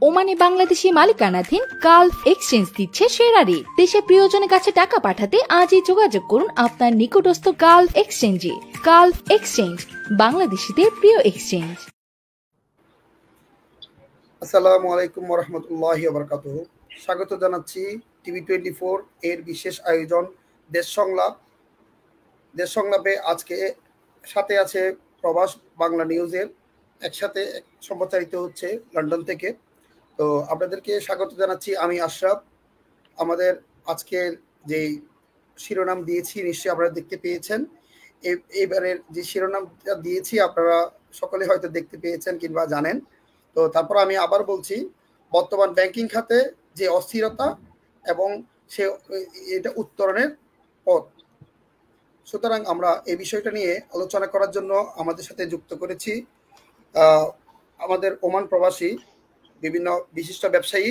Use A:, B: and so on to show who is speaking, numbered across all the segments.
A: ওমানে বাংলাদেশি মালিকানাধীন Gulf exchange দিচ্ছে সেরা রেট। দেশের প্রিয়জনের কাছে টাকা পাঠাতে আজই যোগাযোগ করুন আপনার নিকটস্থ গালফ এক্সচেঞ্জে। গালফ এক্সচেঞ্জ, বাংলাদেশিদের প্রিয় এক্সচেঞ্জ।
B: আসসালামু আলাইকুম ওয়া রাহমাতুল্লাহি ওয়া বারাকাতুহু। স্বাগত জানাচ্ছি টিভি24 এর বিশেষ আয়োজন দেশ সংলাপ। দেশ সংলাপে আজকে সাথে আছে প্রবাস বাংলা নিউজের, একসাথে সম্প্রচারিত হচ্ছে লন্ডন থেকে। তো আপনাদেরকে স্বাগত জানাচ্ছি, আমি আশরাফ। আমাদের আজকের যে শিরোনাম দিয়েছি নিশ্চয়ই আপনারা দেখতে পেয়েছেন। এবারের যে শিরোনামটা দিয়েছি আপনারা সকলে হয়তো দেখতে পেয়েছেন কিংবা জানেন। তো তারপর আমি আবার বলছি, বর্তমান ব্যাংকিং খাতে যে অস্থিরতা এবং সে এটা উত্তরণের পথ। সুতরাং আমরা এই বিষয়টা নিয়ে আলোচনা করার জন্য আমাদের সাথে যুক্ত করেছি আমাদের ওমান প্রবাসী বিভিন্ন বিশিষ্ট ব্যবসায়ী।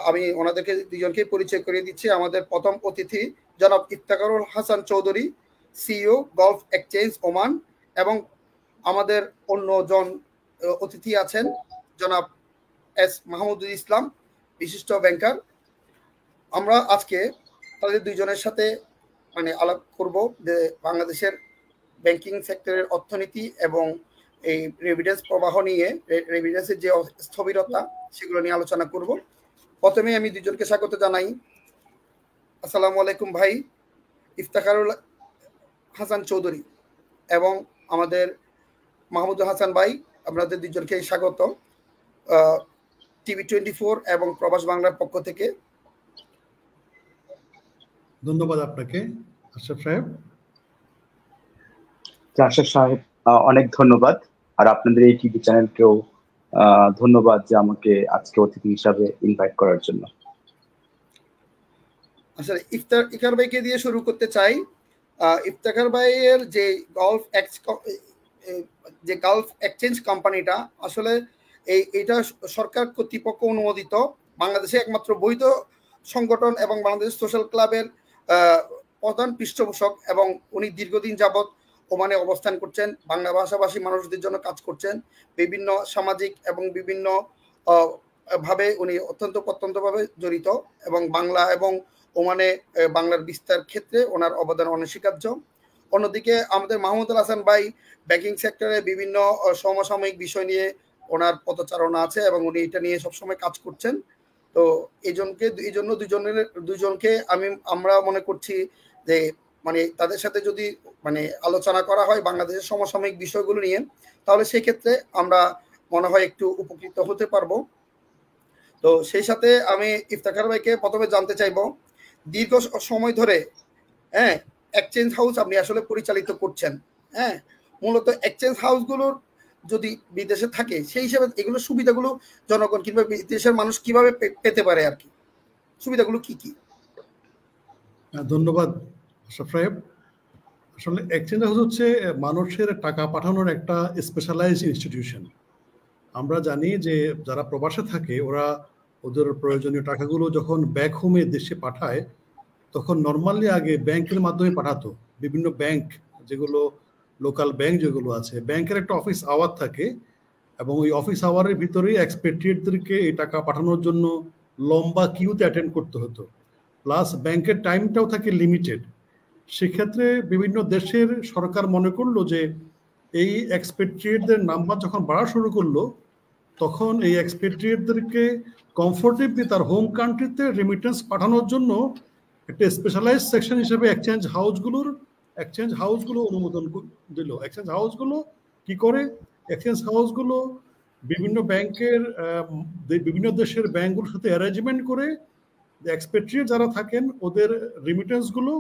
B: আমি ওনাদেরকে দুজনকে পরিচয় করিয়ে দিচ্ছি। আমাদের প্রথম অতিথি জনাব Iftekharul Hasan Chowdhury, CEO Gulf exchange Oman, এবং আমাদের অন্যজন অতিথি আছেন জনাব এস মাহমুদুল ইসলাম, বিশিষ্ট ব্যাংকার। আমরা আজকে তাদের দুইজনের সাথে আলাপ করব যে বাংলাদেশের ব্যাংকিং সেক্টরের অর্থনীতি এবং এই রেভিডেন্স প্রবাহ নিয়ে, রেভিডেন্সের যে স্থবিরতা সেগুলো নিয়ে আলোচনা করব। প্রথমে আমি দুজনকে স্বাগত জানাই। আসসালামু আলাইকুম ভাই ইফতেখারুল হাসান চৌধুরী এবং আমাদের মাহমুদুল হাসান ভাই, আপনাদের দুজনকে স্বাগত টিভি24 এবং প্রবাস বাংলার পক্ষ থেকে।
C: ধন্যবাদ আপনাকে আশরাফ সাহেব।
D: আশরাফ সাহেব অনেক ধন্যবাদ, আর আপনাদের এই টিভি চ্যানেলকেও ধন্যবাদ যে আমাকে আজকে অতিথি হিসাবে ইনভাইট করার জন্য।
B: আসলে ইফতেখার ভাইকে দিয়ে শুরু করতে চাই। ইফতেখার ভাইয়ের যে গালফ এক্সচেঞ্জ কোম্পানিটা, আসলে এইটা সরকার কর্তৃপক্ষ অনুমোদিত বাংলাদেশে একমাত্র বৈধ সংগঠন এবং বাংলাদেশ সোশ্যাল ক্লাবের প্রধান পৃষ্ঠপোষক, এবং উনি দীর্ঘদিন যাবৎ ওমানে অবস্থান করছেন, বাংলা ভাষাভাষী মানুষদের জন্য কাজ করছেন, বিভিন্ন সামাজিক এবং বিভিন্ন ভাবে উনি অত্যন্তভাবে জড়িত, এবং বাংলা এবং ওমানে বাংলার বিস্তার ক্ষেত্রে ওনার অবদান অনস্বীকার্য। অন্যদিকে আমাদের মাহমুদুল হাসান ভাই ব্যাংকিং সেক্টরে বিভিন্ন সমসাময়িক বিষয় নিয়ে ওনার পদচারণা আছে এবং উনি এটা নিয়ে সবসময় কাজ করছেন। তো এই জন্য দুজনকে আমরা মনে করছি যে তাদের সাথে যদি আলোচনা করা হয় বাংলাদেশের সমসাময়িক বিষয়গুলো নিয়ে, তাহলে সেক্ষেত্রে আমরা মনে হয় একটু উপকৃত হতে পারবো। তো সেই সাথে আমি ইফতেখার ভাইকে প্রথমে জানতে চাইবো, দীর্ঘ সময় ধরে এক্সচেঞ্জ হাউস আপনি আসলে পরিচালিত করছেন। মূলত এক্সচেঞ্জ হাউসগুলোর যদি বিদেশে থাকে সেই হিসাবে এগুলো সুবিধাগুলো জনগণ কিংবা বিদেশের মানুষ কিভাবে পেতে পারে, আর কি সুবিধাগুলো কি কি?
C: ধন্যবাদ আশরাফ সাহেব। আসলে এক্সচেঞ্জ হাউস হচ্ছে মানুষের টাকা পাঠানোর একটা স্পেশালাইজড ইনস্টিটিউশন। আমরা জানি যে যারা প্রবাসে থাকে ওরা ওদের প্রয়োজনীয় টাকাগুলো যখন ব্যাক হোমে দেশে পাঠায়, তখন নর্মালি আগে ব্যাংকের মাধ্যমে পাঠাতো। বিভিন্ন ব্যাংক, যেগুলো লোকাল ব্যাংক যেগুলো আছে, ব্যাংকের একটা অফিস আওয়ার থাকে, এবং ওই অফিস আওয়ারের ভিতরেই এক্সপেট্রিয়েটদেরকে এই টাকা পাঠানোর জন্য লম্বা কিউতে অ্যাটেন্ড করতে হতো। প্লাস ব্যাংকের টাইমটাও থাকে লিমিটেড। সেক্ষেত্রে বিভিন্ন দেশের সরকার মনে করলো যে এই এক্সপেট্রিয়েটদের নাম্বার যখন বাড়া শুরু করলো, তখন এই এক্সপেট্রিয়েটদেরকে কমফোর্টেবলি তার হোম কান্ট্রিতে রেমিটেন্স পাঠানোর জন্য একটা স্পেশালাইজ সেকশন হিসেবে এক্সচেঞ্জ হাউসগুলো অনুমোদন দিল। এক্সচেঞ্জ হাউসগুলো কি করে? এক্সচেঞ্জ হাউসগুলো বিভিন্ন ব্যাংকের বিভিন্ন দেশের ব্যাংকগুলোর সাথে অ্যারেঞ্জমেন্ট করে এক্সপেট্রিয়েট যারা থাকেন ওদের রিমিটেন্সগুলো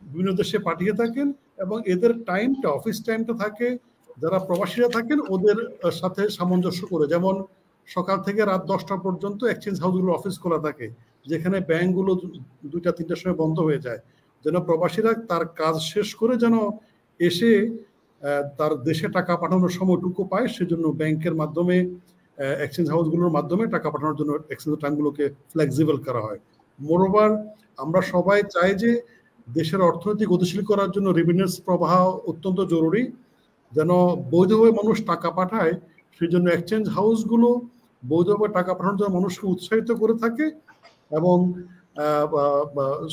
C: বিভিন্ন দেশে পাঠিয়ে থাকেন, এবং এদের টাইমটা, অফিস টাইমটা থাকে যারা প্রবাসীরা থাকেন ওদের সাথে সামঞ্জস্য করে। যেমন সকাল থেকে রাত 10টা পর্যন্ত এক্সচেঞ্জ হাউসগুলো অফিস খোলা থাকে, যেখানে ব্যাংকগুলো 2টা-3টার সময় বন্ধ হয়ে যায়, যেন প্রবাসীরা তার কাজ শেষ করে যেন এসে তার দেশে টাকা পাঠানোর সময়টুকু পায়। সেজন্য ব্যাংকের মাধ্যমে, এক্সচেঞ্জ হাউসগুলোর মাধ্যমে টাকা পাঠানোর জন্য এক্সচেঞ্জ টাইমগুলোকে ফ্লেক্সিবল করা হয়। মোরওভার আমরা সবাই চাই যে দেশের অর্থনীতি গতিশীল করার জন্য রেমিটেন্স প্রবাহ অত্যন্ত জরুরি, যেন বৈধভাবে মানুষ টাকা পাঠায়। সেই জন্য এক্সচেঞ্জ হাউসগুলো বৈধভাবে টাকা পাঠানোর জন্য মানুষকে উৎসাহিত করে থাকে এবং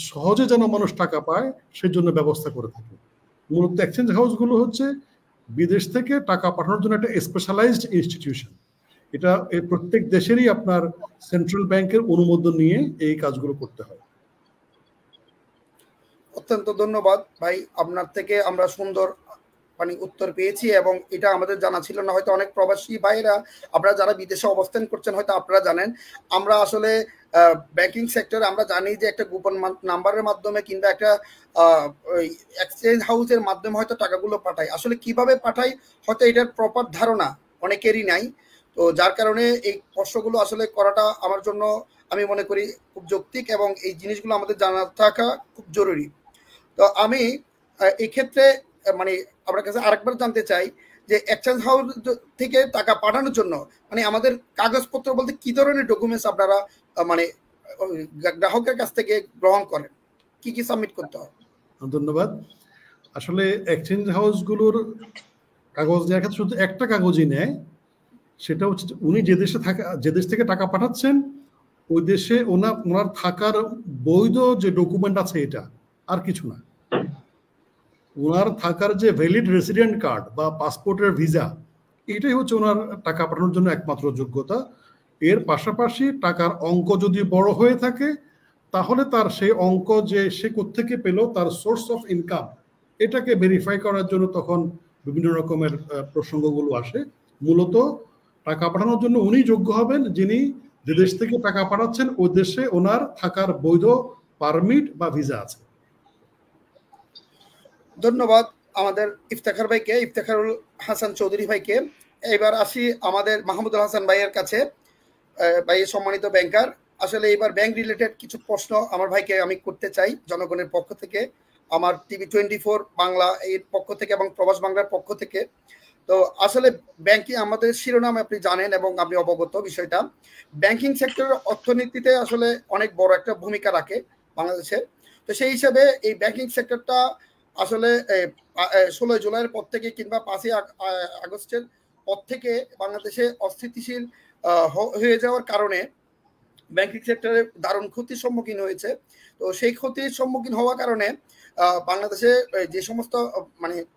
C: সহজে যেন মানুষ টাকা পায় সেই জন্য ব্যবস্থা করে থাকে। মূলত এক্সচেঞ্জ হাউসগুলো হচ্ছে বিদেশ থেকে টাকা পাঠানোর জন্য একটা স্পেশালাইজড ইনস্টিটিউশন। এটা প্রত্যেক দেশেরই আপনার সেন্ট্রাল ব্যাংকের অনুমোদন নিয়ে এই কাজগুলো করতে হয়।
B: অত্যন্ত ধন্যবাদ ভাই, আপনার থেকে আমরা সুন্দর উত্তর পেয়েছি এবং এটা আমাদের জানা ছিল না। হয়তো অনেক প্রবাসী ভাইরা, আপনারা যারা বিদেশে অবস্থান করছেন হয়তো আপনারা জানেন, আমরা আসলে ব্যাংকিং সেক্টরে আমরা জানি যে একটা গোপন নাম্বারের মাধ্যমে কিংবা একটা এক্সচেঞ্জ হাউসের মাধ্যমে হয়তো টাকাগুলো পাঠাই। আসলে কিভাবে পাঠাই হয়তো এটার প্রপার ধারণা অনেকেরই নাই। তো যার কারণে এই প্রশ্নগুলো আসলে করাটা আমার জন্য আমি মনে করি খুব যৌক্তিক এবং এই জিনিসগুলো আমাদের জানা থাকা খুব জরুরি। তো আমি এই ক্ষেত্রে আপনার কাছে আরেকবার জানতে চাই যে এক্সচেঞ্জ হাউস থেকে টাকা পাঠানোর জন্য আমাদের কাগজপত্র বলতে কি ধরনের ডকুমেন্টস আপনারা গ্রাহকের কাছ থেকে গ্রহণ করেন, কি কি সাবমিট করতে হয়?
C: ধন্যবাদ। আসলে এক্সচেঞ্জ হাউসগুলোর কাগজ নেওয়ার ক্ষেত্রে শুধু একটা কাগজই নেয়, সেটা হচ্ছে উনি যে দেশ থেকে টাকা পাঠাচ্ছেন ওই দেশে ওনার থাকার বৈধ যে ডকুমেন্ট আছে এটা, আর কিছু না। ওনার থাকার যে ভ্যালিড রেসিডেন্ট কার্ড বা পাসপোর্টের ভিসা, এটাই হচ্ছে ওনার টাকা পাঠানোর জন্য একমাত্র যোগ্যতা। এর পাশাপাশি টাকার অঙ্ক যদি বড় হয়ে থাকে তাহলে তার সেই অঙ্ক যে সে কোত্থেকে পেল, তার সোর্স অফ ইনকাম, এটাকে ভেরিফাই করার জন্য তখন বিভিন্ন রকমের প্রসঙ্গগুলো আসে। মূলত টাকা পাঠানোর জন্য উনি যোগ্য হবেন যিনি যে দেশ থেকে টাকা পাঠাচ্ছেন ওই দেশে ওনার থাকার বৈধ পারমিট বা ভিসা আছে।
B: ধন্যবাদ আমাদের ইফতেখারুল হাসান চৌধুরী ভাইকে। এবার আসি আমাদের মাহমুদুল হাসান ভাইয়ের কাছে। ভাইয়ের সম্মানিত ব্যাংকার, আসলে এবার ব্যাংক রিলেটেড কিছু প্রশ্ন আমার ভাইকে আমি করতে চাই জনগণের পক্ষ থেকে, আমার টিভি 24 বাংলা এর পক্ষ থেকে এবং প্রবাস বাংলার পক্ষ থেকে। তো আসলে ব্যাংকিং আমাদের শিরোনাম আপনি জানেন এবং আপনি অবগত বিষয়টা। ব্যাংকিং সেক্টরের অর্থনীতিতে আসলে অনেক বড় একটা ভূমিকা রাখে বাংলাদেশে। তো সেই হিসাবে এই ব্যাংকিং সেক্টরটা আসলে 16 জুলাইয়ের পর থেকে কিংবা 5 আগস্টের পর থেকে বাংলাদেশে অস্থিতিশীল হয়ে যাওয়ার কারণে ব্যাংকিং সেক্টরে দারুণ ক্ষতির সম্মুখীন হয়েছে। তো সেই ক্ষতির সম্মুখীন হওয়ার কারণে বাংলাদেশে যে সমস্ত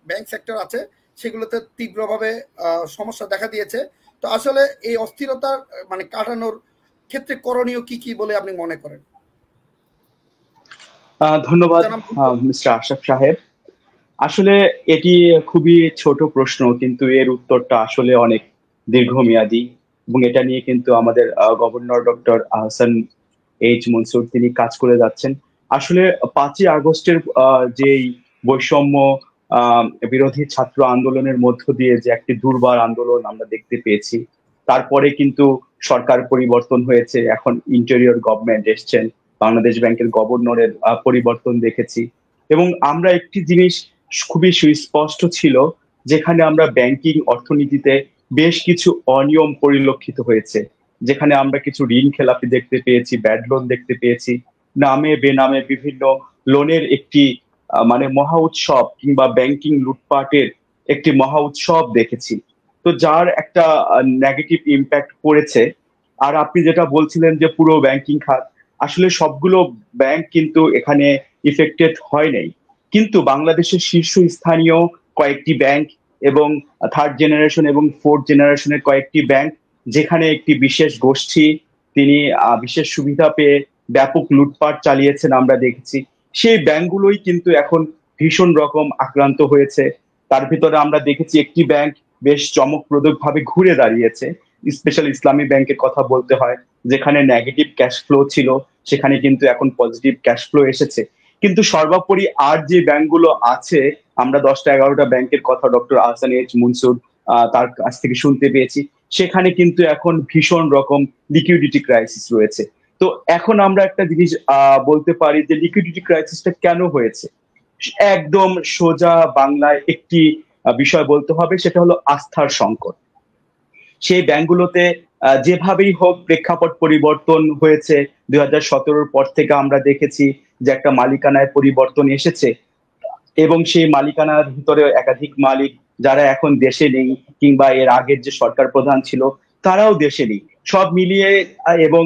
B: ব্যাংক সেক্টর আছে সেগুলোতে তীব্রভাবে সমস্যা দেখা দিয়েছে। তো আসলে এই অস্থিরতার কাটানোর ক্ষেত্রে করণীয় কি কি বলে আপনি মনে করেন?
D: ধন্যবাদ মিস্টার আশরাফ সাহেব। আসলে এটি খুবই ছোট প্রশ্ন, কিন্তু এর উত্তরটা আসলে অনেক দীর্ঘমেয়াদী এবং এটা নিয়ে কিন্তু আমাদের governor doctor Ahsan H Mansur তিনি কাজ করে যাচ্ছেন। আসলে 5ই আগস্টের যেই বৈষম্য বিরোধী ছাত্র আন্দোলনের মধ্য দিয়ে যে একটি দুর্বার আন্দোলন আমরা দেখতে পেয়েছি, তারপরে কিন্তু সরকার পরিবর্তন হয়েছে, এখন ইন্টেরিয়র গভর্নমেন্ট এসছেন, বাংলাদেশ ব্যাংকের গভর্নরের পরিবর্তন দেখেছি এবং আমরা একটি জিনিস খুবই সুস্পষ্ট ছিল, যেখানে আমরা ব্যাংকিং অর্থনীতিতে বেশ কিছু অনিয়ম পরিলক্ষিত হয়েছে, যেখানে আমরা কিছু ঋণ খেলাপি দেখতে পেয়েছি, ব্যাড লোন দেখতে পেয়েছি, নামে বেনামে বিভিন্ন লোনের একটি মহা উৎসব কিংবা ব্যাংকিং লুটপাটের একটি মহা উৎসব দেখেছি। তো যার একটা নেগেটিভ ইম্প্যাক্ট পড়েছে। আর আপনি যেটা বলছিলেন যে পুরো ব্যাংকিং খাত, আসলে সবগুলো ব্যাংক কিন্তু এখানে ইফেক্টেড হয় নাই, কিন্তু বাংলাদেশের শীর্ষস্থানীয় কয়েকটি ব্যাংক এবং 3rd জেনারেশন এবং 4th জেনারেশনের কয়েকটি ব্যাংক, যেখানে একটি বিশেষ গোষ্ঠী তিনি বিশেষ সুবিধা পেয়ে ব্যাপক লুটপাট চালিয়েছেন আমরা দেখেছি, সেই ব্যাংকগুলোই কিন্তু এখন ভীষণ রকম আক্রান্ত হয়েছে। তার ভিতরে আমরা দেখেছি একটি ব্যাংক বেশ চমকপ্রদভাবে ঘুরে দাঁড়িয়েছে, স্পেশাল ইসলামী ব্যাংকের কথা বলতে হয়, যেখানে নেগেটিভ ক্যাশ ফ্লো ছিল সেখানে কিন্তু এখন পজিটিভ ক্যাশ ফ্লো এসেছে। কিন্তু সর্বোপরি আর যে ব্যাংকগুলো আছে, আমরা 10টা 11টা ব্যাংকের কথা ডক্টর আহসান এইচ মনসুর তার কাছ থেকে শুনতে পেয়েছি, সেখানে কিন্তু এখন ভীষণ রকম লিকুইডিটি ক্রাইসিস রয়েছে। তো এখন আমরা একটা জিনিস বলতে পারি যে লিকুইডিটি ক্রাইসিসটা কেন হয়েছে, একদম সোজা বাংলায় একটি বিষয় বলতে হবে, সেটা হলো আস্থার সংকট। সেই ব্যাংকগুলোতে যেভাবেই হোক প্রেক্ষাপট পরিবর্তন হয়েছে, 2017 পর থেকে আমরা দেখেছি যে একটা মালিকানায় পরিবর্তন এসেছে এবং সেই মালিকানার ভিতরে একাধিক মালিক যারা এখন দেশে নেই কিংবা এর আগের যে সরকার প্রধান ছিল তারাও দেশে নেই। সব মিলিয়ে এবং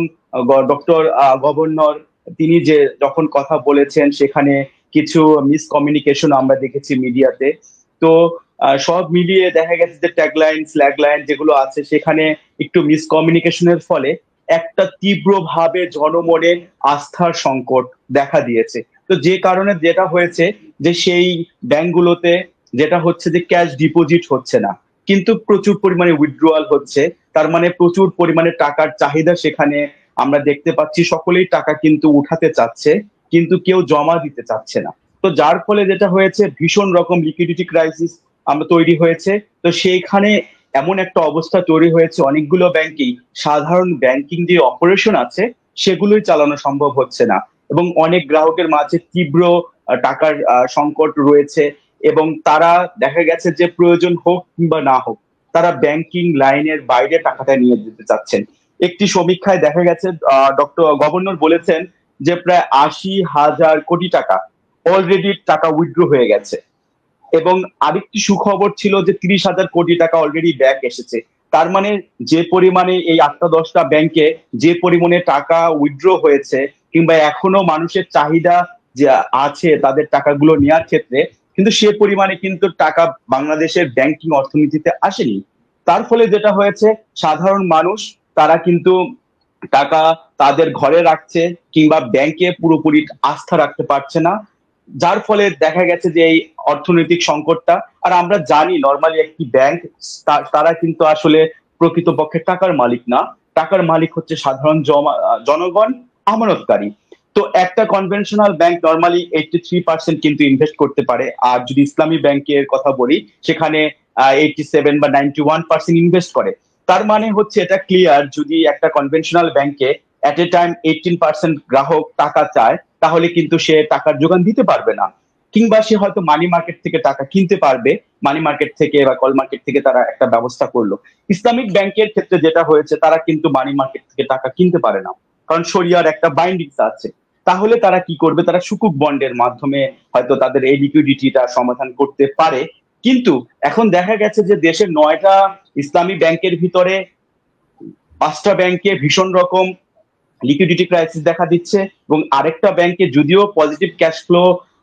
D: ডক্টর গভর্নর তিনি যে যখন কথা বলেছেন সেখানে কিছু মিসকমিউনিকেশন আমরা দেখেছি মিডিয়াতে। তো সব মিলিয়ে দেখা গেছে যে ট্যাগলাইন স্ল্যাগলাইন যেগুলো আছে সেখানে একটু মিসকমিউনিকেশনের ফলে একটা তীব্রভাবে জনমনে আস্থার সংকট দেখা দিয়েছে। তো যে কারণে যেটা হয়েছে যে সেই ব্যাংকগুলোতে যেটা হচ্ছে যে ক্যাশ ডিপোজিট হচ্ছে না, কিন্তু প্রচুর পরিমাণে উইথড্রয়াল হচ্ছে। তার মানে প্রচুর পরিমাণে টাকার চাহিদা সেখানে আমরা দেখতে পাচ্ছি। সকলেই টাকা কিন্তু উঠাতে চাচ্ছে, কিন্তু কেউ জমা দিতে চাচ্ছে না। তো যার ফলে যেটা হয়েছে ভীষণ রকম লিকুইডিটি ক্রাইসিস আমরা তৈরি হয়েছে। তো সেইখানে এমন একটা অবস্থা তৈরি হয়েছে অনেকগুলো ব্যাংকেই সাধারণ ব্যাংকিং যে অপারেশন আছে সেগুলোই চালানো সম্ভব হচ্ছে না, এবং অনেক গ্রাহকের মাঝে তীব্র টাকার সংকট রয়েছে। এবং তারা দেখা গেছে যে প্রয়োজন হোক কিংবা না হোক তারা ব্যাংকিং লাইনের বাইরে টাকাটা নিয়ে যেতে চাচ্ছেন। একটি সমীক্ষায় দেখা গেছে ডক্টর গভর্নর বলেছেন যে প্রায় ৮০,০০০ কোটি টাকা অলরেডি টাকা উইথড্র হয়ে গেছে, এবং আরেকটি সুখবর ছিল যে ৩০,০০০ কোটি টাকা অলরেডি ব্যাক এসেছে। তার মানে যে পরিমাণে এই ৮টা-১০টা ব্যাংকে যে পরিমাণে টাকা উইথড্র হয়েছে কিংবা এখনো মানুষের চাহিদা যে আছে তাদের টাকাগুলো নেওয়ার ক্ষেত্রে, কিন্তু সে পরিমাণে কিন্তু টাকা বাংলাদেশের ব্যাংকিং অর্থনীতিতে আসেনি। তার ফলে যেটা হয়েছে সাধারণ মানুষ তারা কিন্তু টাকা তাদের ঘরে রাখছে কিংবা ব্যাংকে পুরোপুরি আস্থা রাখতে পারছে না, যার ফলে দেখা গেছে যে এই অর্থনৈতিক সংকটটা। আর আমরা জানি নর্মালি একটি ব্যাংক তারা কিন্তু আসলে প্রকৃতপক্ষে টাকার মালিক না, টাকার মালিক হচ্ছে সাধারণ জনগণ, আমানতকারী। তো একটা কনভেনশনাল ব্যাংক নর্মালি 83% কিন্তু ইনভেস্ট করতে পারে, আর যদি ইসলামী ব্যাংকের কথা বলি সেখানে 87 বা 91% ইনভেস্ট করে। তার মানে হচ্ছে এটা ক্লিয়ার, যদি একটা কনভেনশনাল ব্যাংকে এট এ টাইম 18% গ্রাহক টাকা চায় তাহলে কিন্তু সে টাকার যোগান দিতে পারবে না, কিংবা সে হয়তো মানি মার্কেট থেকে টাকা কিনতে পারবে, মানি মার্কেট থেকে বা কল মার্কেট থেকে তারা একটা ব্যবস্থা করলো। ইসলামিক ব্যাংকের ক্ষেত্রে যেটা হয়েছে তারা কিন্তু মানি মার্কেট থেকে টাকা কিনতে পারে না, কারণ শরিয়ার একটা বাইন্ডিংস আছে। তাহলে তারা কি করবে, তারা সুকুক বন্ডের মাধ্যমে হয়তো তাদের এই লিকুইডিটিটা সমাধান করতে পারে। কিন্তু এখন দেখা গেছে যে দেশের 9টা ইসলামী ব্যাংকের ভিতরে 5টা ব্যাংকে ভীষণ রকম লিকুইডিটি ক্রাইসিস দেখা দিচ্ছে, এবং আরেকটা ব্যাংকে যদিও পজিটিভ ক্যাশ ফ্লো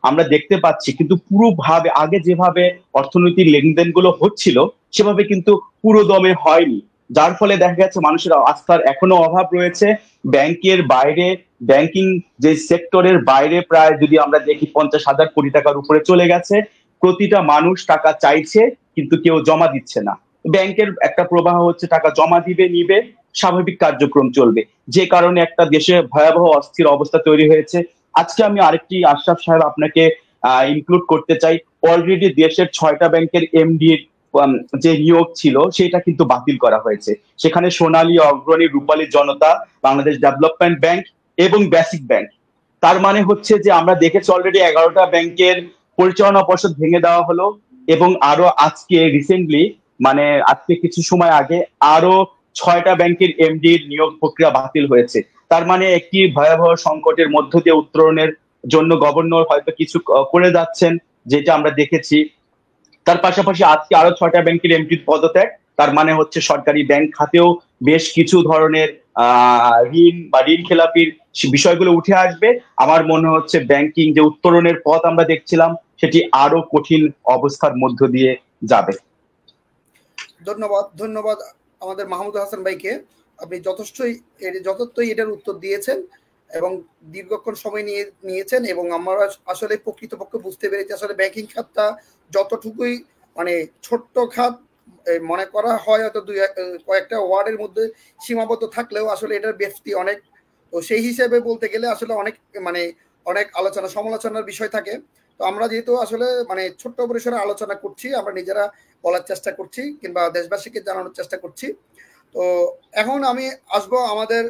D: আমরা দেখতে পাচ্ছি কিন্তু পুরোভাবে আগে যেভাবে অর্থনৈতিক লেনদেনগুলো হচ্ছিল সেভাবে কিন্তু পুরো দমে হয়নি। যার ফলে দেখা গেছে মানুষের আস্থার এখনো অভাব রয়েছে। ব্যাংকের বাইরে, ব্যাংকিং যে সেক্টরের বাইরে প্রায় যদি আমরা দেখি 50,000 কোটি টাকার উপরে চলে গেছে। প্রতিটা মানুষ টাকা চাইছে কিন্তু কেউ জমা দিচ্ছে না। ব্যাংকের একটা প্রবাহ হচ্ছে টাকা জমা দিবে, নিবে, স্বাভাবিক কার্যক্রম চলবে, যে কারণে একটা দেশে ভয়াবহ অস্থির অবস্থা তৈরি হয়েছে। আজকে আমি আরেকটি আশরাফ সাহেব আপনাকে ইনক্লুড করতে চাই। অলরেডি দেশের 6টা ব্যাংকের এমডির যে নিয়োগ ছিল সেটা কিন্তু বাতিল করা হয়েছে। সেখানে সোনালী, অগ্রণী, রূপালী জনতা, বাংলাদেশ ডেভেলপমেন্ট ব্যাংক এবং বেসিক ব্যাংক। তার মানে হচ্ছে যে আমরা দেখেছি অলরেডি 11টা ব্যাংকের পরিচালনা পর্ষদ ভেঙে দেওয়া হলো, এবং আরো আজকে রিসেন্টলি মানে আজকে কিছু সময় আগে আরো 6টা ব্যাংকের এমডির নিয়োগ প্রক্রিয়া বাতিল হয়েছে। তার মানে একটি ভয়াবহ সংকটের মধ্য দিয়ে উত্তরণের জন্য গভর্নর হয়তো কিছু করে যাচ্ছেন, যেটা আমরা দেখেছি। তার পাশাপাশি আজকে আরো 6টা ব্যাংকের এমডির পদত্যাগ, তার মানে হচ্ছে সরকারি ব্যাংক খাতেও বেশ কিছু ধরনের ঋণ বা ঋণ খেলাপির বিষয়গুলো উঠে আসবে। আমার মনে হচ্ছে ব্যাংকিং যে উত্তরণের পথ আমরা দেখছিলাম সেটি আরো কঠিন অবস্থার মধ্য দিয়ে যাবে।
B: ধন্যবাদ আমাদের মাহমুদুল হাসান ভাইকে। আপনি যথার্থই এটার উত্তর দিয়েছেন এবং দীর্ঘক্ষণ সময় নিয়েছেন, এবং আমরা আসলে প্রকৃতপক্ষে বুঝতে পেরেছি আসলে ব্যাংকিং খাতটা যতটুকুই মানে ছোট্ট খাত মনে করা হয়, হয়তো কয়েকটা ওয়ার্ডের মধ্যে সীমাবদ্ধ থাকলেও আসলে এটার ব্যাপ্তি অনেক। তো সেই হিসেবে বলতে গেলে আসলে অনেক আলোচনা সমালোচনার বিষয় থাকে। তো আমরা যেহেতু আসলে ছোট্ট পরিসরে আলোচনা করছি, আমরা নিজেরা বলার চেষ্টা করছি কিংবা দেশবাসীকে জানানোর চেষ্টা করছি। তো এখন আমি আসবো আমাদের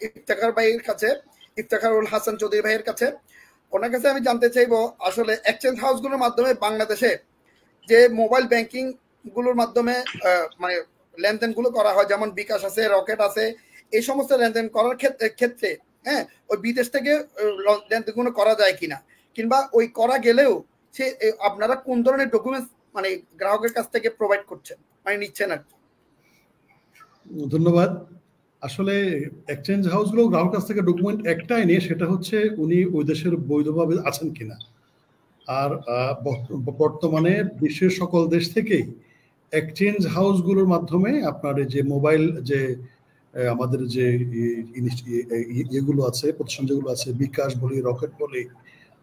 B: ইফতেখার ভাইয়ের কাছে, ইফতেখারুল হাসান চৌধুরী ভাইয়ের কাছে। ওনার কাছে আমি জানতে চাইবো আসলে এক্সচেঞ্জ হাউসগুলোর মাধ্যমে বাংলাদেশে যে মোবাইল ব্যাংকিং গুলোর মাধ্যমে লেনদেনগুলো করা হয়, যেমন বিকাশ আছে, রকেট আছে, এই সমস্ত লেনদেন করার ক্ষেত্রে হ্যাঁ ওই বিদেশ থেকে লেনদেনগুলো করা যায় কিনা, কিংবা ওই করা গেলেও সে আপনারা কোন ধরনের ডকুমেন্টস গ্রাহকের কাছ থেকে প্রোভাইড করছেন, নিচ্ছেন আর কি।
C: ধন্যবাদ। আসলে এক্সচেঞ্জ হাউসগুলো গ্রাহকের কাছ থেকে ডকুমেন্ট একটাই নিয়ে, সেটা হচ্ছে উনি ওই দেশের বৈধভাবে আছেন কিনা। আর বর্তমানে বিশ্বের সকল দেশ থেকেই এক্সচেঞ্জ হাউসগুলোর মাধ্যমে আপনার যে মোবাইল যে আমাদের যে এগুলো আছে, প্রতিষ্ঠান যেগুলো আছে, বিকাশ বলি, রকেট বলি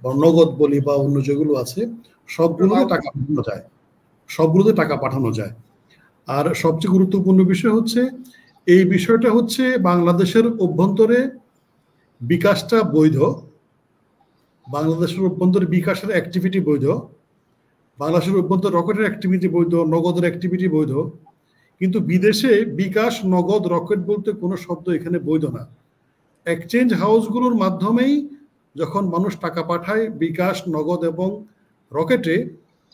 C: বা নগদ বলি বা অন্য যেগুলো আছে, সবগুলোতে টাকা পাঠানো যায়, সবগুলোতে টাকা পাঠানো যায়। আর সবচেয়ে গুরুত্বপূর্ণ বিষয় হচ্ছে এই বিষয়টা হচ্ছে বাংলাদেশের অভ্যন্তরে বিকাশটা বৈধ, বাংলাদেশের অভ্যন্তরে বিকাশের অ্যাক্টিভিটি বৈধ, বাংলাদেশের অভ্যন্তরে রকেটের অ্যাক্টিভিটি বৈধ, নগদের অ্যাক্টিভিটি বৈধ, কিন্তু বিদেশে বিকাশ, নগদ, রকেট বলতে কোনো শব্দ এখানে বৈধ না। এক্সচেঞ্জ হাউসগুলোর মাধ্যমেই যখন মানুষ টাকা পাঠায় বিকাশ, নগদ এবং রকেটে,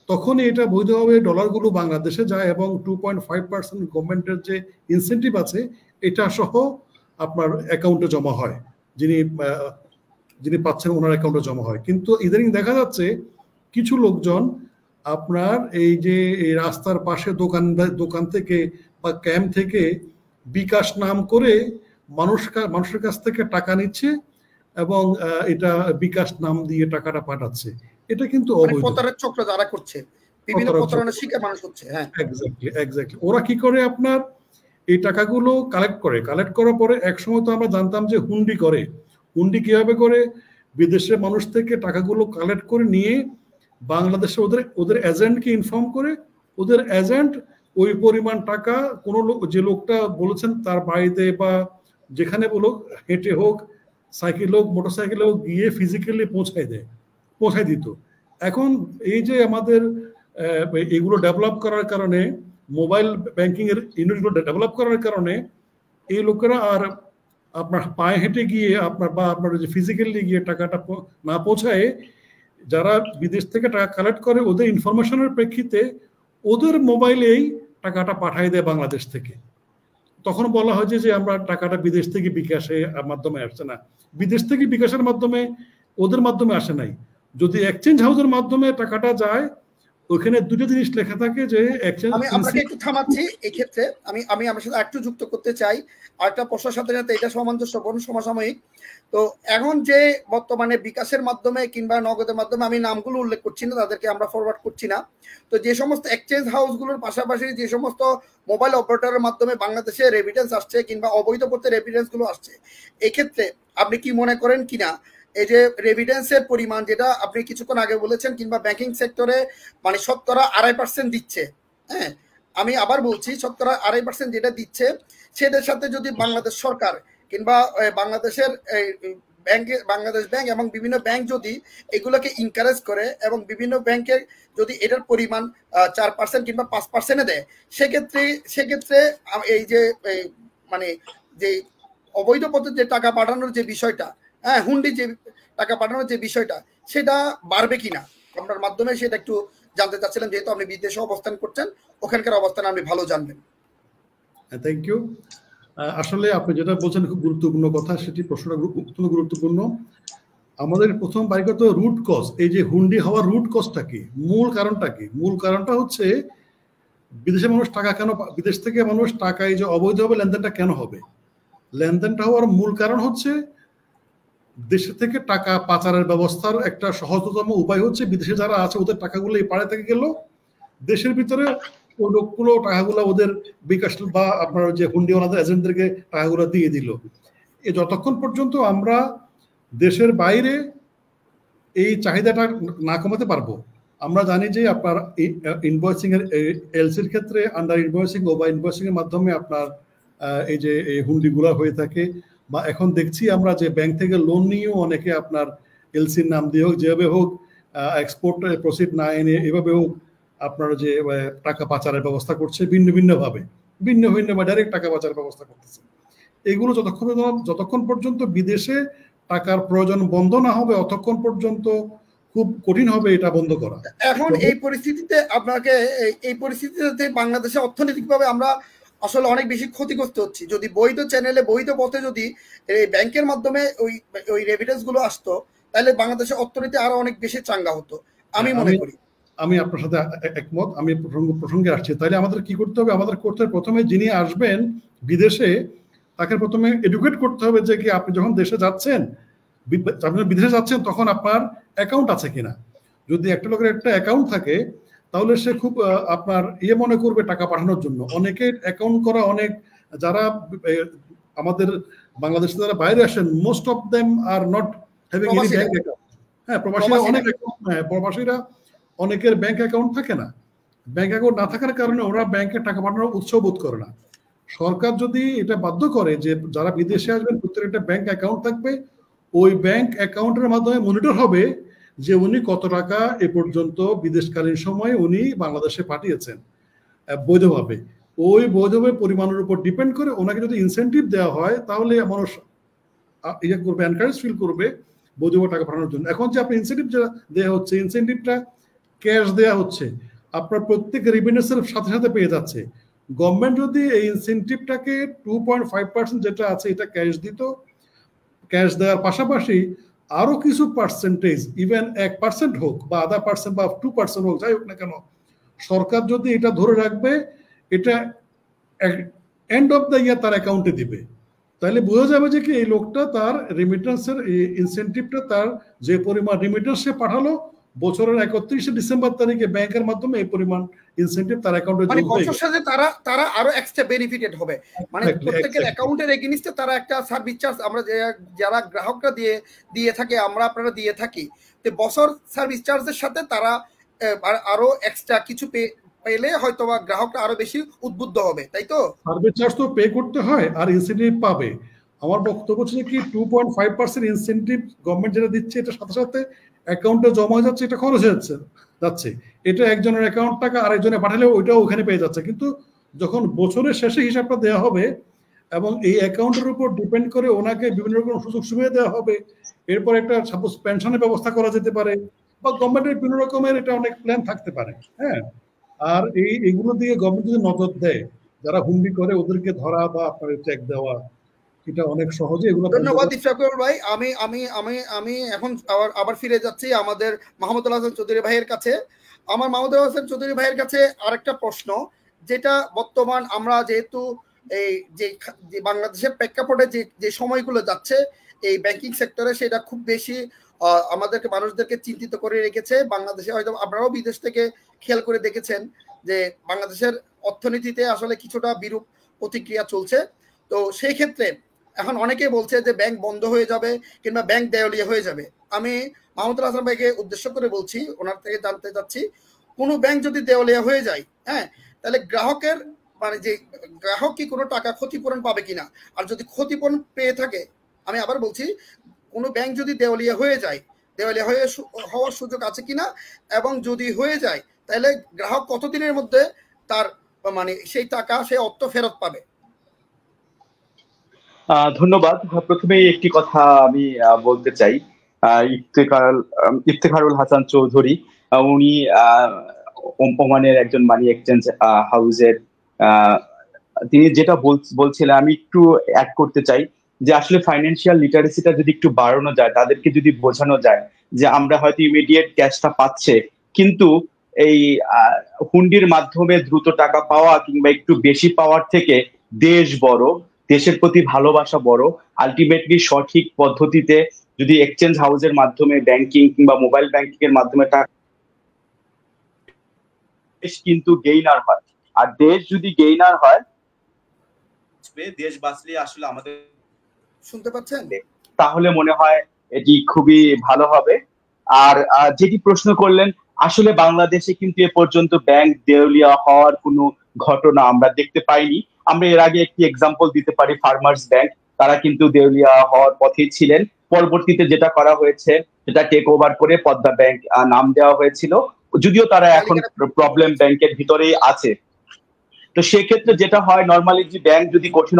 C: তখনই এটা বৈধভাবে ডলারগুলো বাংলাদেশে যায় এবং 2.5% গভর্নমেন্টের যে ইনসেন্টিভ আছে এটা সহ আপনার অ্যাকাউন্টে জমা হয়, যিনি পাচ্ছেন ওনার অ্যাকাউন্টে জমা হয়। কিন্তু ইদানিং দেখা যাচ্ছে কিছু লোকজন আপনার এই যে এই রাস্তার পাশে দোকান থেকে বা ক্যাম্প থেকে বিকাশ নাম করে মানুষের কাছ থেকে টাকা নিচ্ছে এবং এটা বিকাশ নাম দিয়ে টাকাটা পাঠাচ্ছে। এটা কিন্তু অবৈধ।
B: প্রতারক চক্র যারা করছে, বিভিন্ন প্রতারণার শিকার মানুষ হচ্ছে। হ্যাঁ,
C: এক্স্যাক্টলি। ওরা কি করে আপনার এই টাকাগুলো কালেক্ট করার পরে একসময় তো আমরা জানতাম যে হুন্ডি কিভাবে করে বিদেশের মানুষ থেকে টাকাগুলো কালেক্ট করে নিয়ে বাংলাদেশে ওদের এজেন্টকে ইনফর্ম করে, ওদের এজেন্ট ওই পরিমাণ টাকা কোনো যে লোকটা বলেছেন তার বাড়িতে বা যেখানে বলুক, হেঁটে হোক, সাইকেল হোক, মোটরসাইকেল হোক, গিয়ে ফিজিক্যালি পৌঁছায় দিত। এখন এই যে আমাদের এগুলো ডেভেলপ করার কারণে, মোবাইল ব্যাংকিং এর ইউনিটগুলো ডেভেলপ করার কারণে এই লোকেরা আর আপনার পায়ে হেঁটে গিয়ে আপনার যে ফিজিক্যালি গিয়ে টাকাটা না পৌঁছায়, যারা বিদেশ থেকে টাকা কালেক্ট করে ওদের ইনফরমেশনের প্রেক্ষিতে ওদের মোবাইলেই টাকাটা পাঠিয়ে দেয় বাংলাদেশ থেকে। তখন বলা হয় যে আমরা টাকাটা বিদেশ থেকে বিকাশের মাধ্যমে আসছে না, বিদেশ থেকে বিকাশের মাধ্যমে ওদের মাধ্যমে আসে নাই। যদি এক্সচেঞ্জ হাউসের মাধ্যমে টাকাটা যায়, ওখানে দুটো জিনিস লেখা থাকে যে
B: আমি আপনাকে একটু থামাচ্ছি এই ক্ষেত্রে, আমি আমার সাথে একটু যুক্ত করতে চাই। আরেকটা প্রশ্নের সাথে সাথে এটা সামঞ্জস্যপূর্ণ সমসাময়িক। তো এখন যে বর্তমানে বিকাশের মাধ্যমে কিংবা নগদের মাধ্যমে, আমি নামগুলো উল্লেখ করছি না, তাদেরকে আমরা ফরওয়ার্ড করছি না, তো যে সমস্ত এক্সচেঞ্জ হাউসগুলোর পাশাপাশি যে সমস্ত মোবাইল অপারেটরের মাধ্যমে বাংলাদেশে রেমিটেন্স আসছে কিংবা অবৈধ পথে রেমিটেন্সগুলো আসছে, এক্ষেত্রে আপনি কি মনে করেন কিনা এই যে রেমিটেন্সের পরিমাণ যেটা আপনি কিছুক্ষণ আগে বলেছেন, কিংবা ব্যাংকিং সেক্টরে মানে 2.5% দিচ্ছে, হ্যাঁ আমি আবার বলছি 2.5% যেটা দিচ্ছে, সেটার সাথে যদি বাংলাদেশ সরকার কিংবা বাংলাদেশের বাংলাদেশ ব্যাংক এবং বিভিন্ন ব্যাংক যদি এগুলোকে ইনকারেজ করে এবং বিভিন্ন ব্যাংকের যদি এটার পরিমাণ 4% কিংবা 5% দেয়, সেক্ষেত্রে এই যে মানে যে অবৈধ পথে যে টাকা পাঠানোর যে বিষয়টা, হ্যাঁ হুন্ডি যে টাকা পাঠানোর যে বিষয়টা, সেটা বাড়বে কিনা আপনার মাধ্যমে সেটা একটু জানতে চাচ্ছিলাম, যেহেতু আপনি বিদেশে অবস্থান করছেন, ওখানকার অবস্থান আপনি ভালো জানবেন।
C: Thank you. আসলে আপনি যেটা বলছেন খুব গুরুত্বপূর্ণ কথা, সেটি প্রশ্নটা অত্যন্ত গুরুত্বপূর্ণ। আমাদের প্রথম বাড়িগত রুট কজ, এই যে হুন্ডি হওয়ার রুট কজটা কি, মূল কারণটা কি? মূল কারণটা হচ্ছে বিদেশে মানুষ টাকা কেন, বিদেশ থেকে মানুষ টাকা এই যে অবৈধভাবে লেনদেনটা কেন হবে? লেনদেনটা হওয়ার মূল কারণ হচ্ছে দেশে থেকে টাকা পাচারের ব্যবস্থার একটা সহজতম উপায় হচ্ছে বিদেশে যারা আছে ওদের টাকাগুলো এই পাড়ে থেকে গেল, দেশের ভিতরে ওই লোকগুলো টাকাগুলো ওদের বিকাশ বা আপনার যে হুন্ডিওয়ালাদের এজেন্টদেরকে টাকাগুলো দিয়ে দিল। যতক্ষণ পর্যন্ত আমরা দেশের বাইরে এই চাহিদাটা না কমাতে পারবো, আমরা জানি যে আপনার ইনভয়েসিং এর এলসির ক্ষেত্রে আন্ডার ইনভয়েসিং, ওভার ইনভয়েসিং এর মাধ্যমে আপনার এই যে হুন্ডিগুলা হয়ে থাকে, বা এখন দেখছি আমরা যে ব্যাংক থেকে লোন নিয়েও অনেকে আপনার এলসির নাম দিয়ে হোক, যেভাবে হোক এক্সপোর্ট প্রসিড না এনে এভাবে হোক আপনার যে টাকা পাচারের ব্যবস্থা করছে, ভিন্ন ভিন্ন ডাইরেক্ট টাকা পাচারের ব্যবস্থা করতেছে। এগুলো যতক্ষণ পর্যন্ত বিদেশে টাকার প্রয়োজন বন্ধ না হবে, অতক্ষণ পর্যন্ত খুব কঠিন হবে এটা বন্ধ করা।
B: এখন এই পরিস্থিতিতে বাংলাদেশে অর্থনৈতিকভাবে আমরা আসলে অনেক বেশি ক্ষতিগ্রস্ত হচ্ছি। যদি বৈধ চ্যানেলে, বৈধ পথে যদি ব্যাংকের মাধ্যমে ওই রেমিটেন্স গুলো আসতো, তাহলে বাংলাদেশের অর্থনীতি আরো অনেক বেশি চাঙ্গা হতো, আমি মনে করি।
C: আমি আপনার সাথে একমত। আমি প্রসঙ্গে আসছি। তাহলে আমাদের কি করতে হবে? আমাদের করতে হবে প্রথমে যিনি আসবেন বিদেশে তাকে প্রথমে এডুকেট করতে হবে যে কি আপনি যখন দেশে যাচ্ছেন, আপনি বিদেশে যাচ্ছেন তখন আপনার অ্যাকাউন্ট আছে কিনা। যদি একটা লোকের একটা অ্যাকাউন্ট থাকে তাহলে সে খুব আপনার মনে করবে টাকা পাঠানোর জন্য। অনেকে অ্যাকাউন্ট করা, অনেক যারা আমাদের বাংলাদেশে যারা বাইরে আসেন, most of them are not having any bank account. হ্যাঁ, প্রবাসীরা অনেকের ব্যাংক অ্যাকাউন্ট থাকে না। ব্যাংক অ্যাকাউন্ট না থাকার কারণে ওরা ব্যাংকে টাকা পাঠানোর উৎসাহ বোধ করে না। সরকার যদি এটা বাধ্য করে যে যারা বিদেশে আসবেন প্রত্যেকের একটা ব্যাংক অ্যাকাউন্ট থাকবে, ওই ব্যাংক অ্যাকাউন্টের মাধ্যমে মনিটর হবে যে উনি কত টাকা এ পর্যন্ত বিদেশকালীন সময়ে উনি বাংলাদেশে পাঠিয়েছেন বৈধভাবে। ওই বৈধভাবে পরিমাণের উপর ডিপেন্ড করে ওনাকে যদি ইনসেন্টিভ দেওয়া হয় তাহলে মানুষ করবে, এনকারেজ ফিল করবে বৈধভাবে টাকা পাঠানোর জন্য। এখন যে আপনি ইনসেন্টিভ যেটা দেওয়া হচ্ছে, ইনসেন্টিভটা ক্যাশ দেওয়া হচ্ছে, আপনার প্রত্যেক রেভিনিউসের সাথে সাথে পেয়ে যাচ্ছে। গভর্নমেন্ট যদি এই ইনসেন্টিভটাকে 2.5% যেটা আছে এটা ক্যাশ দিত, ক্যাশ দেওয়ার পাশাপাশি আরো কিছু পার্সেন্টেজ, ইভেন 1% হোক বা আধা পার্সেন্ট বা 2% হোক, যাই হোক না কেন, সরকার যদি এটা ধরে রাখবে, এটা এন্ড অফ দ্য ইয়ার তার অ্যাকাউন্টে দিবে, তাহলে বোঝা যাবে যে কি এই লোকটা তার রেমিটেন্সের ইনসেন্টিভটা, তার যে পরিমাণ রেমিটেন্স সে পাঠালো বছরের 31শে ডিসেম্বর তারিখে ব্যাংকের মাধ্যমে এই পরিমাণ ইনসেন্টিভ তার অ্যাকাউন্টে যোগ হয়ে গেছে।
B: সাথে তারা আরো এক্সট্রা বেনিফিটেড হবে। মানে প্রত্যেকের অ্যাকাউন্টের এগেইনস্টে তারা একটা সার্ভিস চার্জ, আমরা যারা গ্রাহকরা দিয়ে থাকে, আপনারা দিয়ে থাকি, তো বছর সার্ভিস চার্জের সাথে তারা আরো এক্সট্রা কিছু পেলে হয়তো বা গ্রাহকরা আরো বেশি উদ্বুদ্ধ হবে, তাই তো?
C: সার্ভিস চার্জ তো পে করতে হয় আর ইনসেন্টিভ পাবে। আমার বক্তব্য হচ্ছে কি 2.5% ইনসেন্টিভ গভর্নমেন্ট যেটা দিচ্ছে, এটা সাথে সাথে অ্যাকাউন্টে জমা হয়ে যাচ্ছে, এটা খরচ হয়ে যাচ্ছে। এটা একজনের অ্যাকাউন্ট টাকা আরেকজনে পাঠালে ওইটাও ওখানে পেয়ে যাচ্ছে। কিন্তু যখন বছরের শেষে হিসাবটা দেওয়া হবে এবং এই অ্যাকাউন্টের উপর ডিপেন্ড করে ওনাকে বিভিন্ন রকম সুযোগ সুবিধা দেওয়া হবে, এরপর একটা সাপোজ পেনশনের ব্যবস্থা করা যেতে পারে, বা গভর্নমেন্টের বিভিন্ন রকমের এটা অনেক প্ল্যান থাকতে পারে। হ্যাঁ, আর এইগুলো দিয়ে গভর্নমেন্ট যদি নজর দেয়, যারা হুন্ডি করে ওদেরকে ধরা বা আপনার চেক দেওয়া, এটা অনেক সহজে এগুলো।
B: ধন্যবাদ ইফতেখার ভাই। আমি আমি আমি আমি এখন আবার ফিরে যাচ্ছি আমাদের মাহমুদুল হাসান চৌধুরী ভাইয়ের কাছে। আমার মাহমুদুল হাসান চৌধুরী ভাইয়ের কাছে আরেকটা প্রশ্ন, যেটা বর্তমান আমরা যেহেতু এই যে বাংলাদেশের প্রেক্ষাপটে যে সময়গুলো যাচ্ছে এই ব্যাংকিং সেক্টরে, সেটা খুব বেশি আমাদেরকে মানুষদেরকে চিন্তিত করে রেখেছে। বাংলাদেশে হয়তো আপনারাও বিদেশ থেকে খেয়াল করে দেখেছেন যে বাংলাদেশের অর্থনীতিতে আসলে কিছুটা বিরূপ প্রতিক্রিয়া চলছে। তো সেই ক্ষেত্রে এখন অনেকেই বলছে যে ব্যাংক বন্ধ হয়ে যাবে কিংবা ব্যাংক দেওয়ালিয়া হয়ে যাবে। আমি মাহমুদুল হাসান ভাইকে উদ্দেশ্য করে বলছি, ওনার থেকে জানতে চাচ্ছি, কোনো ব্যাংক যদি দেওয়ালিয়া হয়ে যায়, হ্যাঁ, তাহলে গ্রাহকের মানে যে গ্রাহক কি কোনো টাকা ক্ষতিপূরণ পাবে কিনা, আর যদি ক্ষতিপূরণ পেয়ে থাকে, আমি আবার বলছি, কোনো ব্যাংক যদি দেওয়ালিয়া হয়ে যায়, দেওয়ালিয়া হওয়ার সুযোগ আছে কিনা, এবং যদি হয়ে যায় তাহলে গ্রাহক কতদিনের মধ্যে তার মানে সেই টাকা, সেই অর্থ ফেরত পাবে?
D: ধন্যবাদ। প্রথমে একটি কথা আমি বলতে চাই, ইফতেখারুল হাসান চৌধুরী উনি ওমানের একজন মানি এক্সচেঞ্জ হাউসের, তিনি যেটা বলছিলেন আমি একটু অ্যাড করতে চাই যে আসলে ফাইন্যান্সিয়াল লিটারেসিটা যদি একটু বাড়ানো যায়, তাদেরকে যদি বোঝানো যায় যে আমরা হয়তো ইমিডিয়েট ক্যাশটা পাচ্ছে, কিন্তু এই হুন্ডির মাধ্যমে দ্রুত টাকা পাওয়া কিংবা একটু বেশি পাওয়ার থেকে দেশ বড়, দেশের প্রতি ভালোবাসা বড়। আলটিমেটলি সঠিক পদ্ধতিতে যদি এক্সচেঞ্জ হাউসের মাধ্যমে ব্যাংকিং কিংবা মোবাইল ব্যাংকিং এর মাধ্যমে দেশ কিন্তু গেইনার হয়, আর দেশ যদি গেইনার হয়, দেশ বাঁচলে আসলে আমাদের,
B: শুনতে পাচ্ছেন,
D: তাহলে মনে হয় এটি খুবই ভালো হবে। আর যেটি প্রশ্ন করলেন, আসলে বাংলাদেশে কিন্তু এ পর্যন্ত ব্যাংক দেউলিয়া হওয়ার কোনো ঘটনা আমরা দেখতে পাইনি। আমরা এর আগে একটি এক্সাম্পল দিতে পারি, ফার্মার্স ব্যাংক, তারা কিন্তু দেউলিয়া হওয়ার পথেই ছিলেন। পরবর্তীতে যেটা করা হয়েছে সেটা টেক ওভার করে পদ্মা ব্যাংক নাম দেওয়া হয়েছিল, যদিও তারা এখন প্রবলেম ব্যাংকের ভিতরেই আছে। তো সেক্ষেত্রে যেটা হয়, নর্মালি যে ব্যাংক যদি কঠিন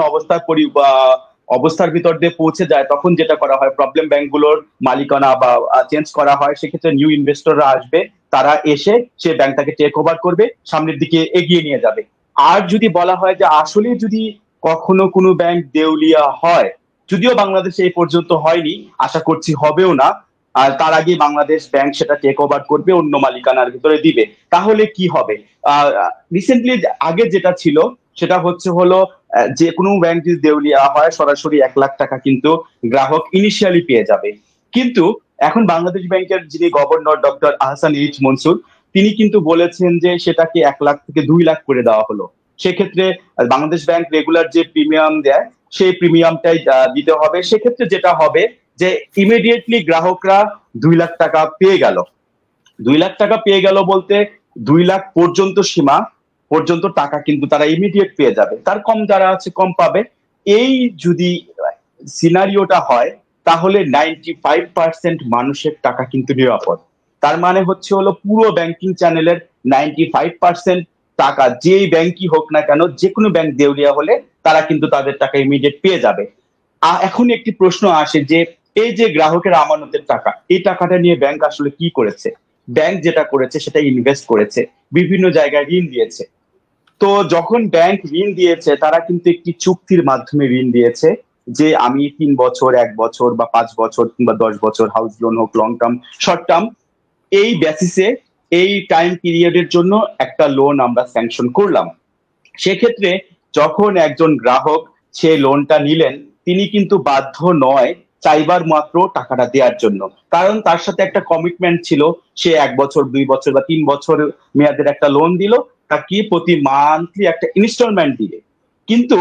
D: অবস্থার ভিতর দিয়ে পৌঁছে যায়, তখন যেটা করা হয়, প্রবলেম ব্যাংকগুলোর মালিকানা বা চেঞ্জ করা হয়। সেক্ষেত্রে নিউ ইনভেস্টররা আসবে, তারা এসে সে ব্যাংকটাকে টেক ওভার করবে, সামনের দিকে এগিয়ে নিয়ে যাবে। আর যদি বলা হয় যে আসলে যদি কখনো কোনো ব্যাংক দেউলিয়া হয়, যদিও বাংলাদেশে এই পর্যন্ত হয়নি, আশা করছি হবেও না, আর তার আগে বাংলাদেশ ব্যাংক সেটা টেক ওভার করবে, অন্য মালিকানার ভিতরে দিবে। তাহলে কি হবে? রিসেন্টলি আগে যেটা ছিল সেটা হলো যে কোনো ব্যাংক যদি দেউলিয়া হয় সরাসরি 1 লাখ টাকা কিন্তু গ্রাহক ইনিশিয়ালি পেয়ে যাবে। কিন্তু এখন বাংলাদেশ ব্যাংকের যিনি governor doctor Ahsan H Mansur, তিনি কিন্তু বলেছেন যে সেটাকে 1 লাখ থেকে 2 লাখ করে দেওয়া হলো। সেক্ষেত্রে বাংলাদেশ ব্যাংক রেগুলার যে প্রিমিয়াম দেয় সেই প্রিমিয়ামটাই দিতে হবে। সেক্ষেত্রে যেটা হবে যে ইমিডিয়েটলি গ্রাহকরা 2 লাখ টাকা পেয়ে গেল। 2 লাখ টাকা পেয়ে গেল বলতে 2 লাখ পর্যন্ত সীমা পর্যন্ত টাকা কিন্তু তারা ইমিডিয়েট পেয়ে যাবে, তার কম যারা আছে কম পাবে। এই যদি সিনারিওটা হয় তাহলে 95% মানুষের টাকা কিন্তু নিরাপদ। তার মানে হলো পুরো ব্যাংকিং চ্যানেলের 95% টাকা যেই ব্যাংকই হোক না কেন, যে কোনো ব্যাংক দেউলিয়া হলে তারা কিন্তু তাদের টাকা ইমিডিয়েট পেয়ে যাবে। এখন একটি প্রশ্ন আসে যে এই যে গ্রাহকের আমানতের টাকা, এই টাকাটা নিয়ে ব্যাংক আসলে কি করেছে? ব্যাংক যেটা করেছে সেটা ইনভেস্ট করেছে, বিভিন্ন জায়গায় ঋণ দিয়েছে। তো যখন ব্যাংক ঋণ দিয়েছে তারা কিন্তু একটি চুক্তির মাধ্যমে ঋণ দিয়েছে যে আমি 3 বছর, 1 বছর বা 5 বছর কিংবা 10 বছর, হাউস লোন হোক, লং টার্ম, শর্ট টার্ম, এই বেসিসে এই টাইম পিরিয়ডের জন্য একটা লোন আমরা স্যাংশন করলাম। সেক্ষেত্রে যখন একজন গ্রাহক সে লোনটা নিলেন, তিনি কিন্তু বাধ্য নয় চাইবার মাত্র টাকাটা দেওয়ার জন্য, কারণ তার সাথে একটা কমিটমেন্ট ছিল। সে 1 বছর, 2 বছর বা 3 বছর মেয়াদের একটা লোন দিল, তাকে প্রতি মান্থলি একটা ইনস্টলমেন্ট দিবে। কিন্তু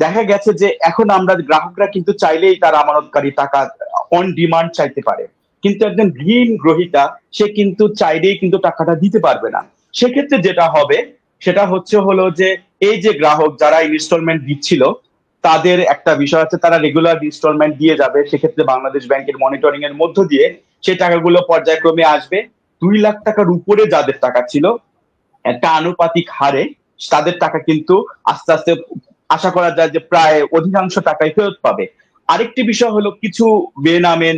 D: দেখা গেছে যে এখন আমরা গ্রাহকরা কিন্তু চাইলেই তার আমানতকারী টাকা অন ডিমান্ড চাইতে পারে, কিন্তু একজন ঋণ গ্রহীতা সে কিন্তু চাইলেই কিন্তু টাকাটা দিতে পারবে না। সেক্ষেত্রে যেটা হবে সেটা হলো যে এই যে গ্রাহক যারা ইনস্টলমেন্ট দিচ্ছিল তাদের একটা বিষয় আছে, তারা রেগুলার ইনস্টলমেন্ট দিয়ে যাবে। সেক্ষেত্রে বাংলাদেশ ব্যাংকের মনিটরিং এর মধ্য দিয়ে সেই টাকাগুলো পর্যায়ক্রমে আসবে। 2 লাখ টাকার উপরে যাদের টাকা ছিল একটা আনুপাতিক হারে তাদের টাকা কিন্তু আস্তে আস্তে আশা করা যায় যে প্রায় অধিকাংশ টাকাই ফেরত পাবে। আরেকটি বিষয় হলো কিছু বেনামে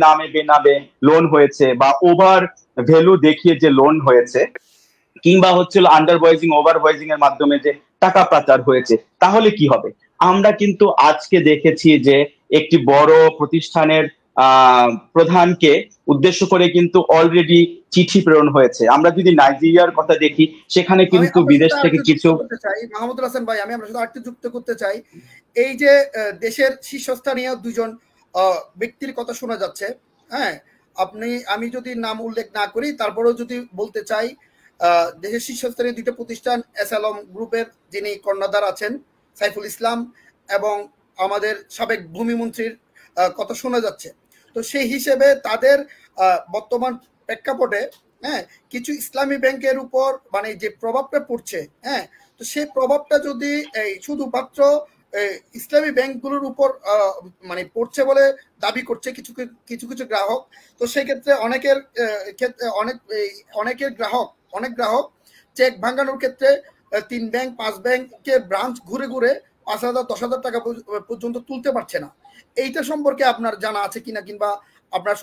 D: লোন হয়েছে বা ওভার ভ্যালু দেখিয়ে যে লোন হয়েছে, কিংবা আন্ডার ভয়েসিং, ওভার ভয়েসিং এর মাধ্যমে যে টাকা পাচার হয়েছে, তাহলে কি হবে? আমরা কিন্তু আজকে দেখেছি যে একটি বড় প্রতিষ্ঠানের প্রধানকে উদ্দেশ্য করে কিন্তু অলরেডি চিঠি প্রেরণ হয়েছে। আমরা যদি নাইজেরিয়ার কথা দেখি, সেখানে কিন্তু বিদেশ থেকে কিছু
B: মাহমুদুল হাসান ভাই, আমি আপনার সাথে আরেকটু যুক্ত করতে চাই। এই যে দেশের শীর্ষস্থানীয় দুজন ব্যক্তির কথা শোনা যাচ্ছে, হ্যাঁ, আমি যদি নাম উল্লেখ না করি তারপরেও যদি বলতে চাই, দেশের শীর্ষস্থানীয় দুইটা প্রতিষ্ঠান এসএলএম গ্রুপের যিনি কর্ণধার আছেন সাইফুল ইসলাম এবং আমাদের সাবেক ভূমিমন্ত্রীর কথা শোনা যাচ্ছে। তো সেই হিসেবে তাদের বর্তমান প্রেক্ষাপটে, হ্যাঁ, কিছু ইসলামী ব্যাংকের উপর মানে যে প্রভাবটা পড়ছে, হ্যাঁ, তো সেই প্রভাবটা যদি শুধুমাত্র ইসলামী ব্যাংকগুলোর উপর মানে পড়ছে বলে দাবি করছে কিছু কিছু গ্রাহক, তো সেই ক্ষেত্রে অনেকের গ্রাহক চেক ভাঙানোর ক্ষেত্রে 3 ব্যাংক 5 ব্যাংকের ব্রাঞ্চ ঘুরে 5,000 10,000 টাকা পর্যন্ত তুলতে পারছে না। এইটা সম্পর্কে আপনার জানা আছে কিনা, কিংবা আপনার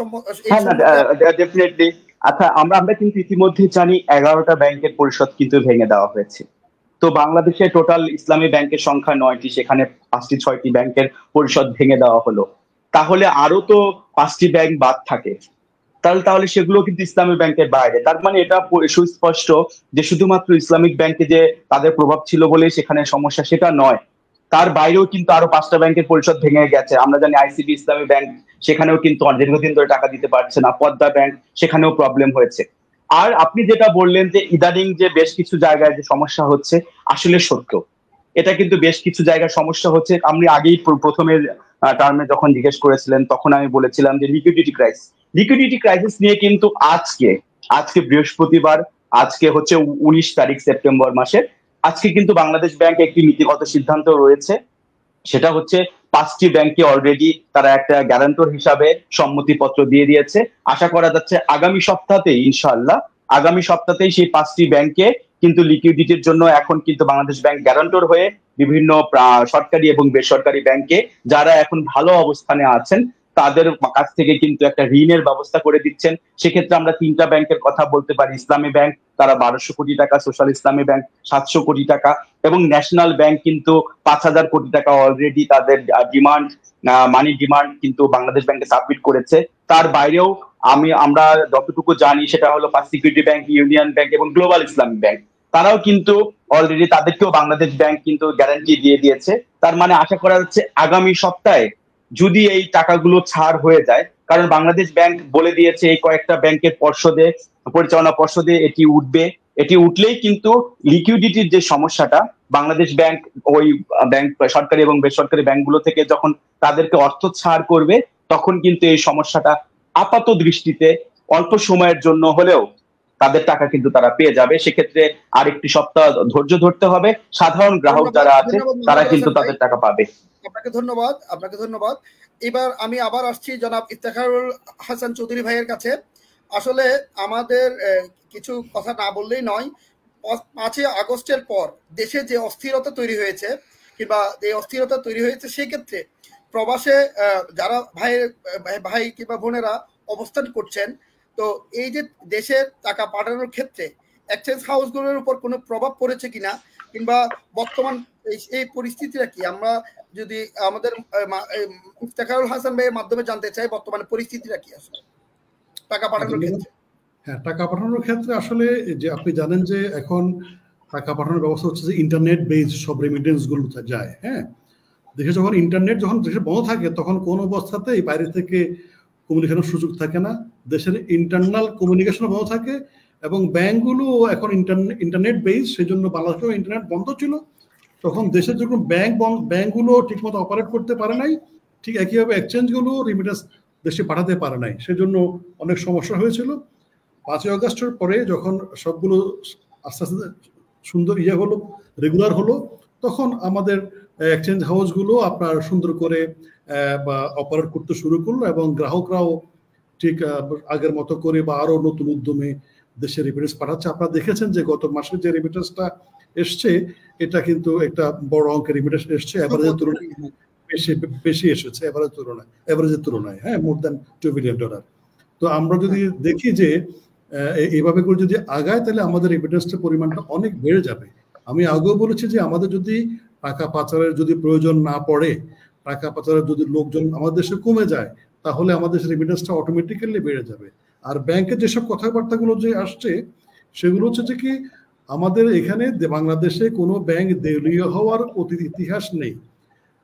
D: ডেফিনেটলি। আচ্ছা, আমরা কিন্তু ইতিমধ্যে জানি 11টা ব্যাংকের পরিষদ কিন্তু ভেঙে দেওয়া হয়েছে। তো বাংলাদেশে টোটাল ইসলামী ব্যাংকের সংখ্যা 9টি, সেখানে 5টি 6টি ব্যাংকের পরিষদ ভেঙে দেওয়া হলো। তাহলে আরো তো 5টি ব্যাংক বাদ থাকে, তাহলে সেগুলো কিন্তু ইসলামী ব্যাংকের বাইরে। তার মানে এটা সুস্পষ্ট যে শুধুমাত্র ইসলামিক ব্যাংকে যে তাদের প্রভাব ছিল বলে সেখানে সমস্যা, সেটা নয়। তার বাইরেও কিন্তু আরো 5টা ব্যাংকের পরিষদ ভেঙে গেছে। আমরা জানি আইসিবি ইসলামী ব্যাংক, সেখানেও কিন্তু দীর্ঘদিন ধরে টাকা দিতে পারছে না। পদ্মা ব্যাংক, সেখানেও প্রবলেম হয়েছে। আর আপনি যেটা বললেন যে ইদানিং যে বেশ কিছু জায়গায় যে সমস্যা হচ্ছে, আসলে সত্য। এটা কিন্তু বেশ কিছু জায়গায় সমস্যা হচ্ছে। আমি আগেই প্রথমের টার্মে যখন জিজ্ঞেস করেছিলেন তখন আমি বলেছিলাম যে লিকুইডিটি ক্রাইসিস নিয়ে কিন্তু আজকে বৃহস্পতিবার, আজকে 19 তারিখ সেপ্টেম্বর মাসের, আজকে কিন্তু বাংলাদেশ ব্যাংক একটি নীতিগত সিদ্ধান্ত রয়েছে। সেটা 5টি ব্যাংকে অলরেডি তারা একটা গ্যারান্টর হিসাবে সম্মতিপত্র দিয়ে দিয়েছে। আশা করা যাচ্ছে আগামী সপ্তাহতেই সেই 5টি ব্যাংকে কিন্তু লিকুইডিটির জন্য এখন কিন্তু বাংলাদেশ ব্যাংক গ্যারান্টর হয়ে বিভিন্ন সরকারি এবং বেসরকারি ব্যাংকে যারা এখন ভালো অবস্থানে আছেন তাদের কাছ থেকে কিন্তু একটা ঋণের ব্যবস্থা করে দিচ্ছেন। সেক্ষেত্রে আমরা 3টা ব্যাংকের কথা বলতে পারি। ইসলামী ব্যাংক, তারা 1200 কোটি টাকা, সোশ্যাল ইসলামী ব্যাংক 700 কোটি টাকা, এবং ন্যাশনাল ব্যাংক কিন্তু 5,000 কোটি টাকা অলরেডি তাদের মানি ডিমান্ড কিন্তু বাংলাদেশ ব্যাংকে সাবমিট করেছে। তার বাইরেও আমরা যতটুকু জানি সেটা হলো first security bank, union bank এবং গ্লোবাল ইসলামিক ব্যাংক, তারাও কিন্তু অলরেডি তাদেরকেও বাংলাদেশ ব্যাংক কিন্তু গ্যারান্টি দিয়ে দিয়েছে। তার মানে আশা করা যাচ্ছে আগামী সপ্তাহে যদি এই টাকাগুলো ছাড় হয়ে যায়, কারণ বাংলাদেশ ব্যাংক বলে দিয়েছে এই কয়েকটা ব্যাংকের পরিচালনা পর্ষদে এটি উঠবে, এটি উঠলেই কিন্তু লিকুইডিটির যে সমস্যাটা, বাংলাদেশ ব্যাংক ওই ব্যাংক সরকারি এবং বেসরকারি ব্যাংকগুলো থেকে যখন তাদেরকে অর্থ ছাড় করবে, তখন কিন্তু এই সমস্যাটা আপাত দৃষ্টিতে অল্প সময়ের জন্য হলেও তাদের টাকা কিন্তু তারা পেয়ে যাবে। সেক্ষেত্রে আরেকটি সপ্তাহ ধৈর্য ধরতে হবে, সাধারণ গ্রাহক যারা আছে তারা কিন্তু তাদের টাকা পাবে।
B: আপনাকে ধন্যবাদ। এবার আমি আবার আসছি জনাব ইফতেখারুল হাসান চৌধুরী ভাইয়ের কাছে। আসলে আমাদের কিছু কথা না বললেই নয়। 5ই আগস্টের পর দেশে যে অস্থিরতা তৈরি হয়েছে সেক্ষেত্রে প্রবাসে যারা ভাই কিংবা বোনেরা অবস্থান করছেন, তো এই যে দেশের টাকা পাঠানোর ক্ষেত্রে এক্সচেঞ্জ হাউসগুলোর উপর কোনো প্রভাব পড়েছে কিনা, কিংবা বর্তমান এই পরিস্থিতিটা কি, আমরা যদি আমাদের ইফতেখারুল হাসান ভাইয়ের মাধ্যমে জানতে চাই বর্তমানে পরিস্থিতিটা কি আসলে টাকা পাঠানোর ক্ষেত্রে।
C: হ্যাঁ, টাকা পাঠানোর ক্ষেত্রে আসলে যে আপনি জানেন যে এখন টাকা পাঠানোর ব্যবস্থা হচ্ছে যে ইন্টারনেট বেসড সব রেমিটেন্স গুলো যায়। হ্যাঁ, দেশে যখন ইন্টারনেট দেশে বন্ধ থাকে তখন কোন অবস্থাতেই বাইরে থেকে কমিউনিকেশনের সুযোগ থাকে না, দেশের ইন্টারনাল কমিউনিকেশন বন্ধ থাকে, এবং ব্যাংকগুলো এখন ইন্টারনেট বেস, সেই জন্য বাংলাদেশেও ইন্টারনেট বন্ধ ছিল। তখন দেশের যখন ব্যাংকগুলো ঠিকমতো অপারেট করতে পারে নাই, ঠিক একইভাবে এক্সচেঞ্জগুলো রিমিটেন্স দেশে পাঠাতে পারে নাই, সেজন্য অনেক সমস্যা হয়েছিল। 5ই আগস্টের পরে যখন সবগুলো আস্তে আস্তে সুন্দর হলো, রেগুলার হলো, তখন আমাদের এক্সচেঞ্জ হাউসগুলো আপনার সুন্দর করে বা অপারেট করতে শুরু করলো, এবং গ্রাহকরাও ঠিক আগের মতো করে বা আরো নতুন উদ্যমে দেশে রেমিটেন্স পাঠাচ্ছে। আপনারা দেখেছেন যে গত মাসে যে রেমিটেন্সটা এসছে, এটা কিন্তু একটা বড় অঙ্কের রেমিটেন্স এসছে, এভারেজের তুলনায় বেশি এসেছে, এভারেজের তুলনায় হ্যাঁ, মোর দ্যান $2 বিলিয়ন। তো আমরা যদি দেখি যে এইভাবে করে যদি আগায়, তাহলে আমাদের রেমিটেন্সের পরিমাণটা অনেক বেড়ে যাবে। আমি আগেও বলেছি যে আমাদের যদি টাকা পাচারের যদি প্রয়োজন না পড়ে, টাকা পাচারের যদি লোকজন আমাদের দেশে কমে যায়, তাহলে আমাদের রেমিটেন্সটা অটোমেটিক্যালি বেড়ে যাবে। আর ব্যাংকের যেসব কথাবার্তাগুলো যে আসছে, সেগুলো হচ্ছে যে কি আমাদের এখানে বাংলাদেশে কোনো ব্যাংক দেউলিয়া হওয়ার অতীত ইতিহাস নেই।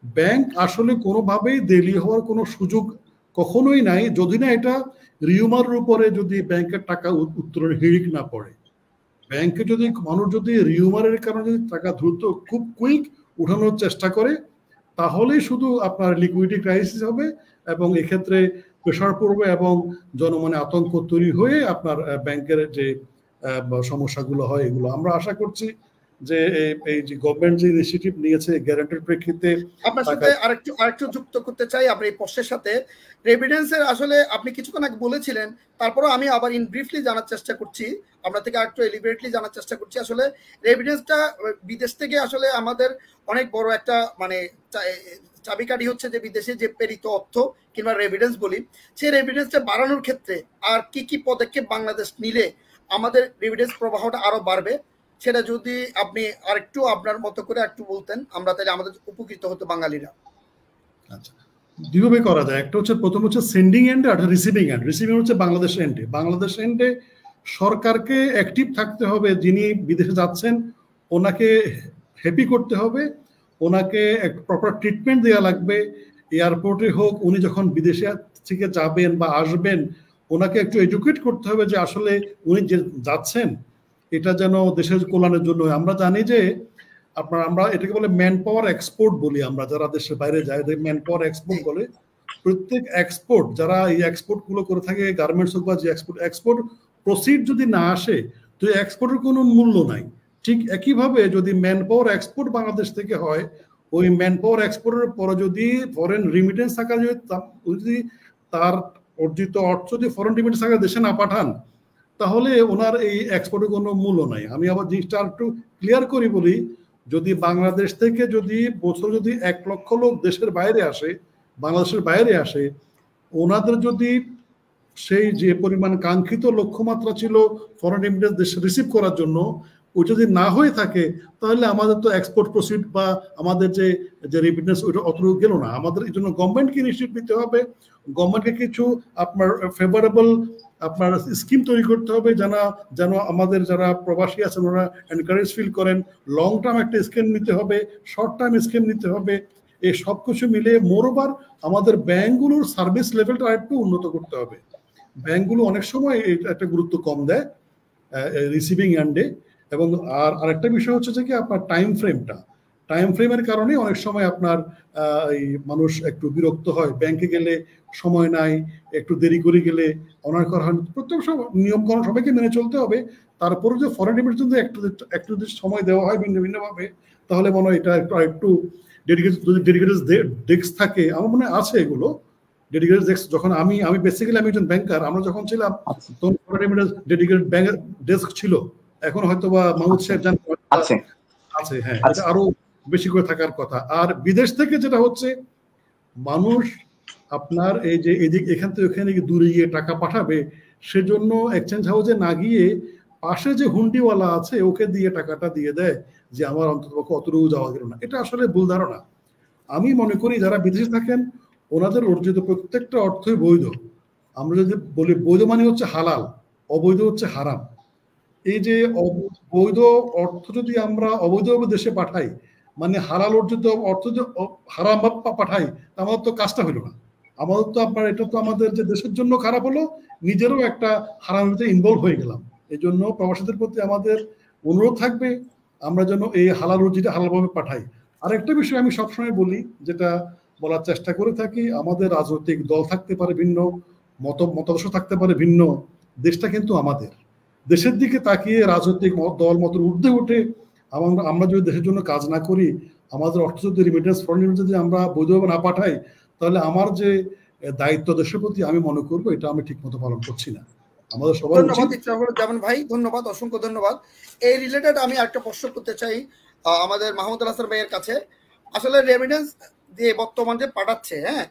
C: ব্যাংক আসলে কোনোভাবেই দেউলিয়া হওয়ার কোনো সুযোগ কখনোই নাই, যদি না এটা রিউমারের উপরে যদি ব্যাংকের টাকা উত্তোলনের হিড়িক না পড়ে। ব্যাংকে যদি মানুষ যদি রিউমারের কারণে যদি টাকা দ্রুত খুব কুইক উঠানোর চেষ্টা করে, তাহলেই শুধু আপনার লিকুইডিটি ক্রাইসিস হবে, এবং এক্ষেত্রে প্রেশার পড়বে এবং জনমনে আতঙ্ক তৈরি হয়ে আপনার ব্যাংকের যে সমস্যাগুলো হয়, এগুলো আমরা আশা করছি যে এই যে গভর্নমেন্ট যে ইনিশিয়েটিভ নিয়েছে গ্যারান্টির প্রেক্ষিতে।
B: আপনার সাথে আরেকটু যুক্ত করতে চাই আপনার এই প্রশ্নের সাথে। রেমিটেন্সের আসলে আপনি কিছুক্ষণ আগে বলেছিলেন, তারপরেও আমি আবার ইন ব্রিফলি জানার চেষ্টা করছি, আপনার থেকে আরেকটু এলিভেটলি জানার চেষ্টা করছি। আসলে রেমিটেন্সটা বিদেশ থেকে আসলে আমাদের অনেক বড় একটা মানে চাবিকাঠি হচ্ছে যে বিদেশে যে প্রেরিত অর্থ কিংবা রেমিটেন্স বলি, সেই রেমিটেন্সটা বাড়ানোর ক্ষেত্রে আর কি পদক্ষেপ বাংলাদেশ নিলে আমাদের রেমিটেন্স প্রবাহটা আরো বাড়বে, সেটা যদি আপনি আরেকটু আপনার মতো করে একটু বলতেন, আমরা তাহলে আমাদের উপকৃত হতো বাঙালিরা।
C: আচ্ছা, দুইভাবে করা যায়। একটা হচ্ছে, প্রথম হচ্ছে সেন্ডিং এন্ডে, আর রিসিভিং এন্ড। রিসিভিং হচ্ছে বাংলাদেশ এন্ডে। বাংলাদেশ এন্ডে সরকারকে অ্যাক্টিভ থাকতে হবে, যিনি বিদেশে যাচ্ছেন ওনাকে হ্যাপি করতে হবে, ওনাকে প্রপার ট্রিটমেন্ট দেওয়া লাগবে। এয়ারপোর্টে হোক, উনি যখন বিদেশে থেকে যাবেন বা আসবেন, ওনাকে একটু এডুকেট করতে হবে যে আসলে উনি যে যাচ্ছেন এটা যেন দেশের কল্যাণের জন্য। আমরা জানি যে আমরা এটাকে বলে ম্যান পাওয়ার এক্সপোর্ট বলি, আমরা যারা দেশের বাইরে যায় ম্যান পাওয়ার এক্সপোর্ট বলে। প্রত্যেক এক্সপোর্ট যারা এই এক্সপোর্ট গুলো করে থাকে, গার্মেন্টস হোক বা যে এক্সপোর্ট প্রসিড যদি না আসে, তো এক্সপোর্টের কোনো মূল্য নাই। ঠিক একইভাবে যদি ম্যান পাওয়ার এক্সপোর্ট বাংলাদেশ থেকে হয়, ওই ম্যান পাওয়ার এক্সপোর্টের পরে যদি ফরেন রিমিটেন্স টাকা যদি তার অর্জিত অর্থ যদি ফরেন রিমিটেন্স টাকা দেশে না পাঠান, তাহলে ওনার এই এক্সপোর্টের কোনো মূল্য নাই। আমি আবার জিনিসটা একটু ক্লিয়ার করি বলি, যদি বাংলাদেশ থেকে যদি বছর যদি 1 লক্ষ লোক দেশের বাইরে আসে, বাংলাদেশের বাইরে আসে, ওনাদের যদি সেই যে পরিমাণ কাঙ্ক্ষিত লক্ষ্যমাত্রা ছিল ফরেন রেমিটেন্স দেশে রিসিভ করার জন্য, ওই যদি না হয়ে থাকে তাহলে আমাদের তো এক্সপোর্ট প্রসিড বা আমাদের যে যে রেমিটেন্স ওইটা অত গেল না। আমাদের এই জন্য গভর্নমেন্টকে ইনিশিয়েটিভ নিতে হবে, গভর্নমেন্টকে কিছু আপনার ফেভারেবল আপনার স্কিম তৈরি করতে হবে যেন আমাদের যারা প্রবাসী আছেন ওরা এনকারেজ ফিল করেন। লং টার্ম একটা স্কিম নিতে হবে, শর্ট টার্ম স্কিম নিতে হবে। এই সব কিছু মিলে মোরওভার আমাদের ব্যাংকগুলোর সার্ভিস লেভেলটা আরেকটু উন্নত করতে হবে। ব্যাংকগুলো অনেক সময় একটা গুরুত্ব কম দেয় রিসিভিং এন্ডে। এবং আরেকটা বিষয় হচ্ছে যে কি আপনার টাইম ফ্রেমের কারণে অনেক সময় আপনার এই মানুষ একটু বিরক্ত হয়। ব্যাংকে গেলে সময় নাই, একটু দেরি করে গেলে অনেক করা হয়। প্রত্যেক নিয়মকানুন সবাইকে মেনে চলতে হবে। তারপরে যে ফরেন রেমিটেন্স যদি একটু যদি সময় দেওয়া হয় ভিন্ন ভিন্নভাবে, তাহলে মনে হয় এটা একটু ডেডিকেটেড ডেস্ক থাকে। আমার মনে আছে এগুলো ডেডিকেটেড ডেস্ক। যখন আমি বেসিক্যালি আমি একজন ব্যাংকার, আমরা যখন ছিলাম তখন ফরেন রেমিটেন্স ডেডিকেটেড ডেস্ক ছিল। এখন হয়তো বা মাহমুদ সাহেব জানেন আছে, হ্যাঁ, এটা আরো বেশি করে থাকার কথা। আর বিদেশ থেকে যেটা হচ্ছে মানুষ আপনার এই যে এখান থেকে ওখানে দূরে গিয়ে টাকা পাঠাবে, সেজন্য এক্সচেঞ্জ হাউসে না গিয়ে পাশে যে হুন্ডিওয়ালা আছে ওকে দিয়ে টাকাটা দিয়ে দেয় যে আমার অন্ততপক্ষে অতটুকু যাওয়া গেল না। এটা আসলে ভুল ধারণা। আমি মনে করি যারা বিদেশে থাকেন ওনাদের অর্জিত প্রত্যেকটা অর্থই বৈধ। আমরা যদি বলি বৈধ মানে হচ্ছে হালাল, অবৈধ হচ্ছে হারাম। এই যে বৈধ অর্থ যদি আমরা অবৈধভাবে দেশে পাঠাই, মানে হালাল অর্জিত অর্থ যদি হারাম পাঠাই, আমাদের তো কাজটা হইল না। আমাদের তো আপনার এটা তো আমাদের যে দেশের জন্য খারাপ হলো, নিজেরও একটা হারামতে ইনভলভ হয়ে গেলাম। এই জন্য প্রবাসীদের প্রতি আমাদের অনুরোধ থাকবে আমরা যেন এই হালাল রুজিটা হালালভাবে পাঠাই। আর একটা বিষয় আমি সবসময় বলি, যেটা বলার চেষ্টা করে থাকি, আমাদের রাজনৈতিক দল থাকতে পারে ভিন্ন, মতাদর্শ থাকতে পারে ভিন্ন, দেশটা কিন্তু আমাদের। দেশের দিকে তাকিয়ে রাজনৈতিক দল মতের ঊর্ধ্বে উঠে আমরা যদি দেশের জন্য কাজ না করি, আমাদের অর্থ যদি রেমিটেন্স ফরেন রেমিটেন্স যদি আমরা বৈধভাবে না পাঠাই, তাহলে আমার যে দায়িত্ব দেশের প্রতি আমি মনে করবো এটা আমি ঠিক মতো পালন করছি না। আমাদের সবার
B: ধন্যবাদ যেমন ভাই, ধন্যবাদ, অসংখ্য ধন্যবাদ। এই রিলেটেড আমি একটা প্রশ্ন করতে চাই আমাদের মাহমুদ আল হাসান ভাইয়ের কাছে। আসলে রেমিটেন্স যে বর্তমান যে পাঠাচ্ছে, হ্যাঁ,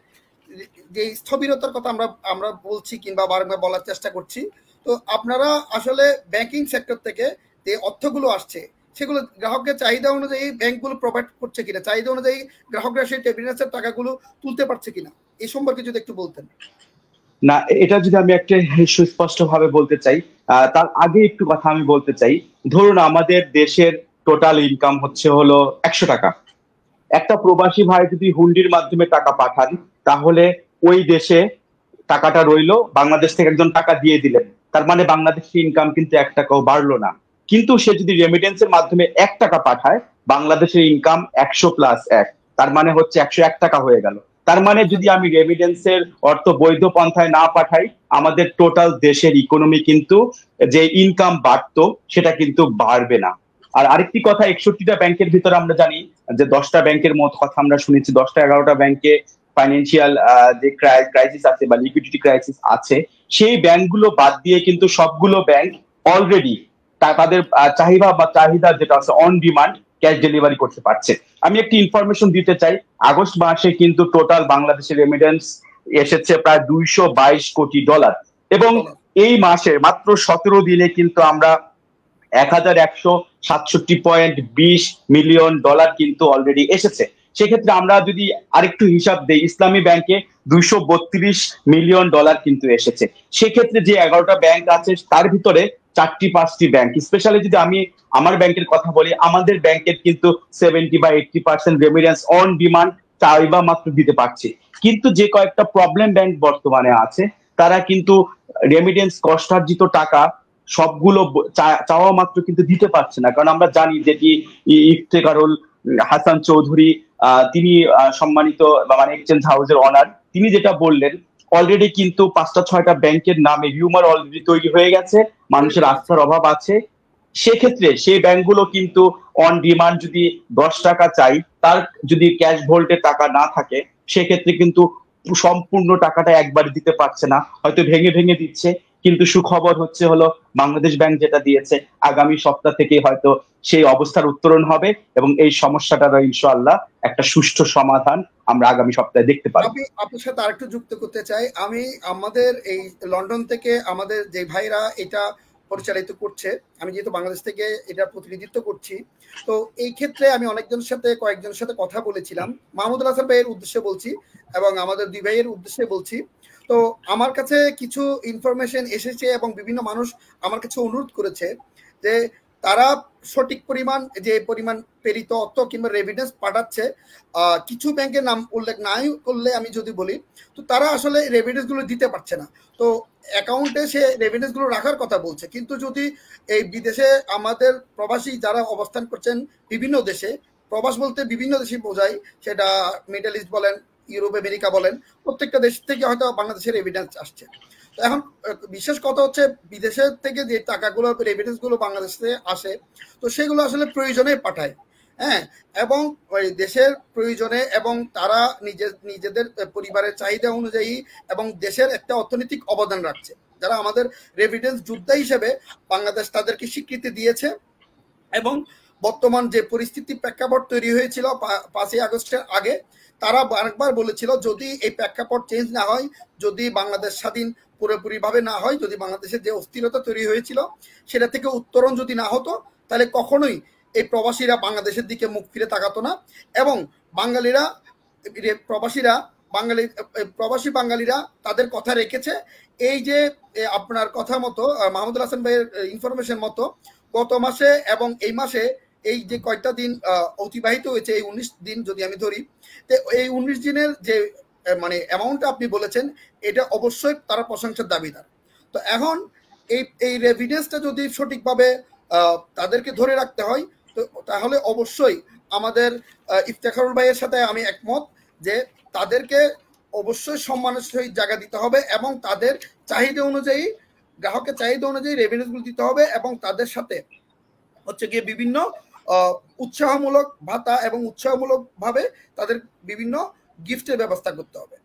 B: যে স্থবিরতার কথা আমরা বলছি কিংবা বারবার বলার চেষ্টা করছি, তো আপনারা আসলে ব্যাংকিং সেক্টর থেকে যে অর্থগুলো আসছে সেগুলো গ্রাহকের চাহিদা অনুযায়ী ব্যাংকগুলো প্রোভাইড করছে কিনা, চাহিদা অনুযায়ী গ্রাহকরা সেই রেমিটেন্সের টাকাগুলো তুলতে পারছে কিনা, এই সম্পর্কে যদি একটু বলতেন।
D: না, এটা যদি আমি একটা সুস্পষ্ট ভাবে বলতে চাই, তার আগে একটু কথা আমি বলতে চাই। ধরুন আমাদের দেশের টোটাল ইনকাম হচ্ছে হলো 100 টাকা। একটা প্রবাসী ভাই যদি হুন্ডির মাধ্যমে টাকা পাঠান, তাহলে ওই দেশে টাকাটা রইলো, বাংলাদেশ থেকে একজন টাকা দিয়ে দিলেন, তার মানে বাংলাদেশের ইনকাম কিন্তু 1 টাকাও বাড়লো না। কিন্তু সে যদি রেমিটেন্সের মাধ্যমে 1 টাকা পাঠায়, বাংলাদেশের ইনকাম 100+1, তার মানে হচ্ছে 101 টাকা হয়ে গেল। তার মানে যদি আমি রেমিটেন্সের অর্থ বৈধ পন্থায় না পাঠাই, আমাদের টোটাল দেশের ইকোনমি কিন্তু যে ইনকাম বাড়তো সেটা কিন্তু বাড়বে না। আর আরেকটি কথা, 61টা ব্যাংকের ভিতরে আমরা জানি যে 10টা ব্যাংকের মত কথা আমরা শুনেছি, 10টা 11টা ব্যাংকে ফাইন্যান্সিয়াল যে ক্রাইসিস আছে বা লিকুইডিটি ক্রাইসিস আছে, সেই ব্যাংকগুলো বাদ দিয়ে কিন্তু সবগুলো ব্যাংক অলরেডি তাদের চাহিদা যেটা আছে অন ডিমান্ড ক্যাশ ডেলিভারি করতে পারছে। আমি একটি ইনফরমেশন দিতে চাই, আগস্ট মাসে কিন্তু টোটাল বাংলাদেশের রেমিটেন্স এসেছে প্রায় $222 কোটি, এবং এই মাসে মাত্র 17 দিনে কিন্তু আমরা $1167.20 মিলিয়ন কিন্তু অলরেডি এসেছে। সেক্ষেত্রে আমরা যদি আরেকটু হিসাব দেই, ইসলামী ব্যাংকে $232 মিলিয়ন কিন্তু এসেছে। সেক্ষেত্রে যে 11টা ব্যাংক আছে তার ভিতরে 4-5টি ব্যাংক, স্পেশালি যদি আমি আমার ব্যাংকের কথা বলি, আমাদের ব্যাংকের কিন্তু 70 বা 80% রেমিটেন্স অন ডিমান্ড চাইবা মাত্র দিতে পারছি। কিন্তু যে কয়েকটা প্রবলেম ব্যাংক বর্তমানে আছে, তারা কিন্তু রেমিটেন্স কষ্টার্জিত টাকা সবগুলো চাওয়া মাত্র কিন্তু দিতে পারছে না। কারণ আমরা জানি যেটি ইফতেখারুল হাসান চৌধুরী, তিনি সম্মানিত মানে এক্সচেঞ্জ হাউসের অনার, তিনি যেটা বললেন, অলরেডি কিন্তু 5-6টা ব্যাংকের নামে রিউমার অলরেডি তৈরি হয়ে গেছে, মানুষের আস্থার অভাব আছে। সেক্ষেত্রে সেই ব্যাংকগুলো কিন্তু অন ডিমান্ড যদি 10 টাকা চাই, তার যদি ক্যাশ ভোল্টে টাকা না থাকে, সেক্ষেত্রে কিন্তু সম্পূর্ণ টাকাটা একবার দিতে পারছে না, হয়তো ভেঙে ভেঙে দিচ্ছে। কিন্তু সুখবর হচ্ছে হলো বাংলাদেশ ব্যাংক যেটা দিয়েছে, আগামী সপ্তাহ থেকে হয়তো সেই অবস্থার উত্তরণ হবে এবং এই সমস্যাটার ইনশাআল্লাহ একটা সুষ্ঠু সমাধান আমরা আগামী সপ্তাহে দেখতে পাবো।
B: আপনার সাথে আরেকটু যুক্ত করতে চাই আমি, আমাদের এই লন্ডন থেকে আমাদের যে ভাইরা এটা পরিচালিত করছে। আমি যেহেতু বাংলাদেশ থেকে এটা প্রতিনিধিত্ব করছি, তো এই ক্ষেত্রে আমি কয়েকজনের সাথে কথা বলেছিলাম। মাহমুদুল হাসান ভাইয়ের উদ্দেশ্যে বলছি এবং আমাদের দুই ভাইয়ের উদ্দেশ্যে বলছি। তো আমার কাছে কিছু ইনফরমেশন এসেছে এবং বিভিন্ন মানুষ আমার কাছে অনুরোধ করেছে যে তারা সঠিক পরিমাণ প্রেরিত অর্থ কিংবা রেভিডেন্স পাঠাচ্ছে। কিছু ব্যাংকের নাম উল্লেখ নাই করলে আমি যদি বলি, তো তারা আসলে রেভিডেন্স গুলো দিতে পারছে না। তো অ্যাকাউন্টে সে রেভিডেন্স গুলো রাখার কথা বলছে, কিন্তু যদি এই বিদেশে আমাদের প্রবাসী যারা অবস্থান করছেন বিভিন্ন দেশে, প্রবাস বলতে বিভিন্ন দেশে বোঝায়, সেটা মিডল ইস্ট বলেন, ইউরোপ আমেরিকা বলেন, প্রত্যেকটা দেশ থেকে হয়তো বাংলাদেশের এভিডেন্স আসছে। তো এখন বিশেষ কথা হচ্ছে বিদেশের থেকে যে টাকাগুলো রেভিডেন্স গুলো বাংলাদেশে আসে, তো সেগুলো আসলে প্রয়োজনে পাঠায়, হ্যাঁ, এবং ওই দেশের প্রয়োজনে এবং তারা নিজেদের পরিবারের চাহিদা অনুযায়ী এবং দেশের একটা অর্থনৈতিক অবদান রাখছে। যারা আমাদের রেভিডেন্স যোদ্ধা হিসেবে বাংলাদেশ তাদেরকে স্বীকৃতি দিয়েছে এবং বর্তমান যে পরিস্থিতি প্রেক্ষাপট তৈরি হয়েছিল 5ই আগস্টের আগে, তারা বারবার বলেছিল যদি এই প্রেক্ষাপট চেঞ্জ না হয়, যদি বাংলাদেশ স্বাধীন পুরোপুরিভাবে না হয়, যদি বাংলাদেশের যে অস্থিরতা তৈরি হয়েছিল সেটা থেকে উত্তরণ যদি না হতো, তাহলে কখনোই এই প্রবাসীরা বাংলাদেশের দিকে মুখ ফিরে তাকাতো না। এবং প্রবাসী বাঙালিরা তাদের কথা রেখেছে। এই যে আপনার কথা মতো, মাহমুদুল হাসান ভাইয়ের ইনফরমেশন মতো, গত মাসে এবং এই মাসে এই যে কয়টা দিন অতিবাহিত হয়েছে, এই 19 দিন যদি আমি ধরি, তো এই 19 দিনের যে মানে অ্যামাউন্টটা আপনি বলেছেন, এটা অবশ্যই তারা প্রশংসার দাবিদার। তো এখন এই রেভিডেন্সটা যদি সঠিকভাবে তাদেরকে ধরে রাখতে হয়, তো তাহলে অবশ্যই আমাদের ইফতেখারুল ভাইয়ের সাথে আমি একমত যে তাদেরকে অবশ্যই সম্মানের সহিত জায়গা দিতে হবে এবং তাদের চাহিদা অনুযায়ী, গ্রাহকের চাহিদা অনুযায়ী রেভিনিউগুলো দিতে হবে এবং তাদের সাথে হচ্ছে গিয়ে বিভিন্ন উৎসাহমূলক ভাতা এবং উৎসাহমূলক ভাবে তাদের বিভিন্ন গিফটের ব্যবস্থা করতে হবে।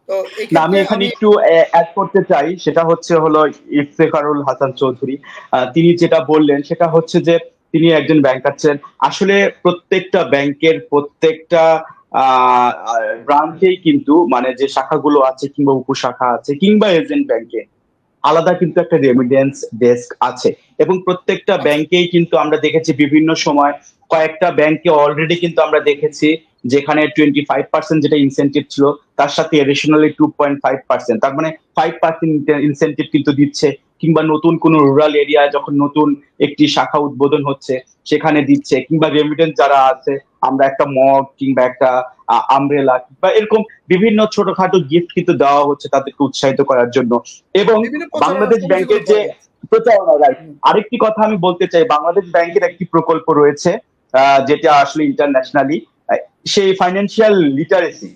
B: তো
D: আমি এখানে একটু অ্যাড করতে চাই, সেটা হলো ইফতেখারুল হাসান চৌধুরী। তিনি যেটা বললেন সেটা হচ্ছে যে তিনি একজন ব্যাংকার ছিলেন। আসলে প্রত্যেকটা ব্যাংকের প্রত্যেকটা ব্রাঞ্চেই কিন্তু মানে যে শাখাগুলো আছে কিংবা উপশাখা আছে কিংবা এজেন্ট ব্যাংকে আলাদা কিন্তু একটা রেমিটেন্স ডেস্ক আছে এবং প্রত্যেকটা ব্যাংকেই কিন্তু আমরা দেখেছি বিভিন্ন সময় কয়েকটা ব্যাংকে অলরেডি কিন্তু আমরা দেখেছি যেখানে 25% যেটা ইনসেন্টিভ ছিল তার সাথে এডিশনালি 2.5%, তার মানে 5% ইনসেন্টিভ কিন্তু দিচ্ছে। কিংবা নতুন কোনো রুরাল এরিয়ায় যখন নতুন একটি শাখা উদ্বোধন হচ্ছে সেখানে দিচ্ছে, কিংবা রেমিটেন্স যারা আছে আমরা একটা মগ কিংবা একটা আমব্রেলা বা এরকম বিভিন্ন ছোটখাটো গিফট কিন্তু দেওয়া হচ্ছে তাদেরকে উৎসাহিত করার জন্য। এবং বাংলাদেশ ব্যাংকের যে প্রচারণা, রাইট, আরেকটি কথা আমি বলতে চাই, বাংলাদেশ ব্যাংকের একটি প্রকল্প রয়েছে যেটা আসলে ইন্টারন্যাশনালি, সেই ফাইন্যান্সিয়াল লিটারেসি,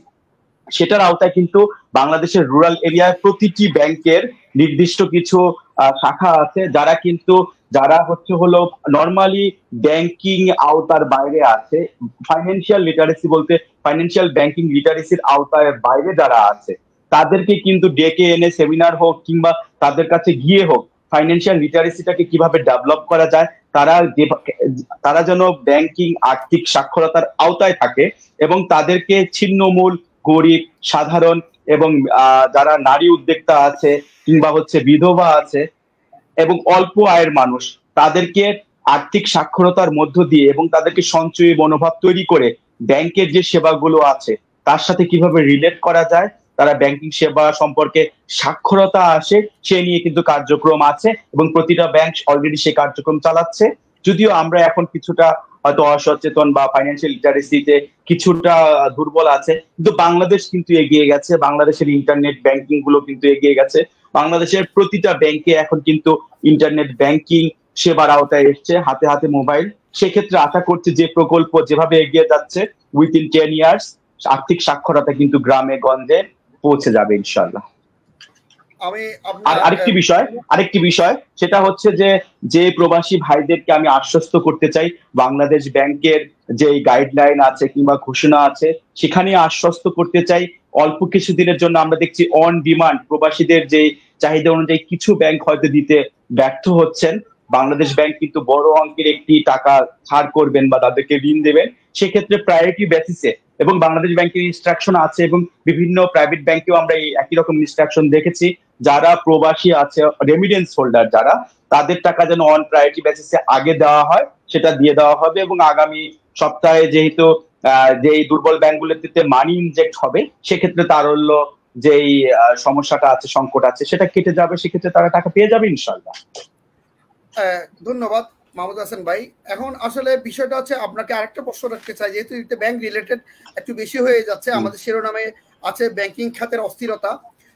D: সেটার আওতায় কিন্তু বাংলাদেশের রুরাল এরিয়ার প্রতিটি ব্যাংকের নির্দিষ্ট কিছু শাখা আছে যারা হলো নর্মালি ব্যাংকিং আওতার বাইরে আছে। ফাইন্যান্সিয়াল লিটারেসি বলতে ফাইন্যান্সিয়াল ব্যাংকিং লিটারেসির আওতায় বাইরে যারা আছে তাদেরকে কিন্তু ডেকে এনে সেমিনার হোক কিংবা তাদের কাছে গিয়ে হোক ফাইন্যান্সিয়াল লিটারেসিটাকে কিভাবে ডেভেলপ করা যায়, তারা যেন ব্যাংকিং আর্থিক সাক্ষরতার আওতায় থাকে এবং তাদেরকে ছিন্নমূল গরিব সাধারণ এবং যারা নারী উদ্যোক্তা আছে কিংবা বিধবা আছে এবং অল্প আয়ের মানুষ, তাদেরকে আর্থিক সাক্ষরতার মধ্য দিয়ে এবং তাদেরকে সঞ্চয়ী মনোভাব তৈরি করে ব্যাংকের যে সেবাগুলো আছে তার সাথে কিভাবে রিলেট করা যায়, তারা ব্যাংকিং সেবা সম্পর্কে সাক্ষরতা আসে, সে নিয়ে কিন্তু কার্যক্রম আছে এবং প্রতিটা ব্যাংক অলরেডি সেই কার্যক্রম চালাচ্ছে। যদিও আমরা এখন কিছুটা হয়তো অসচেতন বা ফাইন্যান্সিয়াল লিটারেসিতে কিছুটা দুর্বল আছে, কিন্তু বাংলাদেশ কিন্তু এগিয়ে গেছে, বাংলাদেশের ইন্টারনেট ব্যাংকিং গুলো কিন্তু এগিয়ে গেছে, বাংলাদেশের প্রতিটা ব্যাংকে এখন কিন্তু ইন্টারনেট ব্যাংকিং সেবার আওতায় এসছে, হাতে হাতে মোবাইল। সেক্ষেত্রে আশা করছি যে প্রকল্প যেভাবে এগিয়ে যাচ্ছে উইথিন 10 ইয়ার্স আর্থিক সাক্ষরতা কিন্তু গ্রামে গঞ্জে পৌঁছে যাবে ইনশাআল্লাহ। আরেকটি বিষয় সেটা হচ্ছে যে প্রবাসী ভাইদেরকে আমি আশ্বস্ত করতে চাই, বাংলাদেশ ব্যাংকের যে গাইডলাইন আছে কিংবা ঘোষণা আছে সেখানে আশ্বস্ত করতে চাই, অল্প কিছু দিনের জন্য আমরা দেখছি অন ডিমান্ড প্রবাসীদের যে চাহিদা অনুযায়ী কিছু ব্যাংক হয়তো দিতে ব্যর্থ হচ্ছেন। বাংলাদেশ ব্যাংক কিন্তু বড় অঙ্কের একটি টাকা ছাড় করবেন বা তাদেরকে ঋণ দেবেন, সেক্ষেত্রে প্রায়োরিটি বেসিসে, এবং বাংলাদেশ ব্যাংকের ইনস্ট্রাকশন আছে এবং বিভিন্ন প্রাইভেট ব্যাংকেও আমরা এই একই রকম ইনস্ট্রাকশন দেখেছি, যারা প্রবাসী আছে, রেমিডেন্স হোল্ডার যারা, তাদের টাকা যেন অন প্রায়োরিটি বেসিসে আগে দেওয়া হয়, সেটা দিয়ে দেওয়া হবে। এবং আগামী সপ্তাহে যেহেতু যে দুর্বল ব্যাংকগুলোতে মানি ইনজেক্ট হবে, সেক্ষেত্রে তারল্য যেই সমস্যাটা আছে, সংকট আছে, সেটা কেটে যাবে, সেক্ষেত্রে তারা টাকা পেয়ে যাবে ইনশাল্লাহ।
B: ধন্যবাদ মাহমুদ হাসান ভাই। এখন আসলে বিষয়টা হচ্ছে, আপনাকে আরেকটা প্রশ্ন রাখতে চাই, যেহেতু এটা ব্যাংক রিলেটেড একটু বেশি হয়ে যাচ্ছে, আমাদের শিরোনামে আছে ব্যাংকিং খাতের অস্থিরতা।